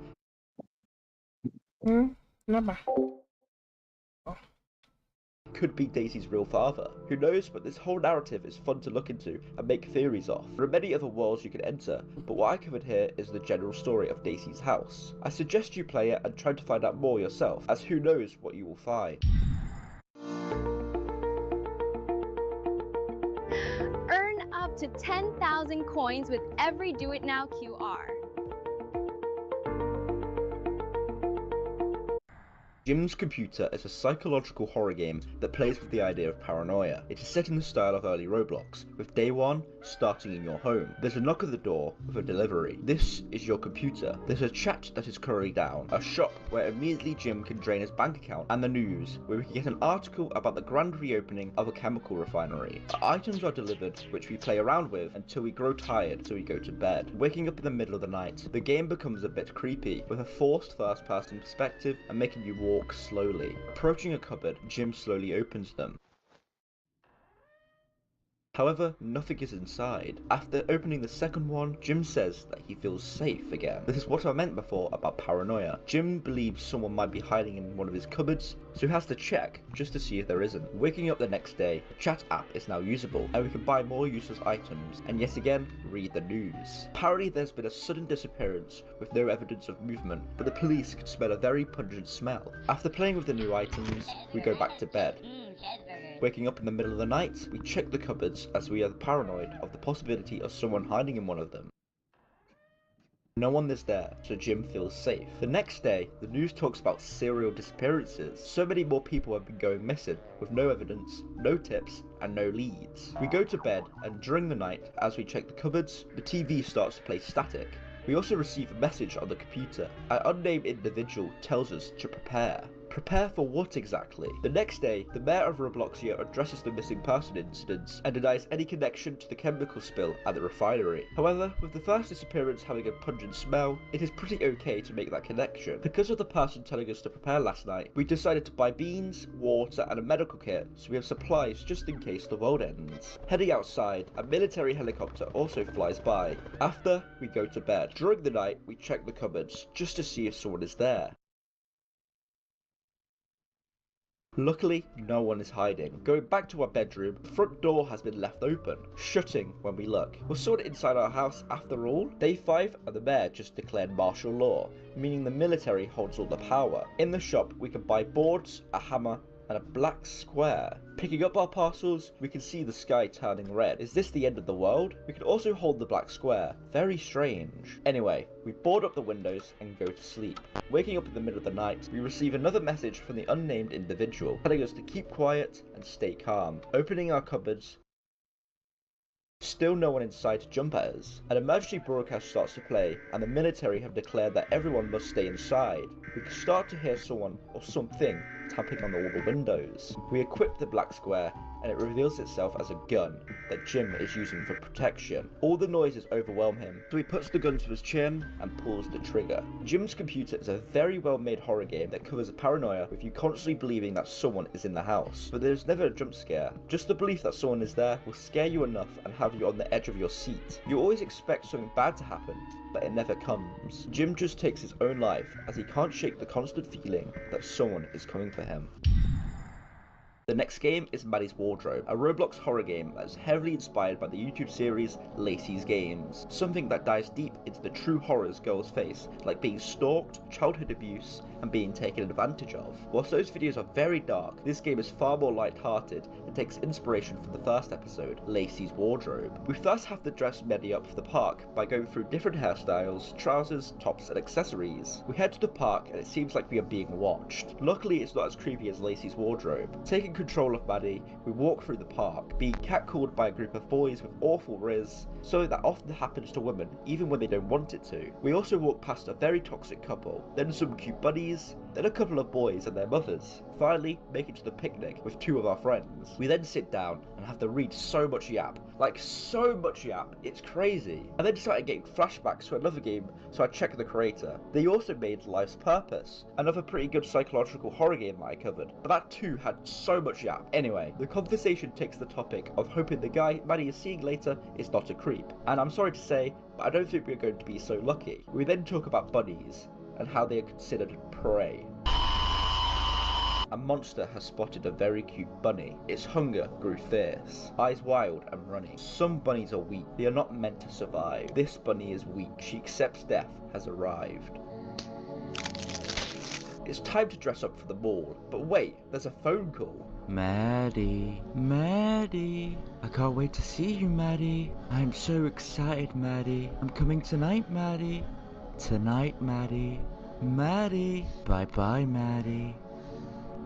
could be Daisy's real father. Who knows, but this whole narrative is fun to look into and make theories of. There are many other worlds you can enter, but what I covered here is the general story of Daisy's house. I suggest you play it and try to find out more yourself, as who knows what you will find. Earn up to 10,000 coins with every Do It Now QR. Jim's Computer is a psychological horror game that plays with the idea of paranoia. It is set in the style of early Roblox, with day one starting in your home. There's a knock at the door with a delivery. This is your computer. There's a chat that is currently down, a shop where immediately Jim can drain his bank account, and the news, where we can get an article about the grand reopening of a chemical refinery. Items are delivered, which we play around with until we grow tired, so we go to bed. Waking up in the middle of the night, the game becomes a bit creepy, with a forced first-person perspective and making you walk slowly. Approaching a cupboard, Jim slowly opens them. However, nothing is inside. After opening the second one, Jim says that he feels safe again. This is what I meant before about paranoia. Jim believes someone might be hiding in one of his cupboards, so he has to check just to see if there isn't. Waking up the next day, the chat app is now usable, and we can buy more useless items, and yet again, read the news. Apparently there's been a sudden disappearance with no evidence of movement, but the police could smell a very pungent smell. After playing with the new items, we go back to bed. Waking up in the middle of the night, we check the cupboards as we are paranoid of the possibility of someone hiding in one of them. No one is there, so Jim feels safe. The next day, the news talks about serial disappearances. So many more people have been going missing, with no evidence, no tips, and no leads. We go to bed, and during the night, as we check the cupboards, the TV starts to play static. We also receive a message on the computer. An unnamed individual tells us to prepare. Prepare for what exactly? The next day, the mayor of Robloxia addresses the missing person incidents and denies any connection to the chemical spill at the refinery. However, with the first disappearance having a pungent smell, it is pretty okay to make that connection. Because of the person telling us to prepare last night, we decided to buy beans, water, and a medical kit so we have supplies just in case the world ends. Heading outside, a military helicopter also flies by. After, we go to bed. During the night, we check the cupboards just to see if someone is there. Luckily, no one is hiding. Going back to our bedroom, the front door has been left open, shutting when we look. We're sort of inside our house after all. Day 5 and the mayor just declared martial law, meaning the military holds all the power. In the shop, we can buy boards, a hammer, and a black square. Picking up our parcels, we can see the sky turning red. Is this the end of the world? We can also hold the black square. Very strange. Anyway, we board up the windows and go to sleep. Waking up in the middle of the night, we receive another message from the unnamed individual, telling us to keep quiet and stay calm. Opening our cupboards, still no one inside to jump at us. An emergency broadcast starts to play, and the military have declared that everyone must stay inside. We can start to hear someone or something tapping on all the windows. We equip the black square, and it reveals itself as a gun that Jim is using for protection. All the noises overwhelm him, so he puts the gun to his chin and pulls the trigger. Jim's Computer is a very well made horror game that covers paranoia with you constantly believing that someone is in the house. But there's never a jump scare. Just the belief that someone is there will scare you enough and have you on the edge of your seat. You always expect something bad to happen, but it never comes. Jim just takes his own life as he can't shake the constant feeling that someone is coming for him. The next game is Maddie's Wardrobe, a Roblox horror game that is heavily inspired by the YouTube series Lacey's Games, something that dives deep into the true horrors girls face, like being stalked, childhood abuse, and being taken advantage of. Whilst those videos are very dark, this game is far more light-hearted and takes inspiration from the first episode, Lacey's Wardrobe. We first have to dress Maddie up for the park by going through different hairstyles, trousers, tops, and accessories. We head to the park and it seems like we are being watched. Luckily, it's not as creepy as Lacey's Wardrobe. Taking control of Maddie, we walk through the park, being catcalled by a group of boys with awful riz, something that often happens to women, even when they don't want it to. We also walk past a very toxic couple, then some cute bunnies, then a couple of boys and their mothers. Finally, make it to the picnic with 2 of our friends. We then sit down and have to read so much yap. Like, so much yap, it's crazy. I then started getting flashbacks to another game, so I checked the creator. They also made Life's Purpose, another pretty good psychological horror game that I covered, but that too had so much yap. Anyway, the conversation takes the topic of hoping the guy Maddie is seeing later is not a creep. And I'm sorry to say, but I don't think we're going to be so lucky. We then talk about bunnies, and how they are considered prey. A monster has spotted a very cute bunny. Its hunger grew fierce, eyes wild and running. Some bunnies are weak. They are not meant to survive. This bunny is weak. She accepts death has arrived. It's time to dress up for the ball. But wait, there's a phone call. Maddie, Maddie, I can't wait to see you, Maddie. I'm so excited, Maddie. I'm coming tonight, Maddie. Tonight, Maddie. Maddie. Bye-bye, Maddie.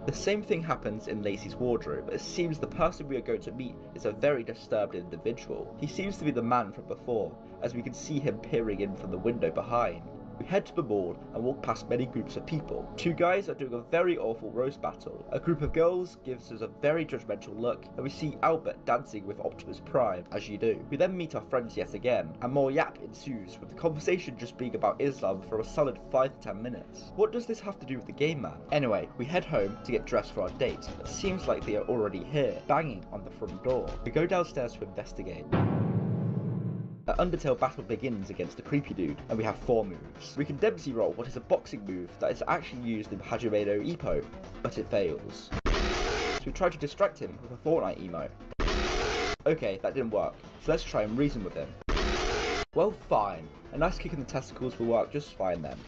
The same thing happens in Lacey's Wardrobe, but it seems the person we are going to meet is a very disturbed individual. He seems to be the man from before, as we can see him peering in from the window behind. We head to the mall and walk past many groups of people. Two guys are doing a very awful roast battle. A group of girls gives us a very judgmental look, and we see Albert dancing with Optimus Prime, as you do. We then meet our friends yet again, and more yap ensues, with the conversation just being about Islam for a solid 5 to 10 minutes. What does this have to do with the game, man? Anyway, we head home to get dressed for our date. It seems like they are already here, banging on the front door. We go downstairs to investigate. An Undertale battle begins against the creepy dude, and we have 4 moves. We can Dempsey roll what is a boxing move that is actually used in Hajime no Ippo, but it fails. So we try to distract him with a Fortnite emo. Okay, that didn't work, so let's try and reason with him. Well, fine. A nice kick in the testicles will work just fine then.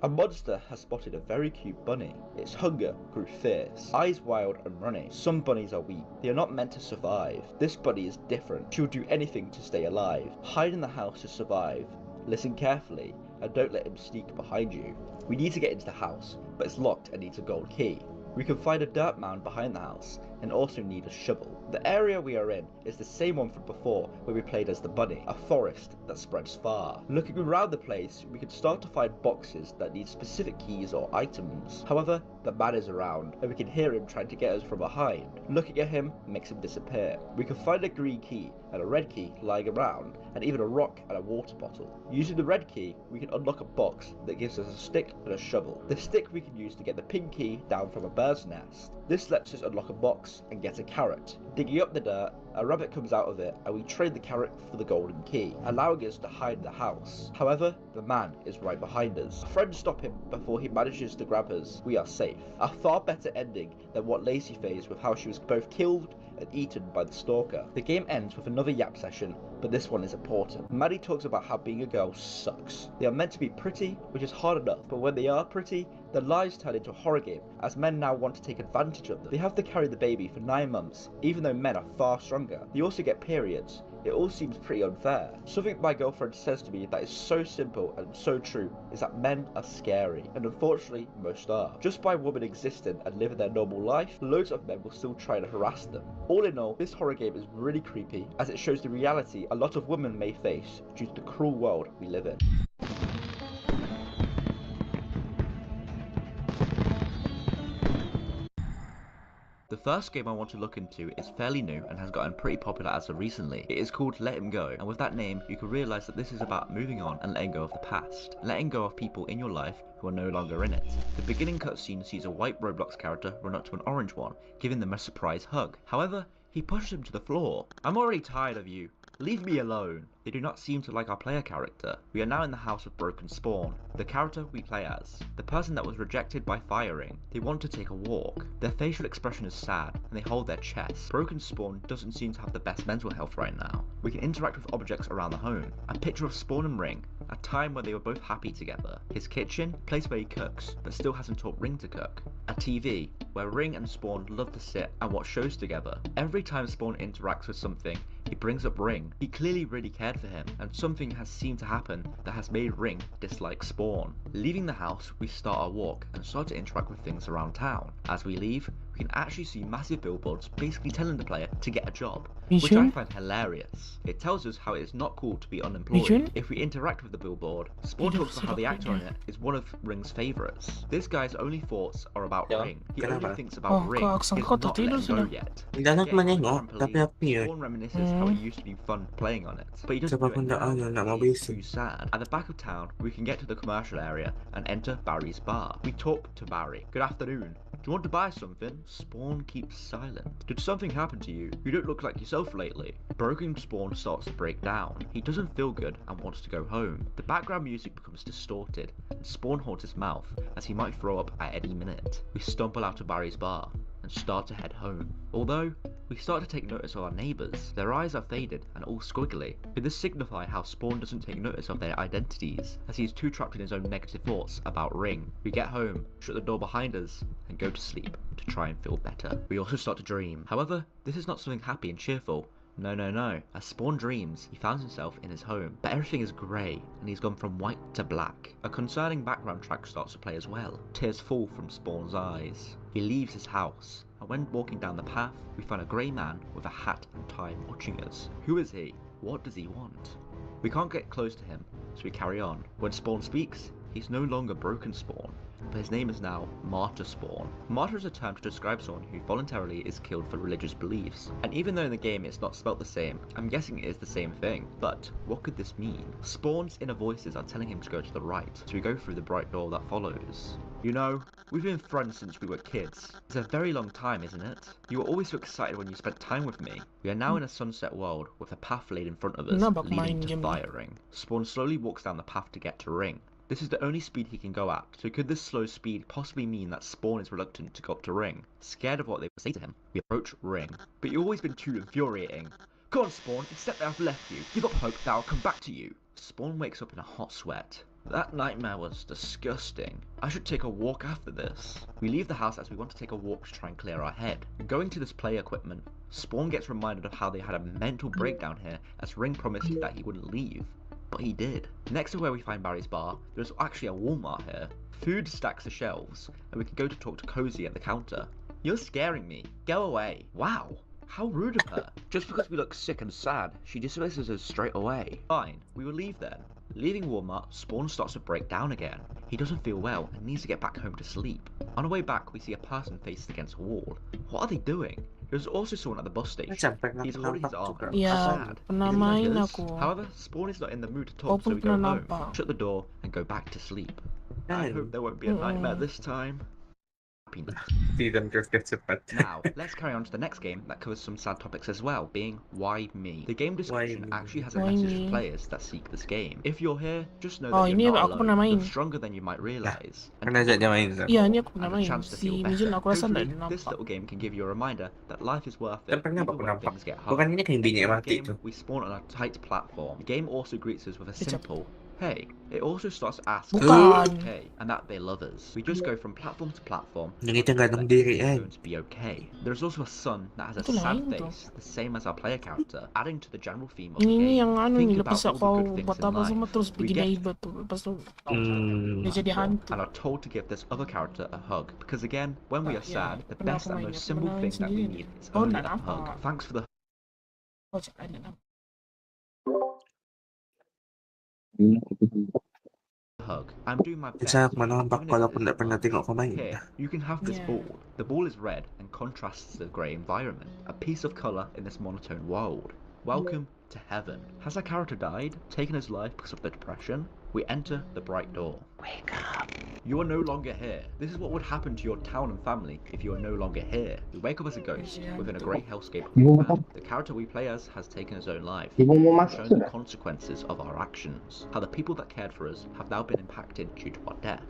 A monster has spotted a very cute bunny. Its hunger grew fierce, eyes wild and running. Some bunnies are weak. They are not meant to survive. This bunny is different. She will do anything to stay alive. Hide in the house to survive. Listen carefully and don't let him sneak behind you. We need to get into the house, but it's locked and needs a gold key. We can find a dirt mound behind the house and also need a shovel. The area we are in is the same one from before where we played as the bunny, a forest that spreads far. Looking around the place, we can start to find boxes that need specific keys or items. However, the man is around and we can hear him trying to get us from behind. Looking at him makes him disappear. We can find a green key and a red key lying around, and even a rock and a water bottle. Using the red key, we can unlock a box that gives us a stick and a shovel. The stick we can use to get the pink key down from a bird's nest. This lets us unlock a box and get a carrot. Digging up the dirt, a rabbit comes out of it and we trade the carrot for the golden key, allowing us to hide in the house. However, the man is right behind us. Our friends stop him before he manages to grab us. We are safe. A far better ending than what Lacey faced with how she was both killed and eaten by the stalker. The game ends with another yap session, but this one is important. Maddie talks about how being a girl sucks. They are meant to be pretty, which is hard enough, but when they are pretty, their lives turn into a horror game, as men now want to take advantage of them. They have to carry the baby for 9 months, even though men are far stronger. They also get periods. It all seems pretty unfair. Something my girlfriend says to me that is so simple and so true is that men are scary, and unfortunately most are. Just by women existing and living their normal life, loads of men will still try to harass them. All in all, this horror game is really creepy, as it shows the reality a lot of women may face due to the cruel world we live in. The first game I want to look into is fairly new and has gotten pretty popular as of recently. It is called Let Him Go, and with that name you can realise that this is about moving on and letting go of the past. Letting go of people in your life who are no longer in it. The beginning cutscene sees a white Roblox character run up to an orange one, giving them a surprise hug. However, he pushes him to the floor. I'm already tired of you. Leave me alone. They do not seem to like our player character. We are now in the house of Broken Spawn, the character we play as. The person that was rejected by firing. They want to take a walk. Their facial expression is sad, and they hold their chest. Broken Spawn doesn't seem to have the best mental health right now. We can interact with objects around the home. A picture of Spawn and Ring, a time where they were both happy together. His kitchen, place where he cooks, but still hasn't taught Ring to cook. A TV, where Ring and Spawn love to sit and watch shows together. Every time Spawn interacts with something, he brings up Ring. He clearly really cared for him, and something has seemed to happen that has made Ring dislike Spawn. Leaving the house, we start our walk and start to interact with things around town. As we leave, we can actually see massive billboards basically telling the player to get a job, which I find hilarious. It tells us how it is not cool to be unemployed. If we interact with the billboard, Spawn talks about how the actor on it is one of Ring's favourites. This guy's only thoughts are about Ring. He only thinks about Ring. He's not letting go yet. Spawn reminisces how it used to be fun playing on it, but he doesn't do it now. He's too sad. At the back of town, we can get to the commercial area and enter Barry's bar. We talk to Barry. Good afternoon. Do you want to buy something? Spawn keeps silent. Did something happen to you? You don't look like yourself lately. Broken Spawn starts to break down. He doesn't feel good and wants to go home. The background music becomes distorted, and Spawn holds his mouth as he might throw up at any minute. We stumble out of Barry's bar and start to head home. Although, we start to take notice of our neighbours. Their eyes are faded and all squiggly. Could this signify how Spawn doesn't take notice of their identities, as he is too trapped in his own negative thoughts about Ring? We get home, shut the door behind us, and go to sleep to try and feel better. We also start to dream. However, this is not something happy and cheerful. No. As Spawn dreams, he finds himself in his home, but everything is grey, and he's gone from white to black. A concerning background track starts to play as well. Tears fall from Spawn's eyes. He leaves his house, and when walking down the path, we find a grey man with a hat and tie watching us. Who is he? What does he want? We can't get close to him, so we carry on. When Spawn speaks, he's no longer Broken Spawn, but his name is now Martyr Spawn. Martyr is a term to describe someone who voluntarily is killed for religious beliefs. And even though in the game it's not spelt the same, I'm guessing it is the same thing. But what could this mean? Spawn's inner voices are telling him to go to the right, so we go through the bright door that follows. You know, we've been friends since we were kids. It's a very long time, isn't it? You were always so excited when you spent time with me. We are now in a sunset world with a path laid in front of us, leading to Fire Ring. Spawn slowly walks down the path to get to Ring. This is the only speed he can go at, so could this slow speed possibly mean that Spawn is reluctant to go up to Ring? Scared of what they will say to him, we approach Ring. But you've always been too infuriating. Come on, Spawn, accept that I've left you. Give up hope that I'll come back to you. Spawn wakes up in a hot sweat. That nightmare was disgusting. I should take a walk after this. We leave the house as we want to take a walk to try and clear our head. Going to this play equipment, Spawn gets reminded of how they had a mental breakdown here as Ring promised that he wouldn't leave. But he did. Next to where we find Barry's bar, there's actually a Walmart here. Food stacks the shelves, and we can go to talk to Cozy at the counter. You're scaring me. Go away. Wow. How rude of her. Just because we look sick and sad, she dismisses us straight away. Fine, we will leave then. Leaving Walmart, Spawn starts to break down again. He doesn't feel well and needs to get back home to sleep. On our way back, we see a person faced against a wall. What are they doing? There's also someone at the bus station. He's holding his arm and looks sad. Is it like us? However, Spawn is not in the mood to talk, so we go home, shut the door, and go back to sleep. I hope there won't be a nightmare this time. Now, let's carry on to the next game that covers some sad topics as well, being Why Me? The game description actually has a message for players that seek this game. If you're here, just know that you're not alone. You're stronger than you might realise. And Pernah ajak dia main tak? Ya, ni aku pernah and a main. chance to Si feel Mijun better. aku rasa tak Hopefully, ada this nampak. little game can give you a reminder that life is worth Tak it, pernah even aku when nampak. things get Bukan hard. ini kan bini In the mati game, tu. we spawn on a tight platform. The game also greets us with a simple hey. It also starts to ask Bukan. hey, and that they love us. We just go from platform to platform. Yang itu gantung diri It's kan. going to be okay. There's also a sun that has a Itu sad lain tu. face, the same as our player character, adding to the general theme of the Ini ni game. yang anu ni Think lepas about all the kau good things buat in apa semua life. terus We pergi get neighbor tu. Lepas tu dia jadi hantu. and are told to give this other character a hug because again, when we are Ya, sad, the pernah best aku and main. most Aku simple pernah main thing that we sendiri. need is Oh, only nak a hug. nampak. Thanks for the Oh, cakap ada nampak. hug. I'm doing my best. Bisa aku nampak even if kalau it aku isn't tak pernah much. tengok kau main. Here, you can have this Yeah. ball. The ball is red and contrasts the grey environment, a piece of colour in this monotone world. Welcome to heaven. Has our character died, taken his life because of the depression? We enter the bright door. Wake up. You are no longer here. This is what would happen to your town and family if you are no longer here. We wake up as a ghost within a grey hellscape. The character we play as has taken his own life, showing the consequences of our actions. How the people that cared for us have now been impacted due to our death.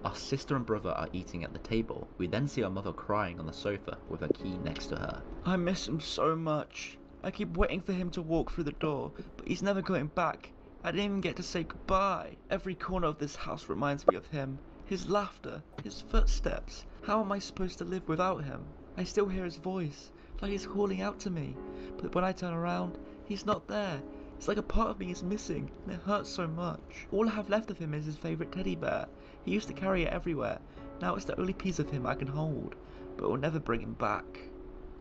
Our sister and brother are eating at the table. We then see our mother crying on the sofa with her key next to her. I miss him so much. I keep waiting for him to walk through the door, but he's never going back. I didn't even get to say goodbye. Every corner of this house reminds me of him. His laughter, his footsteps. How am I supposed to live without him? I still hear his voice, like he's calling out to me. But when I turn around, he's not there. It's like a part of me is missing, and it hurts so much. All I have left of him is his favourite teddy bear. He used to carry it everywhere. Now it's the only piece of him I can hold, but it will never bring him back.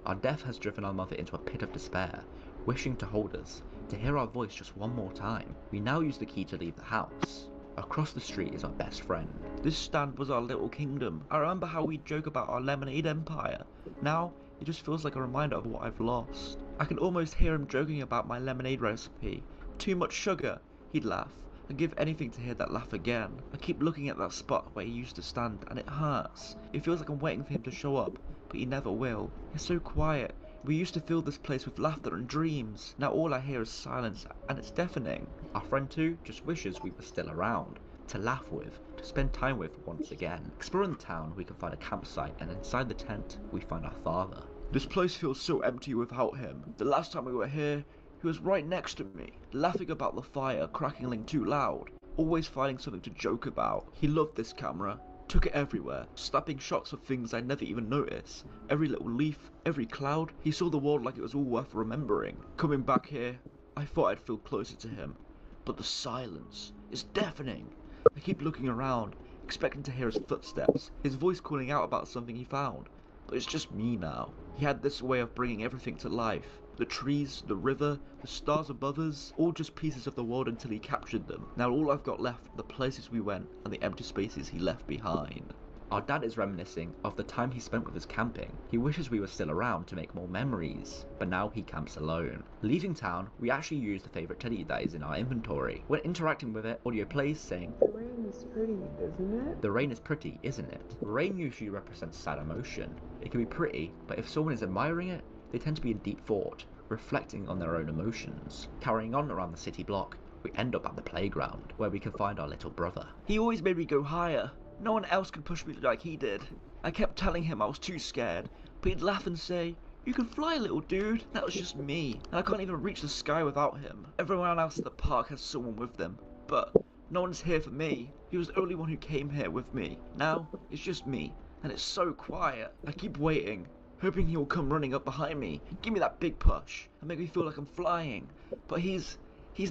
Our death has driven our mother into a pit of despair, wishing to hold us, to hear our voice just one more time. We now use the key to leave the house. Across the street is our best friend. This stand was our little kingdom. I remember how we'd joke about our lemonade empire. Now, it just feels like a reminder of what I've lost. I can almost hear him joking about my lemonade recipe. Too much sugar, he'd laugh. I'd give anything to hear that laugh again. I keep looking at that spot where he used to stand, and it hurts. It feels like I'm waiting for him to show up, but he never will. He's so quiet. We used to fill this place with laughter and dreams. Now all I hear is silence, and it's deafening. Our friend too just wishes we were still around, to laugh with, to spend time with once again. Exploring the town, we can find a campsite, and inside the tent, we find our father. This place feels so empty without him. The last time we were here, he was right next to me, laughing about the fire crackling too loud, always finding something to joke about. He loved this camera, took it everywhere, snapping shots of things I'd never even notice. Every little leaf, every cloud, he saw the world like it was all worth remembering. Coming back here, I thought I'd feel closer to him, but the silence is deafening. I keep looking around, expecting to hear his footsteps, his voice calling out about something he found, but it's just me now. He had this way of bringing everything to life, the trees, the river, the stars above us, all just pieces of the world until he captured them. Now all I've got left are the places we went and the empty spaces he left behind. Our dad is reminiscing of the time he spent with us camping. He wishes we were still around to make more memories, but now he camps alone. Leaving town, we actually use the favourite teddy that is in our inventory. When interacting with it, audio plays saying, "The rain is pretty, isn't it?" The rain is pretty, isn't it? Rain usually represents sad emotion. It can be pretty, but if someone is admiring it, they tend to be in deep thought, reflecting on their own emotions. Carrying on around the city block, we end up at the playground, where we can find our little brother. He always made me go higher. No one else could push me like he did. I kept telling him I was too scared, but he'd laugh and say, "You can fly, little dude." That was just me, and I can't even reach the sky without him. Everyone else at the park has someone with them, but no one's here for me. He was the only one who came here with me. Now, it's just me, and it's so quiet. I keep waiting, hoping he'll come running up behind me, give me that big push, and make me feel like I'm flying. But he's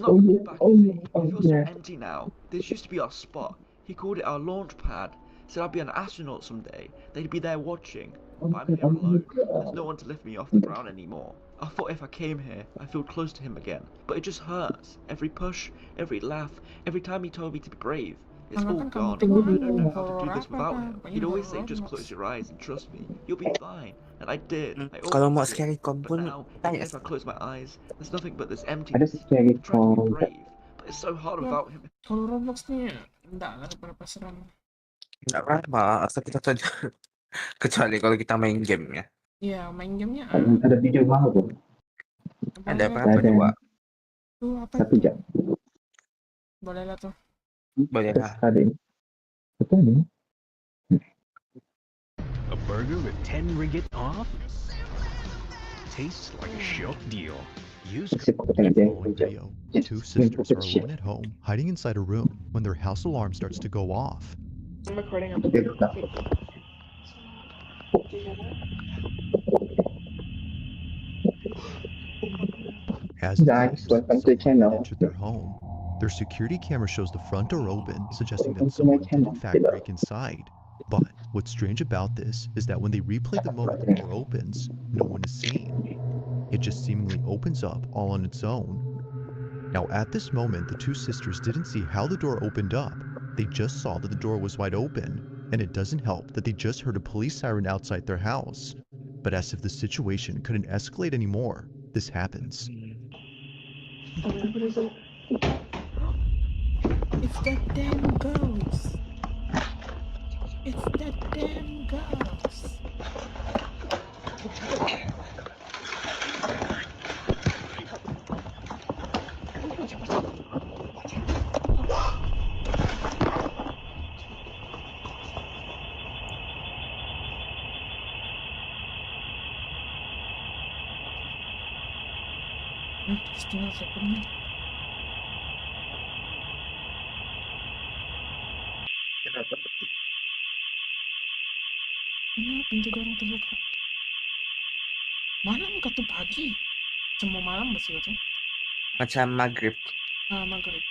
not coming back, is he? It feels so empty now. This used to be our spot. He called it our launch pad. Said I'd be an astronaut someday. They'd be there watching. But I'm here alone. There's no one to lift me off the ground anymore. I thought if I came here, I'd feel close to him again. But it just hurts. Every push, every laugh, every time he told me to be brave. It's all gone. I don't know how to do this without him. He'd always say, "Just close your eyes and trust me. You'll be fine." And I did. I Kalau mau always did. scary com But pun now, even tanya. if I close my eyes, there's nothing but this Ada emptiness. scary I try to be com. brave, but it's so hard without him. Kalau Roblox nih enggak lah berapa seram. Nggak apa-apa, asal kita saja. Kecuali kalau kita main gamenya. Iya, main gamenya Ada video mahal tuh. Ada boleh berapa coba? tuh apa 1 itu? jam. Boleh lah tuh. Boleh Terus lah. ada ini. Betul nih. A burger with 10 ringgit off? Tastes like a shock deal. Use The following video. Two sisters are alone at home, hiding inside a room when their house alarm starts to go off. I'm recording on As the Guys, sisters, welcome to the channel. entered their home, their security camera shows the front door open, suggesting Welcome that to my someone did channel. in fact break inside. But what's strange about this is that when they replay the moment the door opens, no one is seen. It just seemingly opens up all on its own. Now at this moment, the two sisters didn't see how the door opened up. They just saw that the door was wide open, and it doesn't help that they just heard a police siren outside their house. But as if the situation couldn't escalate anymore, this happens. It's that damn ghost. It's that damn ghost. Setengah sekunnya. Mana pintu dorong terbuka? Malam kah tuh pagi? Semua malam masih itu. Macam maghrib. Maghrib.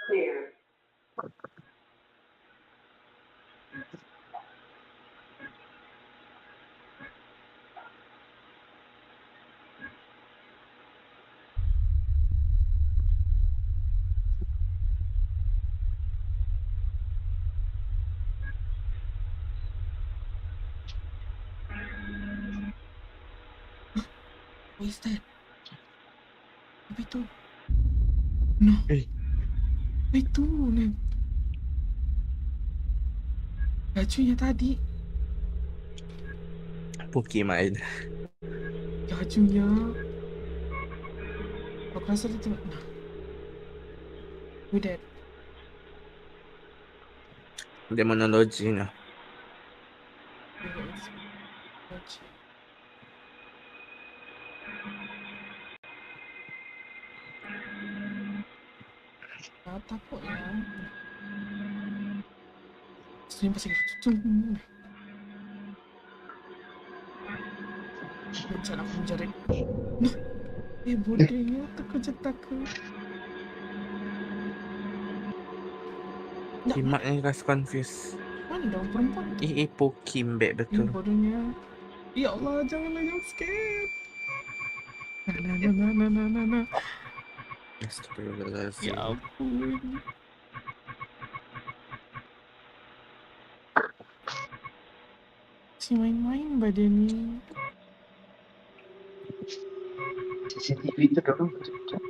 Clear. What is that? Apa itu? No. Apa itu, Nen? Bajunya tadi. Puki main. Bajunya. Aku rasa itu. Nah. We dead. Demonologinya. Takut ya. Stream pasti gitu. Mencari aku mencari. Nah, bodohnya terkejut takut. Imaknya kasih confuse. Mana dong perempuan? Puki mbak betul. Bodohnya. Ya Allah, janganlah jump scare. Nah. Astagfirullahaladzim. Ya ampun. Si main-main badan ni. CCTV itu dorong kejap.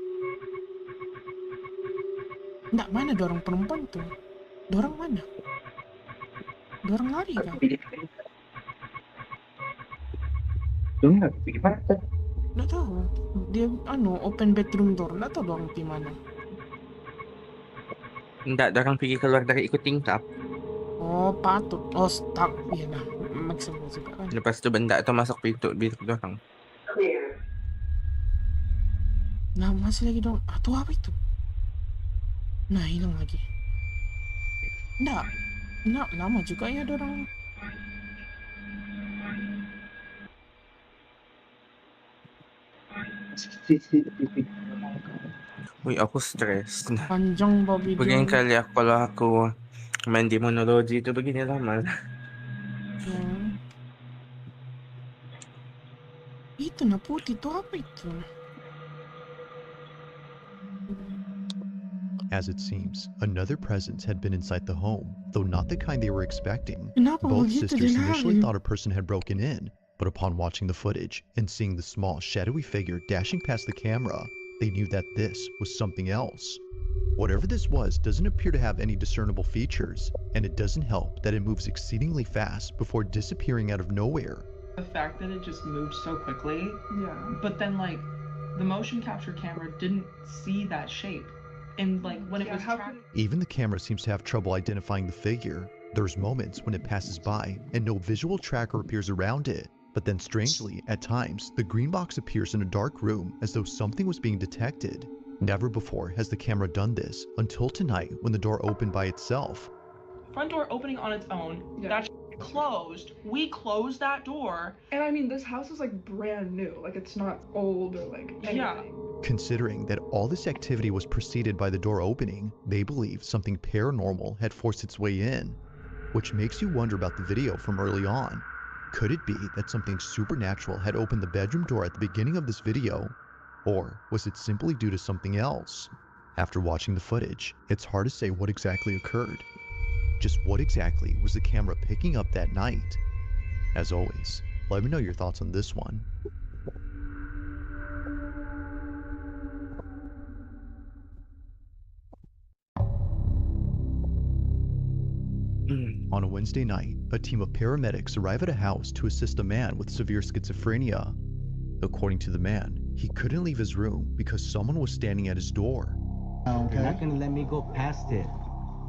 Nggak, mana dorong perempuan tuh? Dorong mana? Dorong lari kah? Enggak, gimana tuh? Nggak tahu. Dia open bedroom door. Nggak tahu dorong di mana. Enggak, orang pergi keluar dari ikut tingkap. Oh, patut. Oh, stuck. Iya nah, maksimal juga kan. Lepas tu benda tu masuk pintu dorang. Nah, masih lagi dong. Tuh apa itu? Nah, hilang lagi. Nggak, lama juga ya dorong. Wih, aku stres. Panjang babi Begini dia. kali kalau aku main demonologi itu begini lama. Itu nah putih itu apa itu? As it seems, another presence had been inside the home, though not the kind they were expecting. Kenapa Both begitu sisters dia initially lari? thought a person had broken in, but upon watching the footage and seeing the small, shadowy figure dashing past the camera, they knew that this was something else. Whatever this was doesn't appear to have any discernible features, and it doesn't help that it moves exceedingly fast before disappearing out of nowhere. The fact that it just moved so quickly, but then like the motion capture camera didn't see that shape, and like when it was Even the camera seems to have trouble identifying the figure. There's moments when it passes by and no visual tracker appears around it, but then strangely, at times, the green box appears in a dark room as though something was being detected. Never before has the camera done this until tonight when the door opened by itself. front door opening on its own, that closed. We closed that door. And I mean, this house is like brand new. Like it's not old or like anything. Yeah. Considering that all this activity was preceded by the door opening, they believe something paranormal had forced its way in, which makes you wonder about the video from early on. Could it be that something supernatural had opened the bedroom door at the beginning of this video, or was it simply due to something else? After watching the footage, it's hard to say what exactly occurred. Just what exactly was the camera picking up that night? As always, let me know your thoughts on this one. On a Wednesday night, a team of paramedics arrive at a house to assist a man with severe schizophrenia. According to the man, he couldn't leave his room because someone was standing at his door. They're not gonna let me go past it.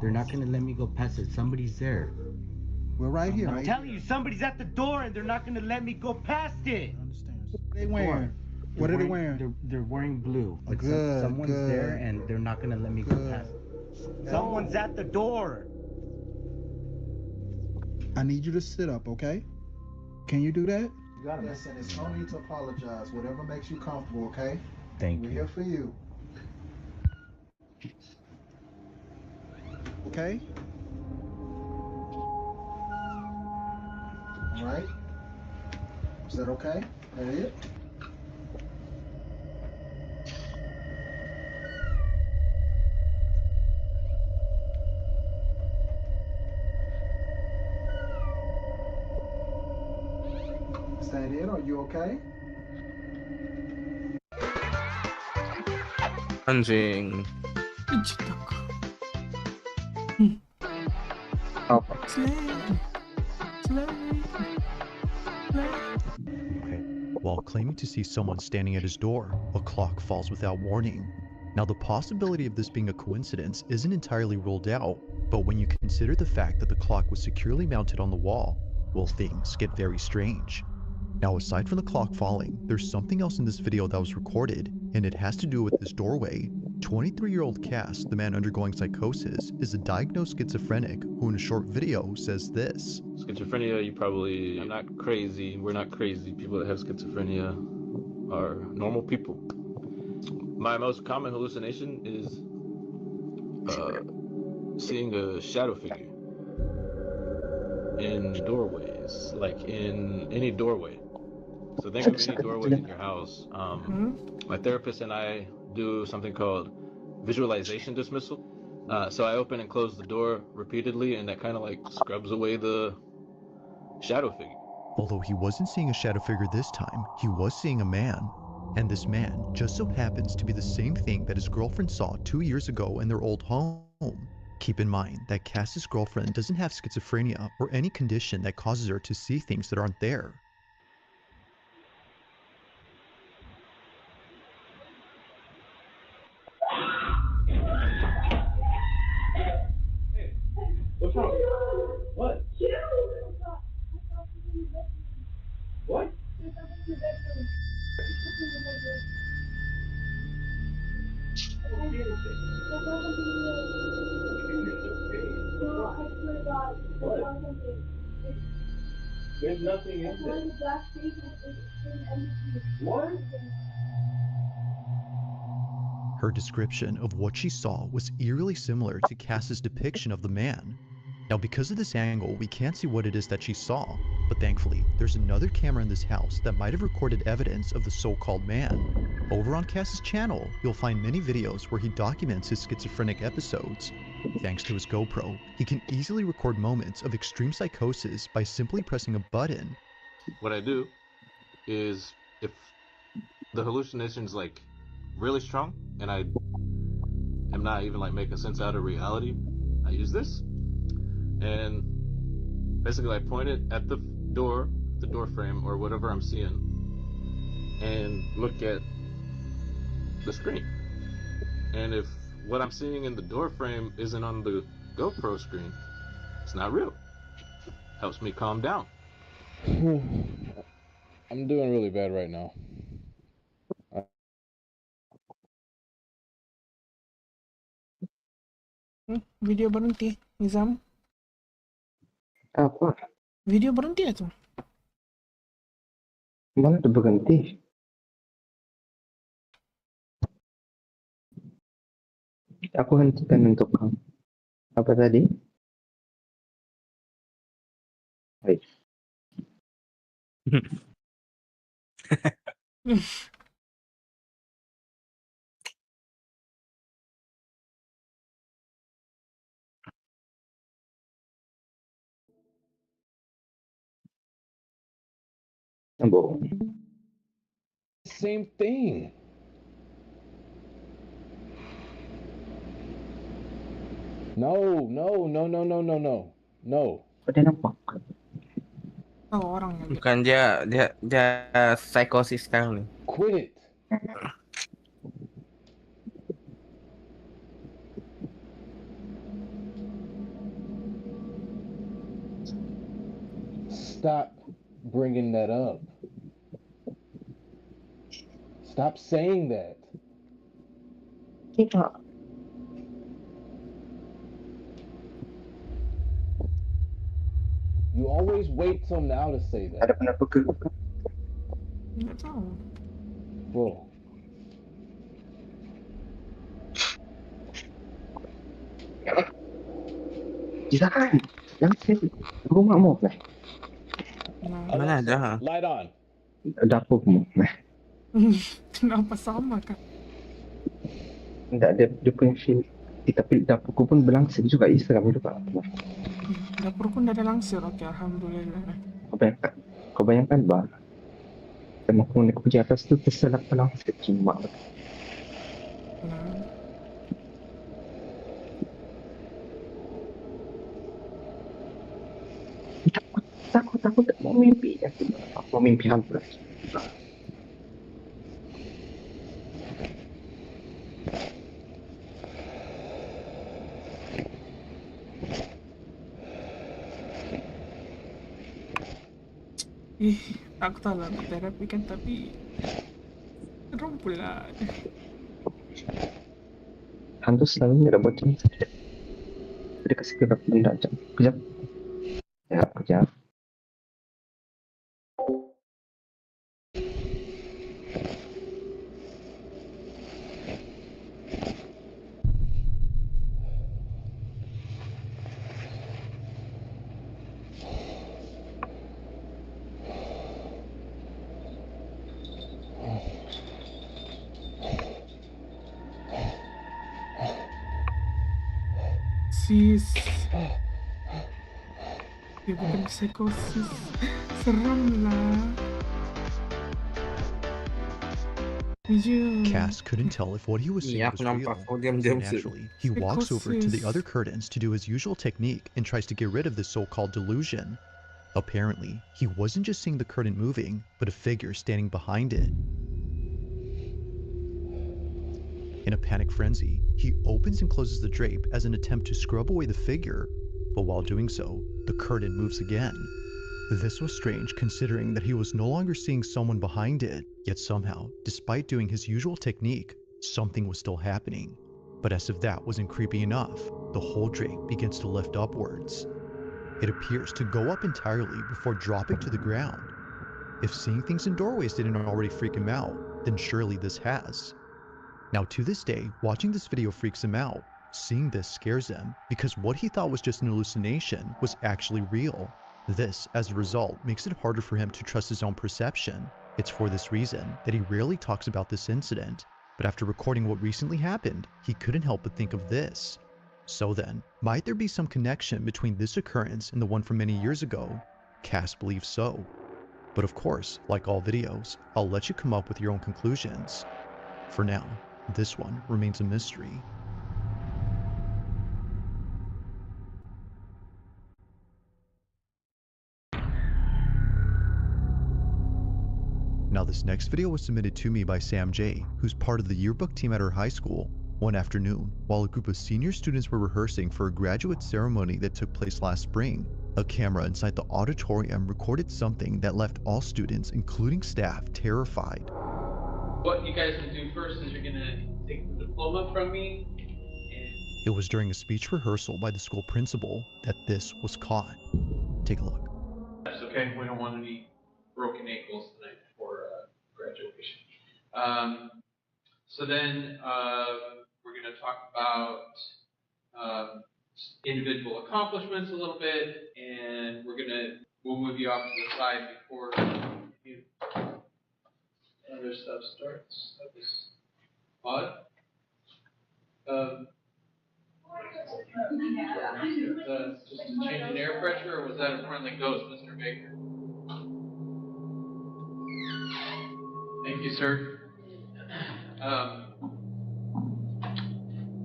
They're not gonna let me go past it. Somebody's there. We're right here, I'm right? telling you, somebody's at the door and they're not gonna let me go past it. They wearing? What are they wearing? They're wearing blue. Like Good, someone's good. there and they're not gonna let me go past it. Someone's at the door. I need you to sit up, okay? Can you do that? You got it. Listen, there's no need to apologize. Whatever makes you comfortable, okay? Thank We're you. here for you. Okay? All right? Is that okay? That it? Is that it? Are you okay? Anjing. Okay. While claiming to see someone standing at his door, a clock falls without warning. Now, the possibility of this being a coincidence isn't entirely ruled out, but when you consider the fact that the clock was securely mounted on the wall, well, things get very strange. Now, aside from the clock falling, there's something else in this video that was recorded, and it has to do with this doorway. 23-year-old Cass, the man undergoing psychosis, is a diagnosed schizophrenic who in a short video says this. Schizophrenia, I'm not crazy, we're not crazy. People that have schizophrenia are normal people. My most common hallucination is seeing a shadow figure in doorways, like in any doorway. So think of any doorway in your house. My therapist and I do something called visualization dismissal. So I open and close the door repeatedly, and that kind of like scrubs away the shadow figure. Although he wasn't seeing a shadow figure this time, he was seeing a man. And this man just so happens to be the same thing that his girlfriend saw 2 years ago in their old home. Keep in mind that Cass's girlfriend doesn't have schizophrenia or any condition that causes her to see things that aren't there. What's wrong? What? What? There's nothing in there. What? Her description of what she saw was eerily similar to Cass's depiction of the man. Now, because of this angle, we can't see what it is that she saw, but thankfully, there's another camera in this house that might have recorded evidence of the so-called man. Over on Cass's channel, you'll find many videos where he documents his schizophrenic episodes. Thanks to his GoPro, he can easily record moments of extreme psychosis by simply pressing a button. What I do is, if the hallucination's like really strong and I am not even like making sense out of reality, I use this, and basically I point it at the door frame or whatever I'm seeing, and look at the screen. And if what I'm seeing in the door frame isn't on the GoPro screen, it's not real. Helps me calm down. I'm doing really bad right now. Video berhenti, Nizam. Apa? Video berhenti lah tu. Mana ada berhenti? Aku hentikan untuk kamu. Apa tadi? Baik. Bohong. Same thing. No. Dia nampak. Oh, orang yang Bukan dia psikosis sekarang ni. Quit it. Stop bringing that up. Stop saying that. Tidak. You always wait till now to say that. Ada pendapat ke? tak tahu. Bro. Jangan. Jangan sini. Rumahmu. Mana ada? Ha? Light on. Dapurmu. Kenapa sama kan? Tidak, dia punya film. Tapi dapurku pun berlangsir juga. Instagram juga. Dapurku dah ada langsir. Okey, alhamdulillah. Kau bayangkan bah. Sama aku naik pergi atas tu terselak langsir cuma. Takut mau mimpi. Mau mimpi hampir. Aku tahu lah, aku terapi kan, tapi serem pula. Hantu selalu ada buat macam tu. Dia kasih gerak benda macam. Kejap. Ya, kejap. psikosis. Dia bukan psikosis. Seram lah. Cass couldn't tell if what he was saying was real, so naturally, he walks over to the other curtains to do his usual technique and tries to get rid of this so-called delusion. Apparently, he wasn't just seeing the curtain moving, but a figure standing behind it. In a panic frenzy, he opens and closes the drape as an attempt to scrub away the figure, but while doing so, the curtain moves again. This was strange considering that he was no longer seeing someone behind it, yet somehow, despite doing his usual technique, something was still happening. But as if that wasn't creepy enough, the whole drape begins to lift upwards. It appears to go up entirely before dropping to the ground. If seeing things in doorways didn't already freak him out, then surely this has. Now to this day, watching this video freaks him out. Seeing this scares him, because what he thought was just an hallucination was actually real. This, as a result, makes it harder for him to trust his own perception. It's for this reason that he rarely talks about this incident, but after recording what recently happened, he couldn't help but think of this. So then, might there be some connection between this occurrence and the one from many years ago? Cass believes so. But of course, like all videos, I'll let you come up with your own conclusions. For now, this one remains a mystery. Now this next video was submitted to me by Sam J, who's part of the yearbook team at her high school. One afternoon, while a group of senior students were rehearsing for a graduate ceremony that took place last spring, a camera inside the auditorium recorded something that left all students, including staff, terrified. What you guys will do first is you're gonna take the diploma from me. It was during a speech rehearsal by the school principal that this was caught. Take a look. That's okay, we don't want any broken ankles tonight for graduation. So then we're going to talk about individual accomplishments a little bit, and we'll move you off to the side before other stuff starts. That was odd. Just a change in air pressure, or was that a friendly ghost, Mr. Baker? Thank you, sir.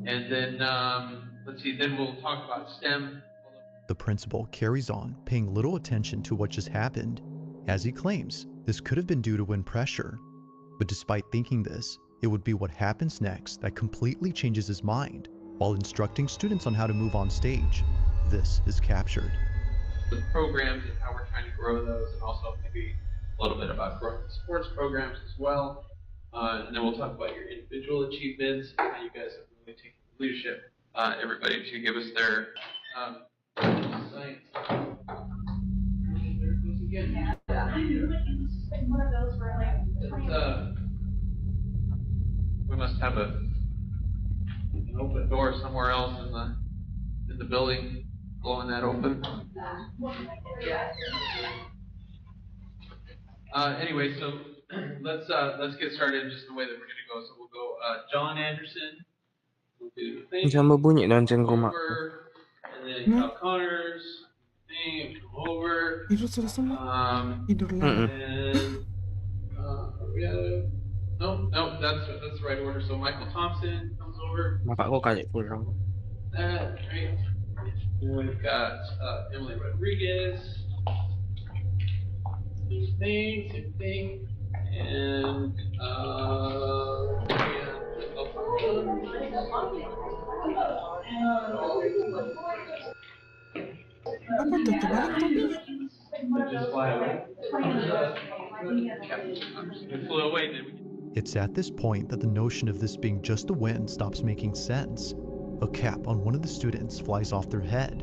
And then, let's see, then we'll talk about STEM. The principal carries on, paying little attention to what just happened. As he claims, this could have been due to wind pressure. But despite thinking this, it would be what happens next that completely changes his mind. While instructing students on how to move on stage, this is captured. The programs and how we're trying to grow those, and also maybe a little bit about growing the sports programs as well. And then we'll talk about your individual achievements, and how you guys have really taken leadership. Everybody, if you give us their science. There it goes again. We must have an open door somewhere else in the building, blowing that open. Anyway, so let's get started just the way that we're gonna go. So we'll go John Anderson. We'll do Jangan berbunyi lonceng rumah. over, and then Cal Connors. Thing, come over. Tidur sudah semua. Tidur lah. And no, that's the right order. So Michael Thompson comes over. Bapakku kali pulang. That right. We've got Emily Rodriguez. Same thing. And Apa tuh terbalik topinya? It's at this point that the notion of this being just the wind stops making sense. A cap on one of the students flies off their head.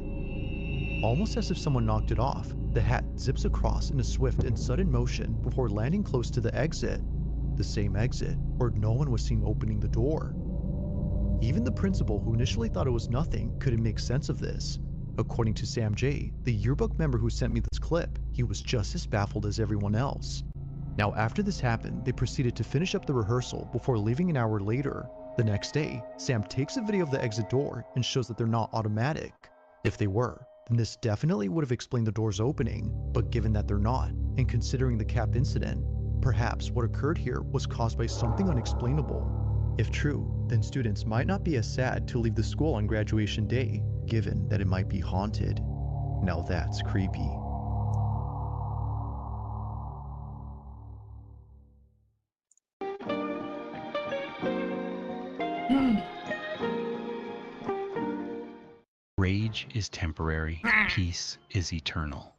Almost as if someone knocked it off, the hat zips across in a swift and sudden motion before landing close to the exit. The same exit where no one was seen opening the door. Even the principal, who initially thought it was nothing, couldn't make sense of this. According to Sam J, the yearbook member who sent me this clip, he was just as baffled as everyone else. Now after this happened, they proceeded to finish up the rehearsal before leaving an hour later. The next day, Sam takes a video of the exit door and shows that they're not automatic. If they were, then this definitely would have explained the doors opening, but given that they're not, and considering the cap incident, perhaps what occurred here was caused by something unexplainable. If true, then students might not be as sad to leave the school on graduation day, given that it might be haunted. Now that's creepy. Rage is temporary, peace is eternal.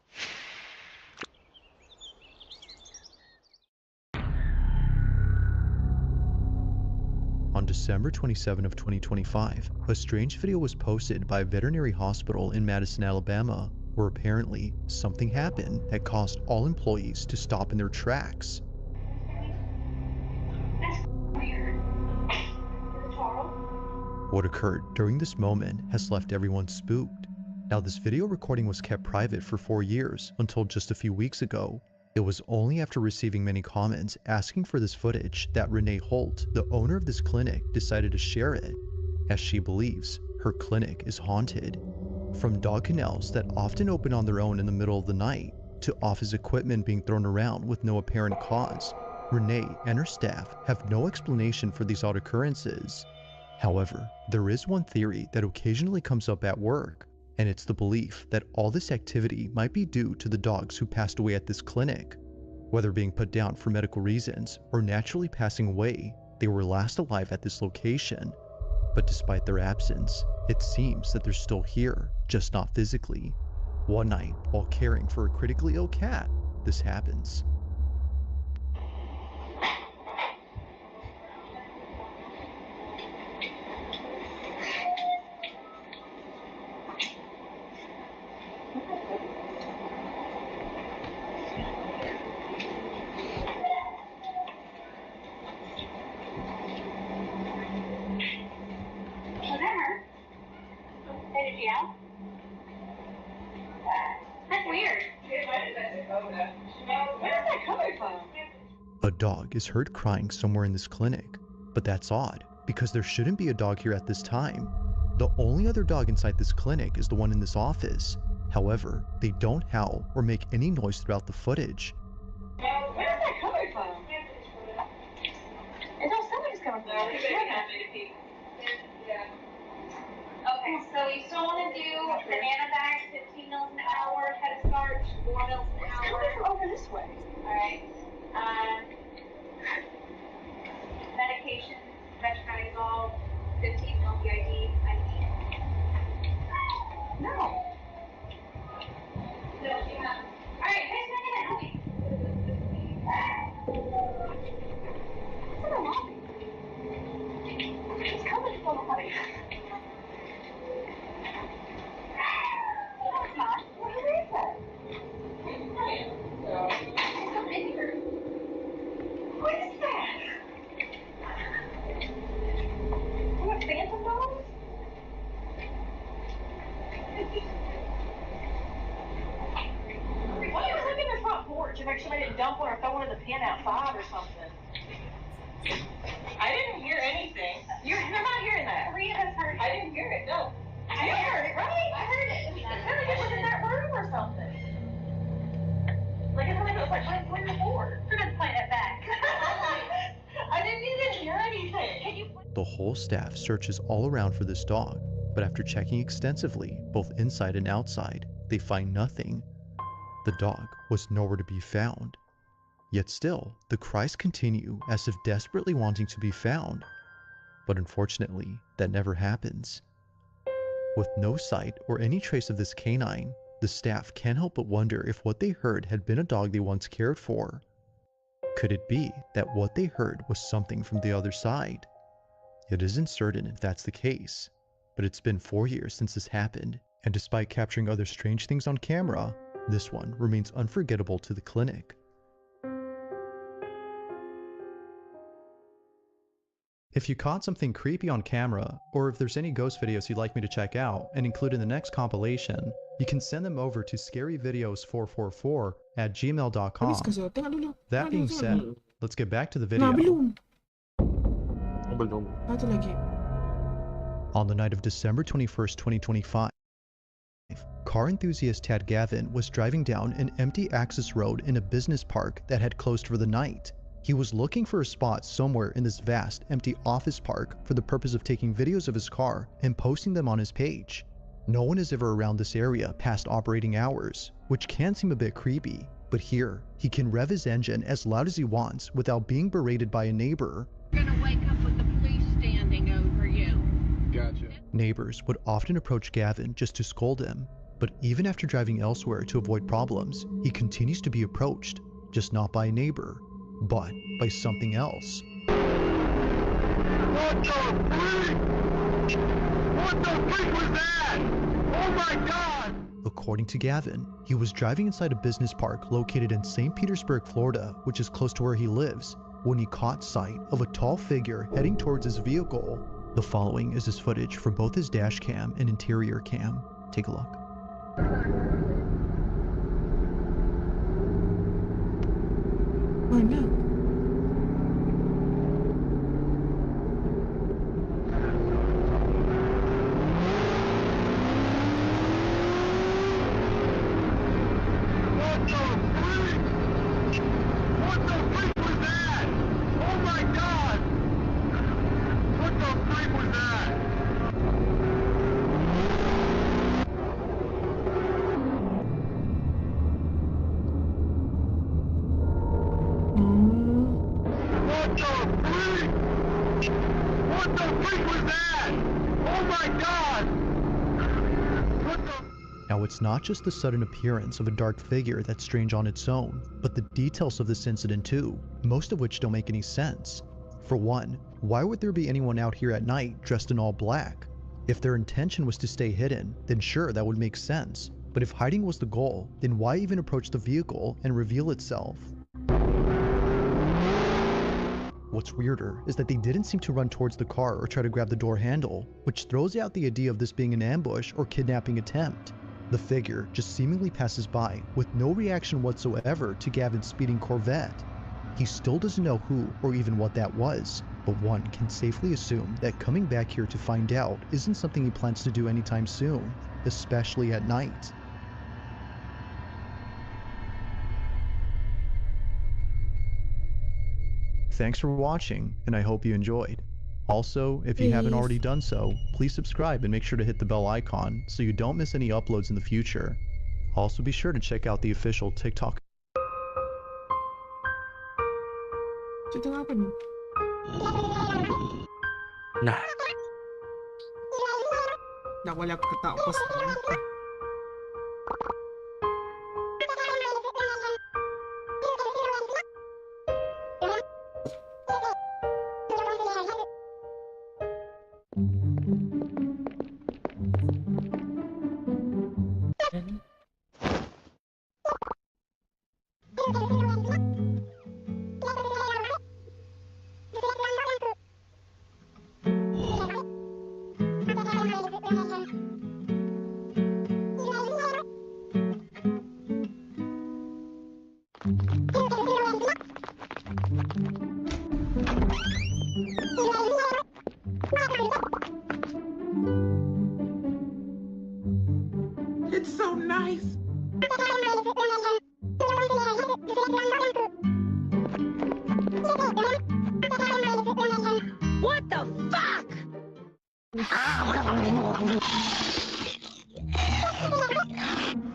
On December 27 of 2025, a strange video was posted by a veterinary hospital in Madison, Alabama, where apparently something happened that caused all employees to stop in their tracks. What occurred during this moment has left everyone spooked. Now, this video recording was kept private for 4 years until just a few weeks ago. It was only after receiving many comments asking for this footage that Renee Holt, the owner of this clinic, decided to share it, as she believes her clinic is haunted. From dog kennels that often open on their own in the middle of the night, to office equipment being thrown around with no apparent cause, Renee and her staff have no explanation for these odd occurrences. However, there is one theory that occasionally comes up at work, and it's the belief that all this activity might be due to the dogs who passed away at this clinic. Whether being put down for medical reasons or naturally passing away, they were last alive at this location. But despite their absence, it seems that they're still here, just not physically. One night, while caring for a critically ill cat, this happens. That's weird. Where is that coming from? A dog is heard crying somewhere in this clinic, but that's odd because there shouldn't be a dog here at this time. The only other dog inside this clinic is the one in this office. However, they don't howl or make any noise throughout the footage. Where is that coming from? It's all somebody's coming from. Okay, so you still want to do banana bags, 15 mils an hour, head starch, 4 mils an hour. It's over this way. Alright. Medication, veterinizole, 15 mil BID, IV. No. No, you have. Alright, who's not gonna help me? It's in the lobby. It's coming from the lobby. No, it's not. Where is that? It's not in here. What is that? What, phantom dogs? Why don't you look in the front porch and make sure they didn't dump one or throw one in the pen outside or something? I didn't hear anything. You're not hearing that. Rhea has heard it. I didn't hear it, no. You heard it, right? I heard it. It sounded like it was in that room or something. Like it sounded like it was like right playing the board. We're gonna play it back. I didn't even hear anything. Can you... The whole staff searches all around for this dog, but after checking extensively, both inside and outside, they find nothing. The dog was nowhere to be found. Yet still, the cries continue as if desperately wanting to be found. But unfortunately, that never happens. With no sight or any trace of this canine, the staff can't help but wonder if what they heard had been a dog they once cared for. Could it be that what they heard was something from the other side? It isn't certain if that's the case, but it's been 4 years since this happened, and despite capturing other strange things on camera, this one remains unforgettable to the clinic. If you caught something creepy on camera, or if there's any ghost videos you'd like me to check out and include in the next compilation, you can send them over to scaryvideos444@gmail.com. That being said, let's get back to the video. Belum. Satu lagi. On the night of December 21st, 2025, car enthusiast Tad Gavin was driving down an empty access road in a business park that had closed for the night. He was looking for a spot somewhere in this vast, empty office park for the purpose of taking videos of his car and posting them on his page. No one is ever around this area past operating hours, which can seem a bit creepy, but here, he can rev his engine as loud as he wants without being berated by a neighbor. You're gonna wake up with the police standing over you. Gotcha. Neighbors would often approach Gavin just to scold him, but even after driving elsewhere to avoid problems, he continues to be approached, just not by a neighbor, but by something else. What the freak? What the freak was that? Oh my god! According to Gavin, he was driving inside a business park located in St. Petersburg, Florida, which is close to where he lives, when he caught sight of a tall figure heading towards his vehicle. The following is his footage from both his dash cam and interior cam. Take a look. Mana? What the freak was that? Oh my god! What the freak was that? What the freak? What the freak was that? Oh my god! What the... Now, it's not just the sudden appearance of a dark figure that's strange on its own, but the details of this incident too, most of which don't make any sense. For one, why would there be anyone out here at night dressed in all black? If their intention was to stay hidden, then sure, that would make sense. But if hiding was the goal, then why even approach the vehicle and reveal itself? What's weirder is that they didn't seem to run towards the car or try to grab the door handle, which throws out the idea of this being an ambush or kidnapping attempt. The figure just seemingly passes by with no reaction whatsoever to Gavin's speeding Corvette. He still doesn't know who or even what that was, but one can safely assume that coming back here to find out isn't something he plans to do anytime soon, especially at night. Thanks for watching, and I hope you enjoyed. Also, if you haven't already done so, please subscribe and make sure to hit the bell icon so you don't miss any uploads in the future. Also, be sure to check out the official TikTok. Cerita apa ni? Nah. Tak boleh aku tak post. It's so nice. What the fuck?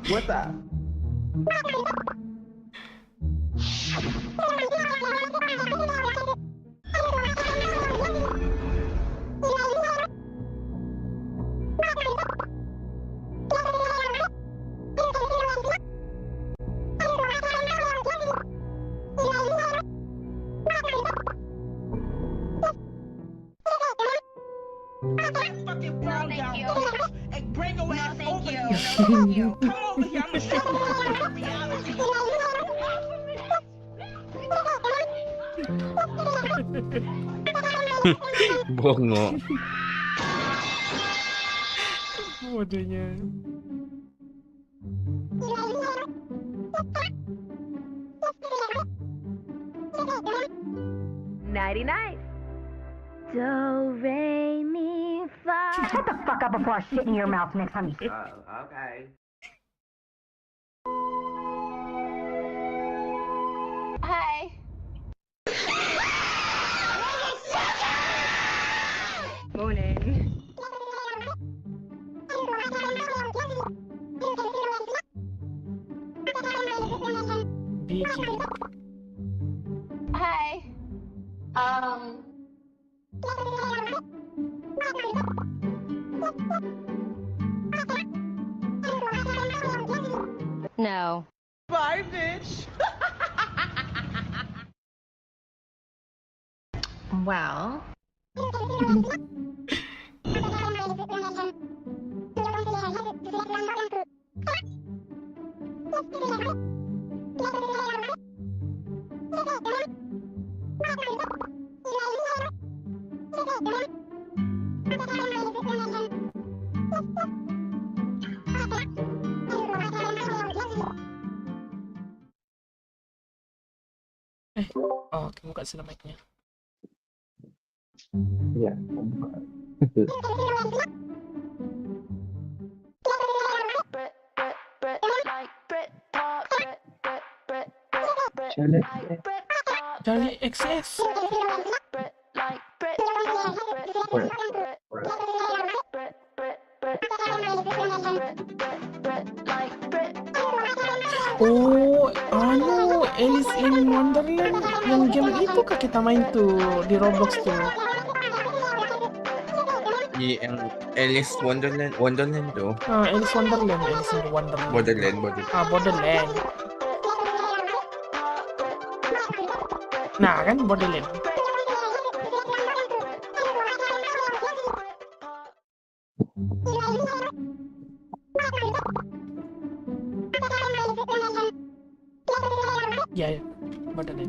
What the? Fucking brown down and bring your ass over here. Come over here. I'm gonna show you reality. Bongo. Bodohnya. Nighty night. Do, re, mi, fa. Shut the fuck up before I shit in your mouth next time you. Okay. Hi. Morning. Vicky. Hi. No. Bye, bitch. Well. Oh, oke, buka sila mic-nya. Iya. Charlie XS. Oh, anu Alice in Wonderland yang game itu kah kita main tuh di Roblox tuh? Yang Alice Wonderland tuh. Alice Wonderland. Borderland. Borderland. Nah, kan Borderland. Ya, Borderland.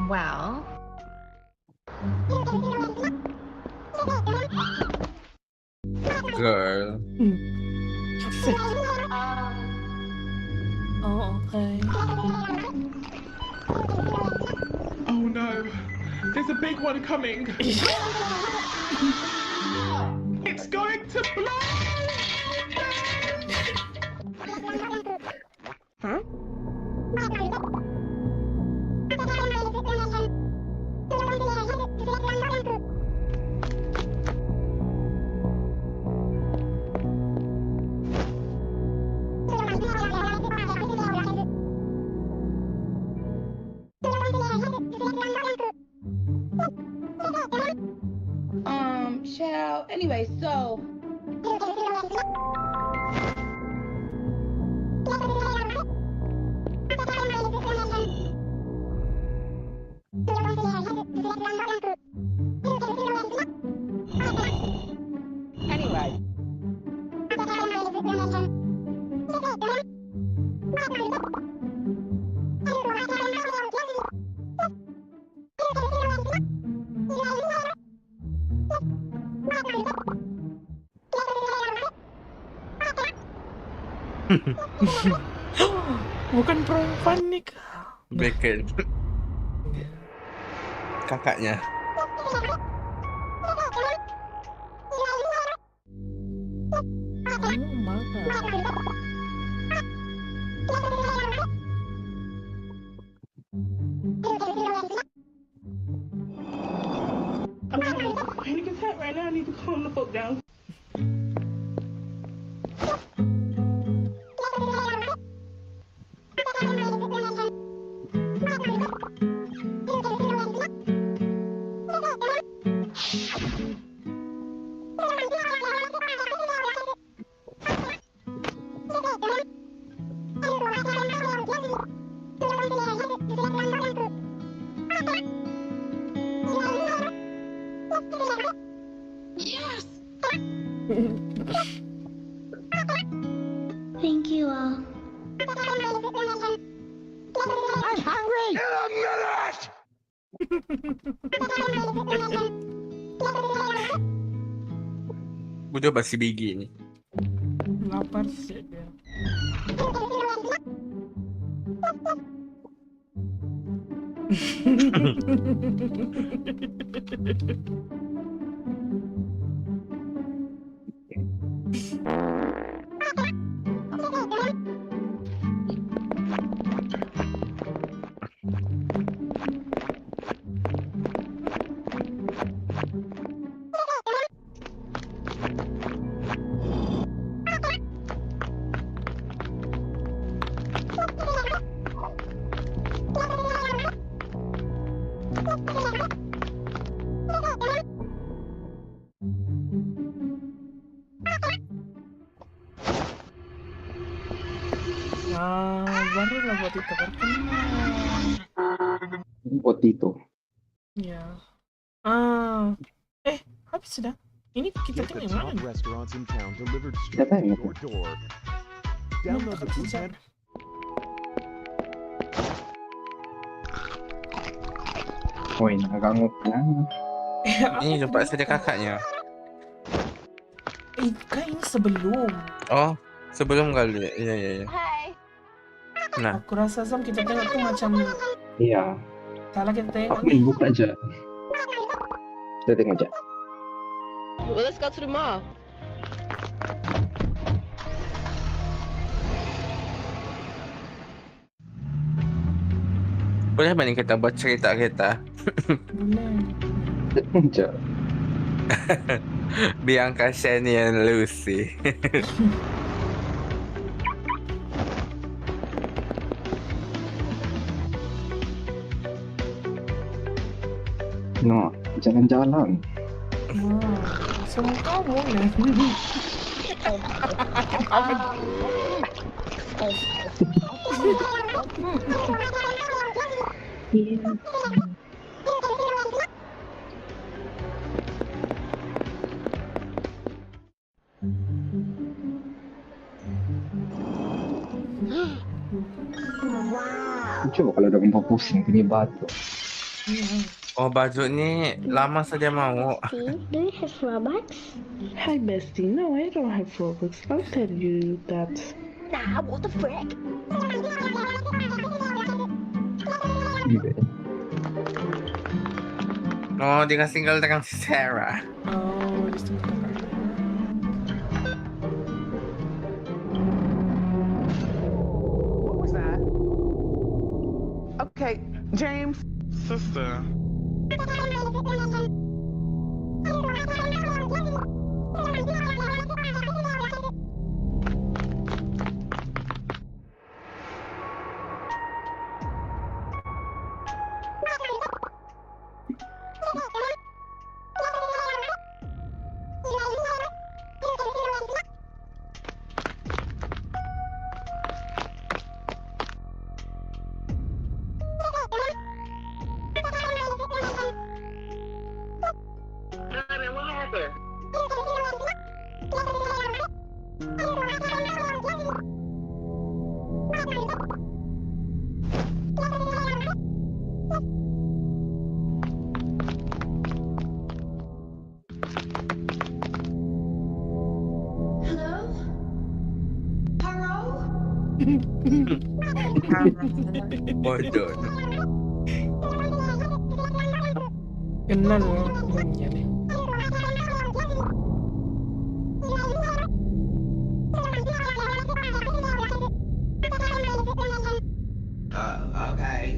Well. Girl. Oh, okay. Oh no, there's a big one coming. It's going to blow. Huh? Anyway, so. Anyway. Bukan perempuan nih, Beckett. Kakaknya. Oh, mana? attack right now. I need to calm the fuck down. Yes! Thank you all. I'm hungry! In a minute! Budak basi bigi ni. Lapar sih dia. Barulah buat itu berkenan. Buat itu. Ya. Habis sudah. Ini kita tengok yang mana? Restaurants in town delivered Kita straight to tengok. your door. Download the Food Woi, agak nguknya. Ini jumpa saja kakaknya. Kan ini sebelum. Oh, sebelum kali. Iya. Hai. Nah, Aku rasa Sam kita tengok tuh macam Iya. salah kita tengok Aku main buka aja. Kita tengok aja. Well, let's go to the mall. boleh banding kita buat cerita kita. Boleh. Bianca, Shani, and Lucy. No, jalan-jalan. Semua kamu nih. Coba kalau udah gampang pusing punya batu. Oh, baju ni lama saja mau. Do you have Robux? Hi, bestie. No, I don't have Robux. I'll tell you that. Nah, what the frick? Oh, dia tinggal dengan si Sarah. Oh, di situ. What was that? Okay, James. Sister. Bodoh. Kenal namanya nih. Okay.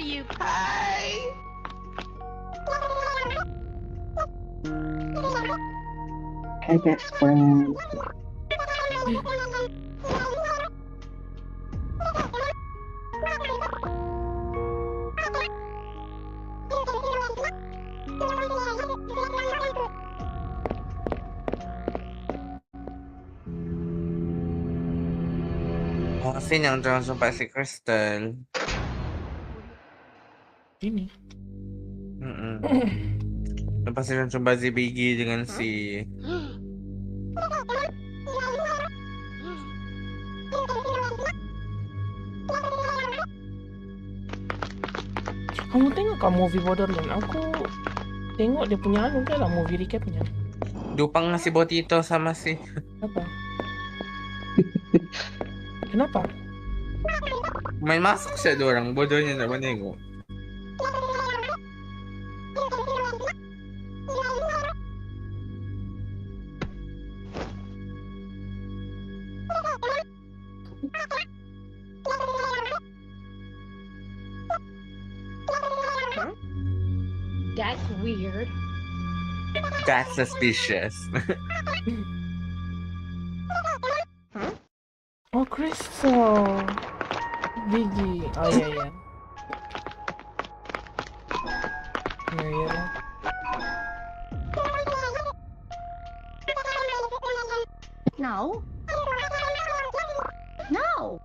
you. Hey best friend. Awasin yang jangan sampai si Crystal. Ini. Lepas itu coba si Biggie dengan si Kamu tengok kan movie Borderland? Aku tengok dia punya anu kan lah, movie recapnya. Dupang ngasih Botito sama si Apa? Kenapa? main masuk siya dorang, bodohnya nak menengok. That's weird. That's suspicious. Oh, Crystal. Biggie. Oh iya iya. Iya iya. No. No.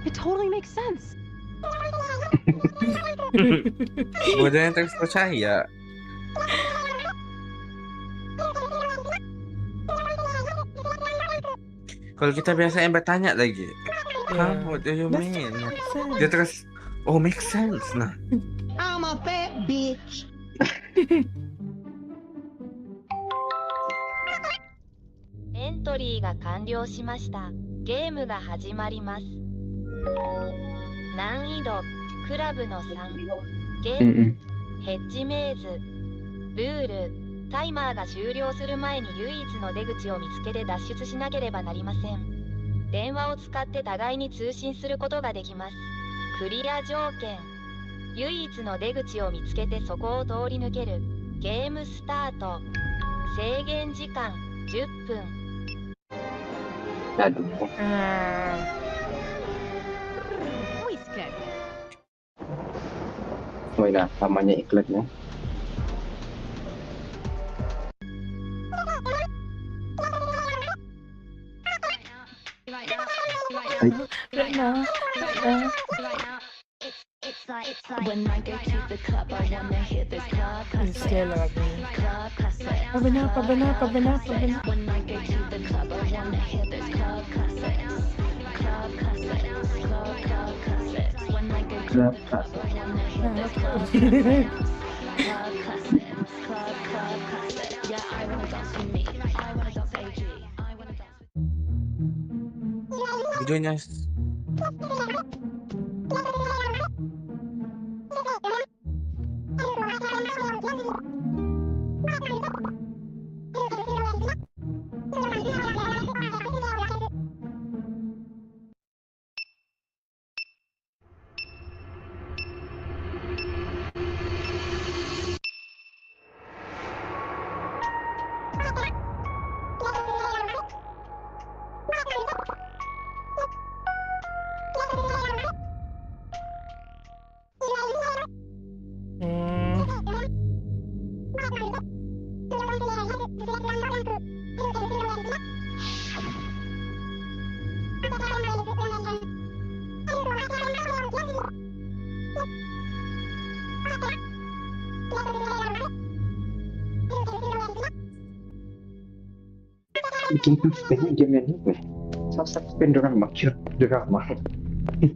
It totally makes sense. Bodohnya terus percaya. Kalau kita biasanya bertanya lagi, what do you mean? Dia terus, oh make sense. Nah, I'm a fat bitch. エントリーが完了しました。ゲームが始まります。難易度クラブの3、ゲーム、ヘッジメイズ、ルール、タイマーが終了する前に唯一の出口を見つけて脱出しなければなりません。電話を使って互いに通信することができます。クリア条件、唯一の出口を見つけてそこを通り抜ける。ゲームスタート。制限時間10分。 Aduh. Oh iya, namanya iklannya. When I go to the club, I wanna hear this club classic. Club classic. When I go to the club, I wanna hear this club classics. Club classics. Club classics. When I go to the club, I wanna hear this club classics. Club classics. Club classics. Yeah, I wanna dance with me. I wanna dance with AG. I wanna dance with. Videonya bikin game yang ini gue. Suspend drama, cute drama.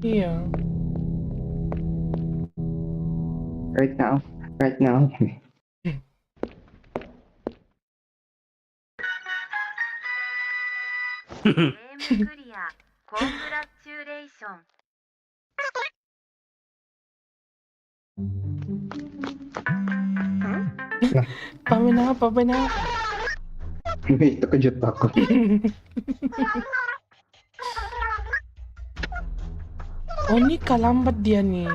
Iya. Right now. Apa benar? Wih, terkejut aku. Oh, ini lambat dia nih.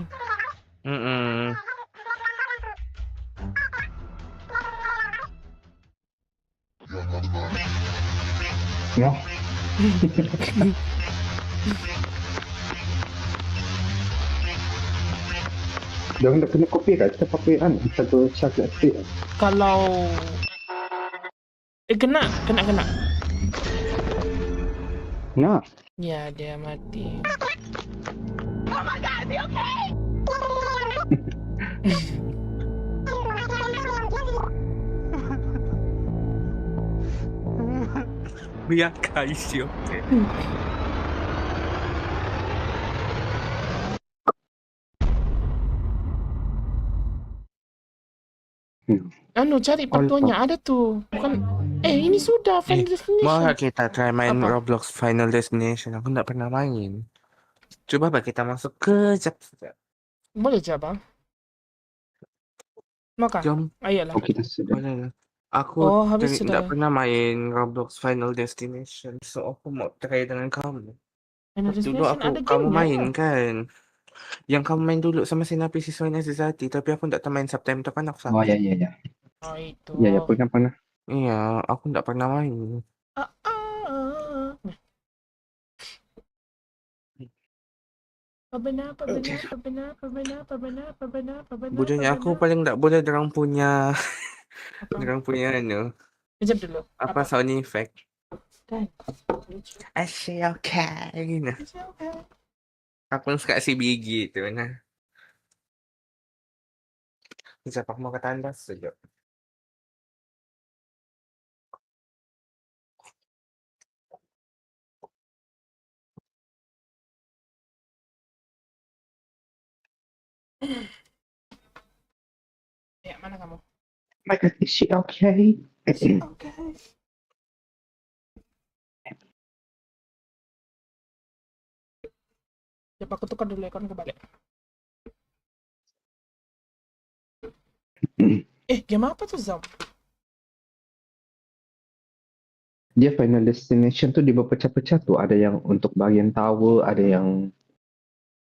Ya. Jangan tak kena copyright, kita pakai satu syarat. Kalau kena. Nah. Ya, dia mati. Oh my god, is he okay? Biarkan isi oke. Cari patuanya ada tuh. Bukan. Ini sudah Final Destination. Mau kita try main Apa? Roblox Final Destination? Aku nggak pernah main. Coba kita masuk ke chat. Boleh coba. Maka. Jom. Ayolah. Kita sudah. Aku habis sudah. tidak pernah main Roblox Final Destination, so aku mau try dengan kamu. Final Dulu Destination kamu main ya? kan? Yang kamu main dulu sama Sinapi siswanya Zizati, tapi aku tidak main September kan aku sakit. Oh iya. Oh itu. Iya, pernah. Iya, aku tidak pernah main. Benar. Bodohnya aku paling tidak boleh dorang punya Kejap dulu. Apa sound effect? I say okay. Aku suka si bigi itu nah. Siapa mau ke tandas saja. Ya, mana kamu? My God, is she okay? Okay. Coba aku tukar dulu ikon kebalik. Game apa tuh Zam? Dia Final Destination tuh dipecah-pecah tuh. Ada yang untuk bagian tower, ada yang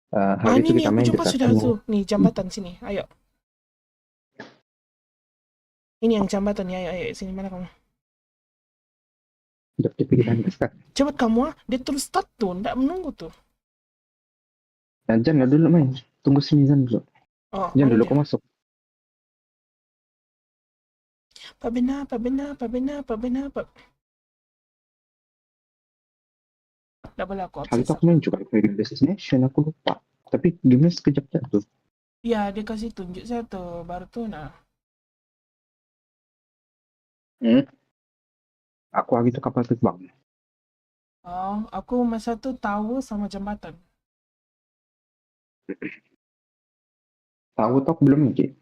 hari itu kita main aku coba sudah tuh. Nih jambatan sini, ayo. Ini yang jambatan ya, ayo sini mana kamu? Cepat kamu dia terus start tuh, ndak menunggu tuh. Jangan dulu main, tunggu sini dulu. Oh, jangan dulu kau masuk. Pak benar. Nggak boleh aku Hari itu aku main juga Final Destination, aku lupa. Tapi gamenya sekejap tuh. Iya, dia kasih tunjuk saya tuh, baru tuh nah. Aku lagi tuh kapal terbang. Oh, aku masa tuh tahu sama jembatan. Tahu tuh belum lagi.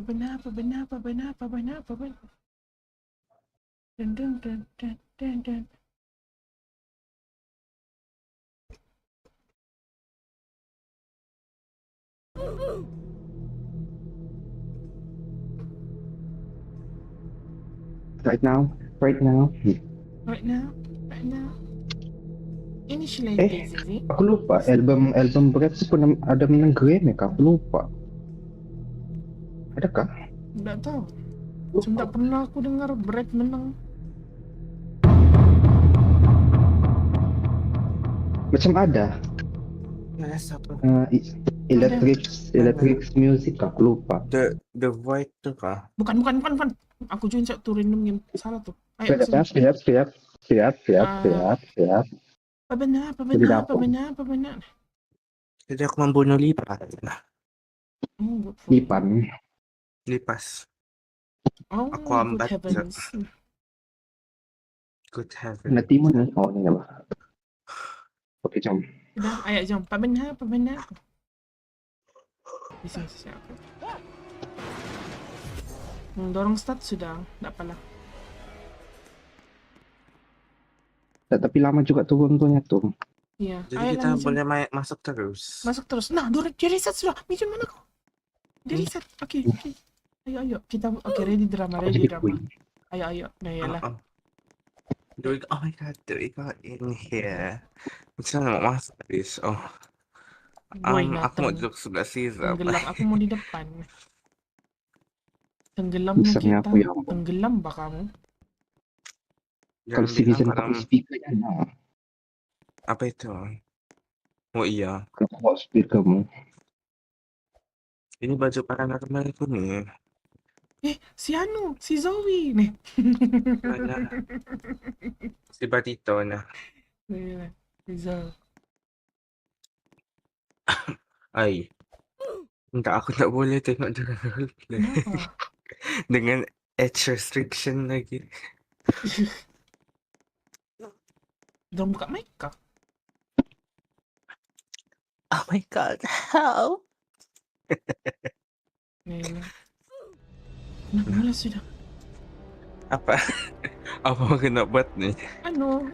Benar. Dan. Right now. Ini Shilay Zizi. Aku lupa album berat itu pernah ada menang Grammy kah? Aku lupa. Adakah? Nggak tahu. Tidak pernah aku dengar Brad menang. Macam ada. Electric Music aku lupa. The Void tuh kah? Bukan. Aku juga tuh random game salah tuh. Ayo Siap. Apa benar. Jadi aku membunuh lipas. Oh, good for you. Lipan. Lipas. Oh, Aku good ambat. heavens. Good heaven. Kena timun nih. Oh, ini apa? Oke, jom. Udah, ayo jom. Pak benar. Di sini aku. Dorong start sudah, enggak apalah. Tapi lama juga turunnya tuh. Iya. Jadi Ayo kita lah, Mijun. boleh masuk terus. Masuk terus. Nah, di reset sudah. Mijun mana kau? Di reset. Oke. Ayo. Kita ready drama. Ayo. Nah, yalah. Do we go? Oh my god, do we go in here? Bisa mau masuk terus. Oh. Boy, Aku mau duduk sebelah Caesar. tenggelam. Aku mau di depan. Tenggelamnya Misalnya kita. aku yang Tenggelam bah kamu? kalau citizen pakai speakernya, nah. Apa itu? Oh iya. Kalau bawa speakermu. Ini baju para narkoba itu nih. Si Zoe nih. Mana? Si Batito na. Si Zoe. Ay. Enggak, aku tak boleh tengok dengan roleplay. Dengan age restriction lagi. Jangan buka mic kah? Oh my god, how? Mulai sudah. Apa? Apa mau kena buat nih?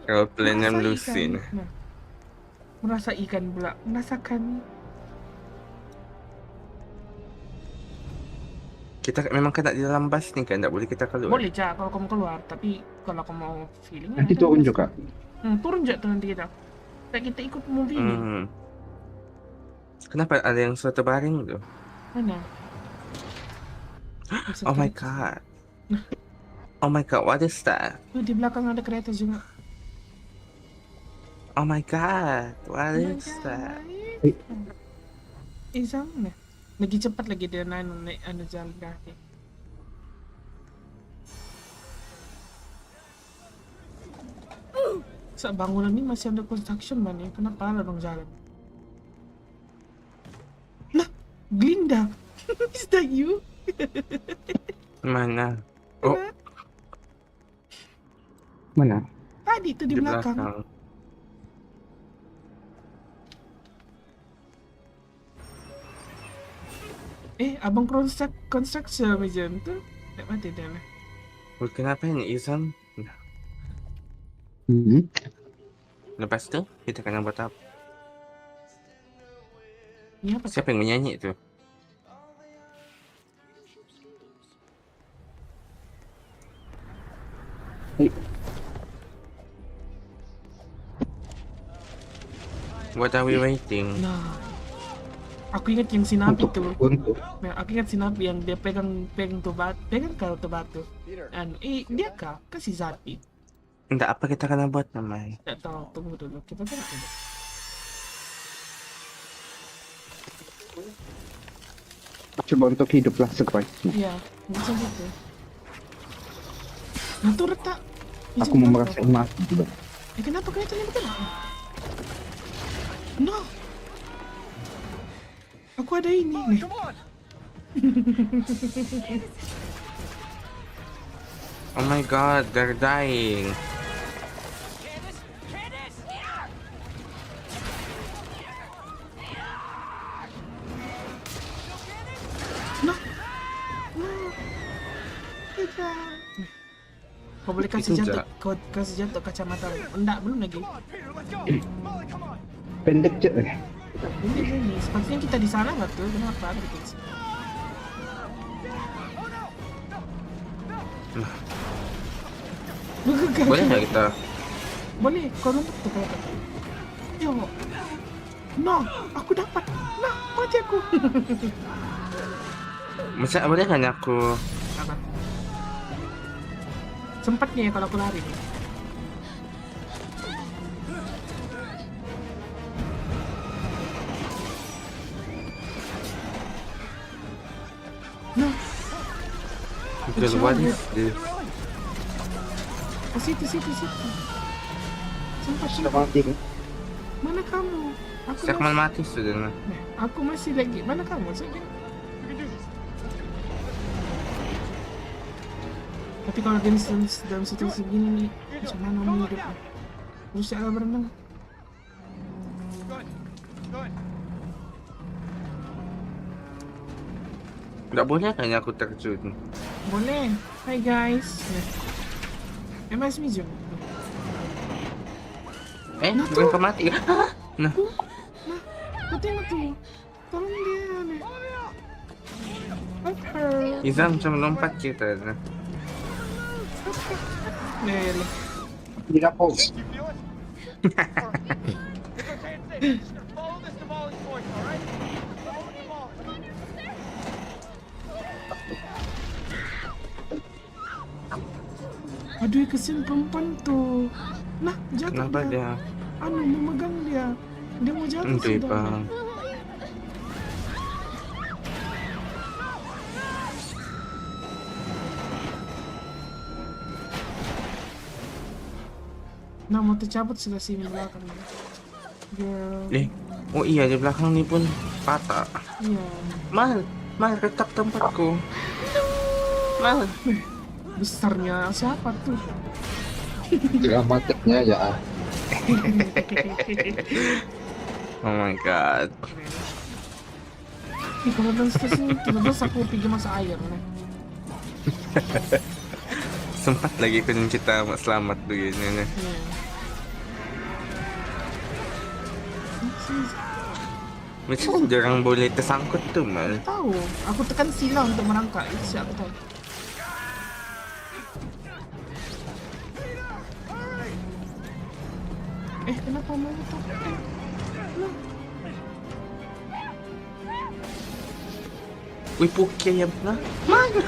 Roleplay dengan Lucy nih. Merasa ikan pula. Merasakan. Kita memang kena di dalam bus nih kan, tak boleh kita keluar. Boleh Cak kalau kamu keluar, tapi kalau kamu mau feeling Nanti turun juga. Turun Cak tuh nanti kita. Kita ikut movie ini. Kenapa ada yang suatu baring tuh? Mana? Oh my god. Oh my god, what is that? Di belakang ada kereta juga. Oh my god, what is that? Sana. Lagi cepat lagi dia naik jalan kaki. Bangunan ini masih under construction man ya. Kenapa ada dong jalan? Lah, Glinda. Is that you? Mana? Oh. Mana? Tadi tuh di belakang. Abang construction Mijun tuh. Tak mati dia lah. Kenapa ini Izan? Lepas tu kita kena buat apa? Ini apa? Siapa yang menyanyi itu? What are we waiting? Nah, aku ingat yang Sinabi tuh. Nah, aku ingat Sinabi yang dia pegang kalau tuh batu. Dan dia kah? Si Zati. Enggak, apa kita kena buat namanya? Tidak tahu, tunggu dulu. Kita tengok dulu. Coba untuk hiduplah surprise. Iya, macam gitu. Nah tuh retak. Aku mau merasain mati juga. Kenapa keretanya bergerak? No. Aku ada ini nih. Oh my god, they're dying. No. Tidak. Kau boleh kasih jatuh kacamata. Enggak, belum lagi. Pendek je. Ini sepertinya kita di sana nggak tuh? Kenapa? Boleh nggak kita? Boleh, kau nonton tuh kayak yo. No, aku dapat. Nah, mati aku. Masa boleh nggak aku? Apa? Sempatnya ya kalau aku lari. No. Because what is this? Situ. Sempat sudah mati kan? Mana kamu? Aku Si Akmal masih, mati sudah na. aku masih lagi. Mana kamu? Saya tapi kalau dalam situasi begini nih, macam mana mau hidupnya? Terus saya berenang. Nggak boleh kayaknya aku terjun. Boleh. Hai guys. MS Mijum. Bukan kau mati. Nah. Kau tengok tuh. Tolong dia nih. Izam macam lompat kita. Nah. Nih. Tidak apa. Aduh, kesian perempuan tuh. Nah, jatuh Kenapa dia? Anu, memegang dia. Dia mau jatuh sudah. Bang. Nah, mau tercabut sudah sini belakang. Dia... Oh iya, di belakang ini pun patah. Iya. Mal retak tempatku. Mal. Besarnya siapa tuh? Dramatiknya ya. Oh my god. Ih, kalau dan seterusnya terus aku pergi masuk air nih. Sempat lagi kan kita selamat begini nih. Macam jarang boleh tersangkut tuh mal. Tahu, aku tekan sila untuk merangkak itu siapa tahu. Kenapa mau tuh? Wih puknya ya nah. Mana?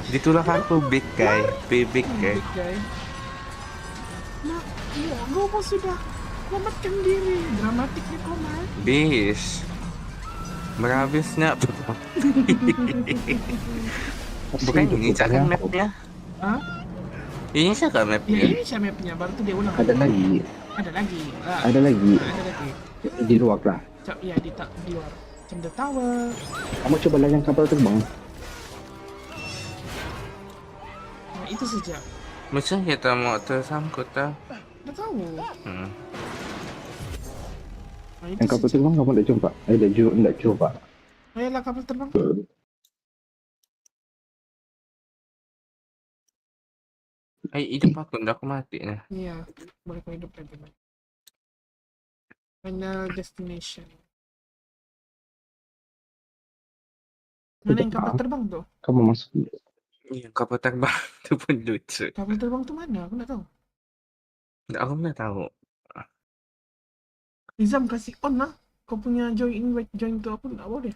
Ditulah aku big guy, big guy. Nah, iya, gue sudah selamatkan diri. Dramatiknya Komal. Bis. Berhabisnya. Bukan ini cara mapnya. Hah? Ini siapa mapnya? Ya, ini siapa mapnya? Baru tuh dia ulang. Ada lagi. Ada lagi. Ada lagi. Di luar lah. Ya, di luar. Cender Tower. Kamu coba layang kapal terbang. Nah, itu saja. Macam kita mau tersangkut tak? Nggak tahu. Nah, Yang kapal terbang kamu tidak coba? Tidak coba. Ayolah kapal terbang. Hidup aku, udah aku mati nah. Iya, boleh kau hidup lagi. Final destination. Mana yang kapal terbang tuh? Kamu masuk dulu. Iya, kapal terbang itu pun lucu. Kapal terbang tuh mana? Aku nggak tahu. Aku nggak tahu. Izam kasih on lah. Kau punya join tuh aku nggak boleh.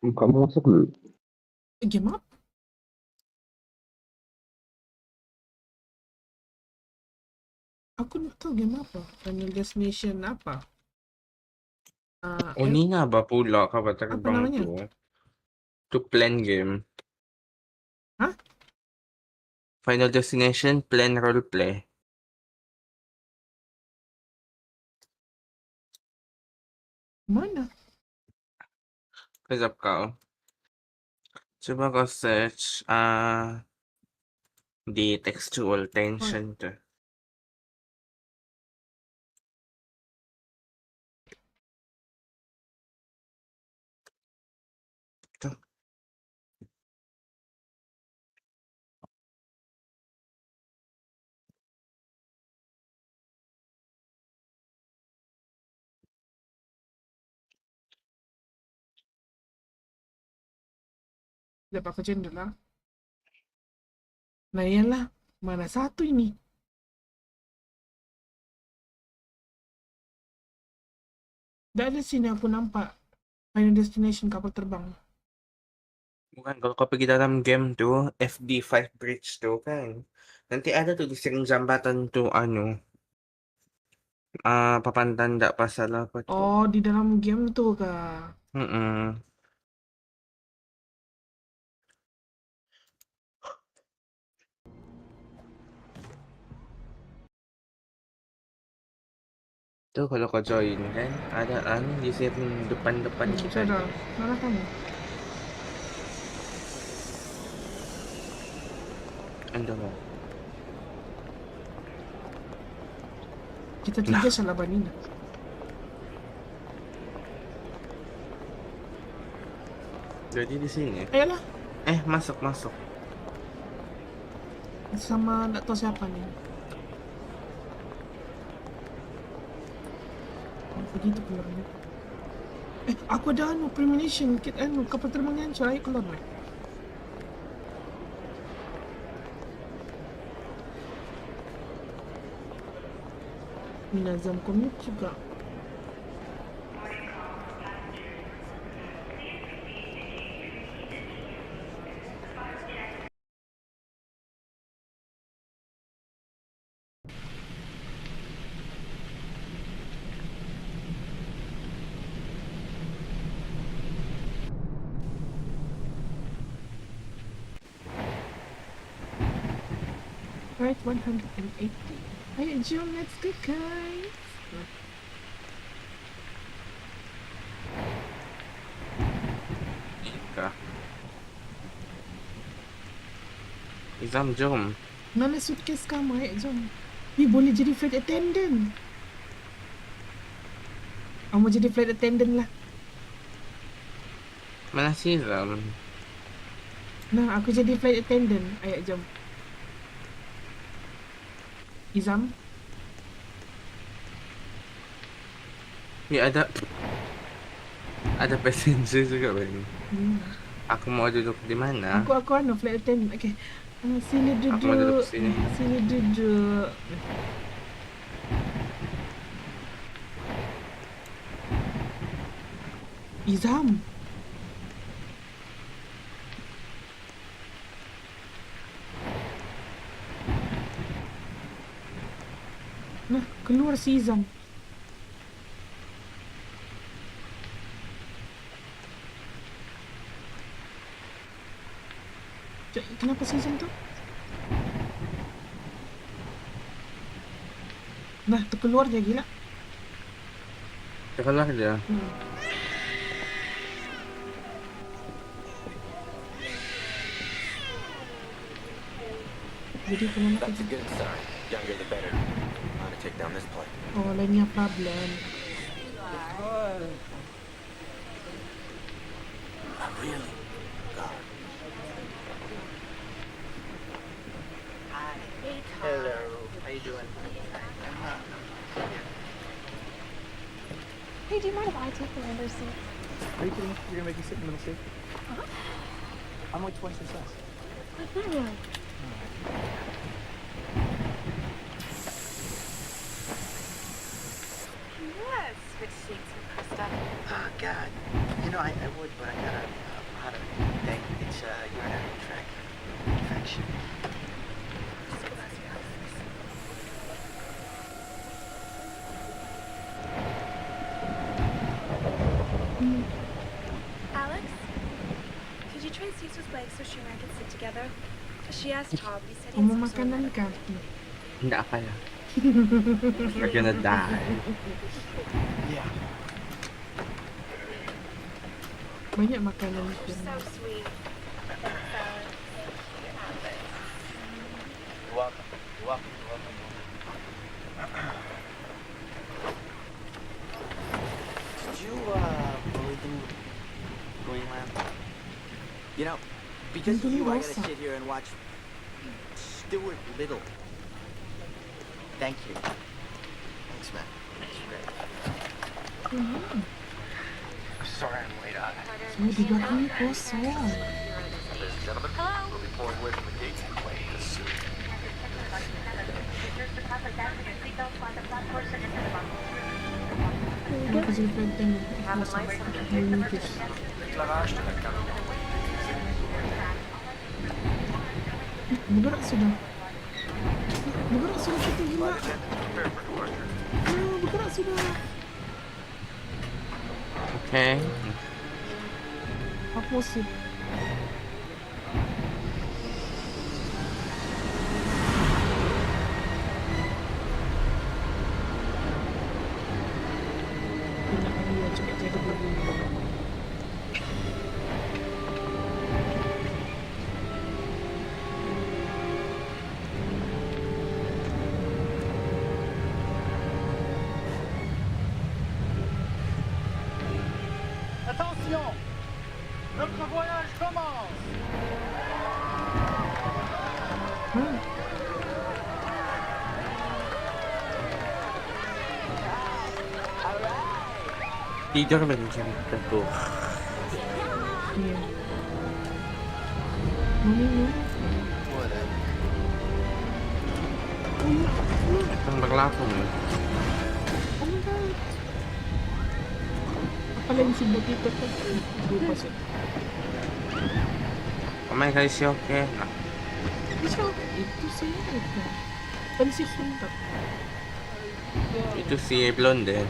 Kamu masuk dulu. Game apa? Aku nggak tahu game apa. Final destination apa? Ini apa pula kapal terbang tuh? To plan game. Hah? Final destination plan role play. Mana? Kejap kau. Coba kau search di textual tension tuh. Tuh. Tidak apa channel lah. Nah iyalah, mana satu ini? Tidak ada sini aku nampak Final Destination kapal terbang. Bukan, kalau kau pergi dalam game tuh, FD5 Bridge tuh kan. Nanti ada tuh di sering jambatan tuh papan tanda pasal apa tuh. Oh, di dalam game tuh kah? Tuh kalau kau join kan, ada di setting depan-depan kita. Sudah, mana kamu? Anda mau? Kita tiga salah Nina. Jadi di sini. Ayolah. Masuk. Sama nggak tahu siapa nih. Begitu keluarnya. Aku ada premonition kit kapal terbang hancur, ayo keluar. Minazam commute juga. Right, 180. Ayo jom, let's go guys. Izam jom. Mana suitcase kamu? Ayo jom. Boleh jadi flight attendant. Kamu jadi flight attendant lah. Mana sih Izam? Nah, aku jadi flight attendant. Ayo jom. Izam? Ya ada passenger juga Bang. Aku mau duduk di mana? Aku flight attendant. Okay. Sini duduk. Aku mau duduk sini. Sini duduk. Izam. Nah, keluar si Izam. Kenapa si Izam tuh? Nah, terkeluar dia gila. Terkeluar dia. Jadi kemana kita? Oh, lainnya problem. Hello, how you doing? Hey, do you mind if I take the window seat? Are you kidding? You're gonna make me sit in the middle seat? I'm like twice your size. Not really. Yes, switch seats with Krista. Oh, God. You know, I would, but I got a lot of thing. It's urinary tract infection. Alex, could you trade seats with Blake so she and I can sit together? She asked Tom. He said he Kamu had some makanan sort of... ka? Hindi kaya. We're gonna die. Yeah. Banyak makanan You're itu. so sweet. You're welcome. You're welcome. You're welcome. Did you bully them going around? You know, because of you, I gotta sit here and watch Stuart Little. Thank you. Thanks, man. That's great. I'm sorry I'm late. Semua digaji kosong. Ladies and gentlemen, we'll be pulling away from the gate as soon. Kenapa sih flight attendant? Bergerak sudah. Bergerak sudah kita gila. Bergerak sudah. Okay. Apa sih? Tidur lagi cerita tuh. Iya. Mau minum? Kan berlaku nih. Oh my god. Apa lagi si Bogito tuh? Lupa sih. Oh my god, si oke. Nah, Itu sih kan si Hunter. itu si blonde.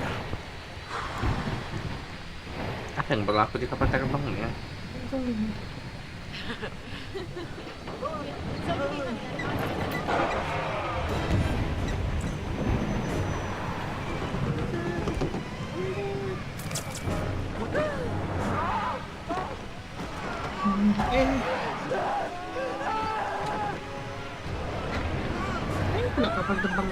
Apa yang berlaku di kapal terbangnya? Nggak kapal terbang.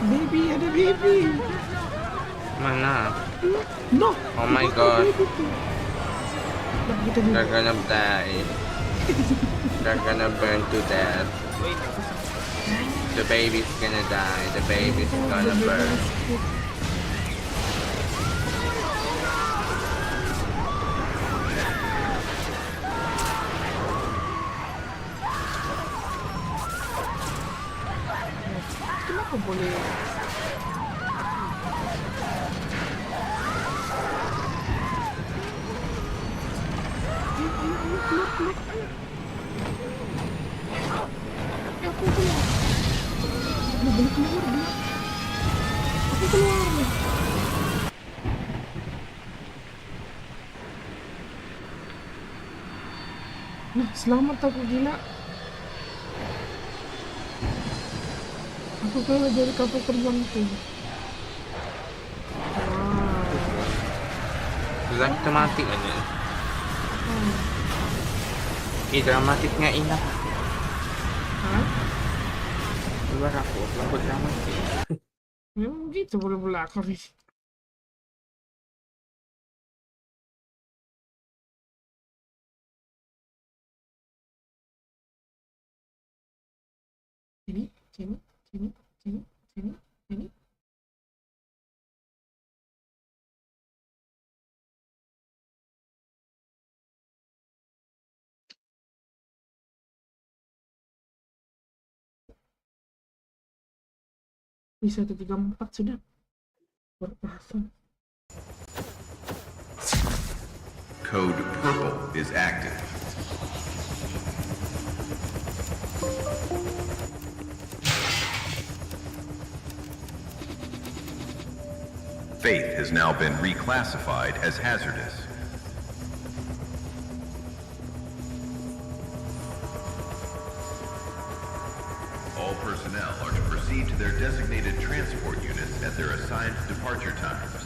Baby, ada baby. Mana? No. Oh my god. They're gonna die. They're gonna burn to death. The baby's gonna die. The baby's gonna burn. Kenapa boleh? Aku keluar. Boleh keluar dia. Aku keluar. Nah, selamat aku gila. Aku keluar dari kapal terbang tuh. Sudah kita mati aja. Dramatiknya indah. Hah? Luar aku dramatik. Memang gitu boleh belakang nih. Sini. Bisa 34 sudah. Berpasan. Code purple is active. Faith has now been reclassified as hazardous. All personnel are to proceed to their designated transport units at their assigned departure times.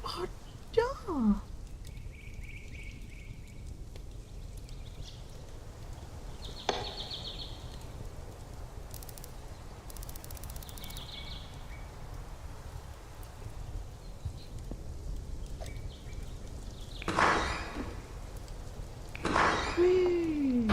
ada. Wih.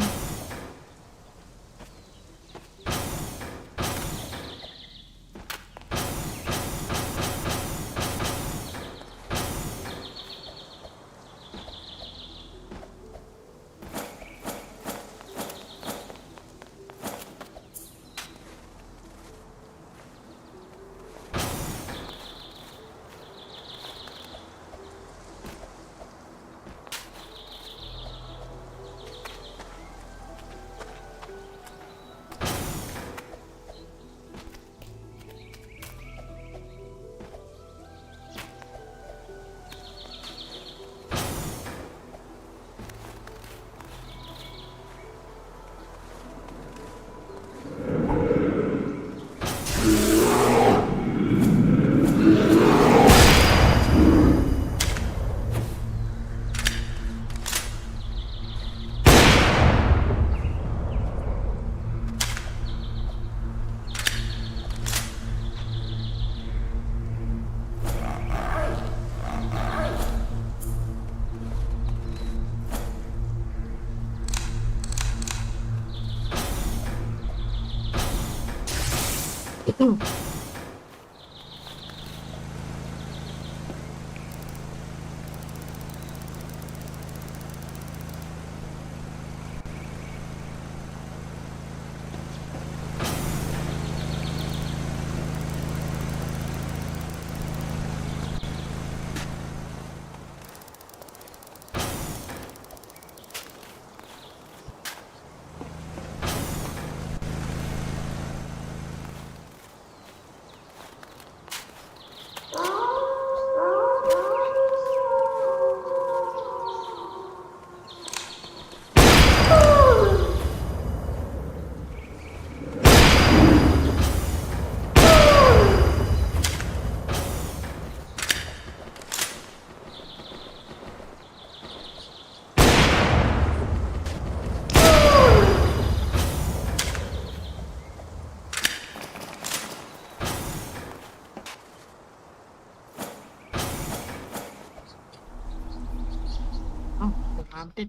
Oh, udah update.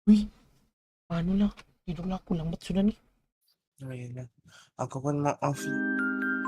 Wih, anu lah, tidur aku lambat sudah nih. Oh iya, aku pun maaf.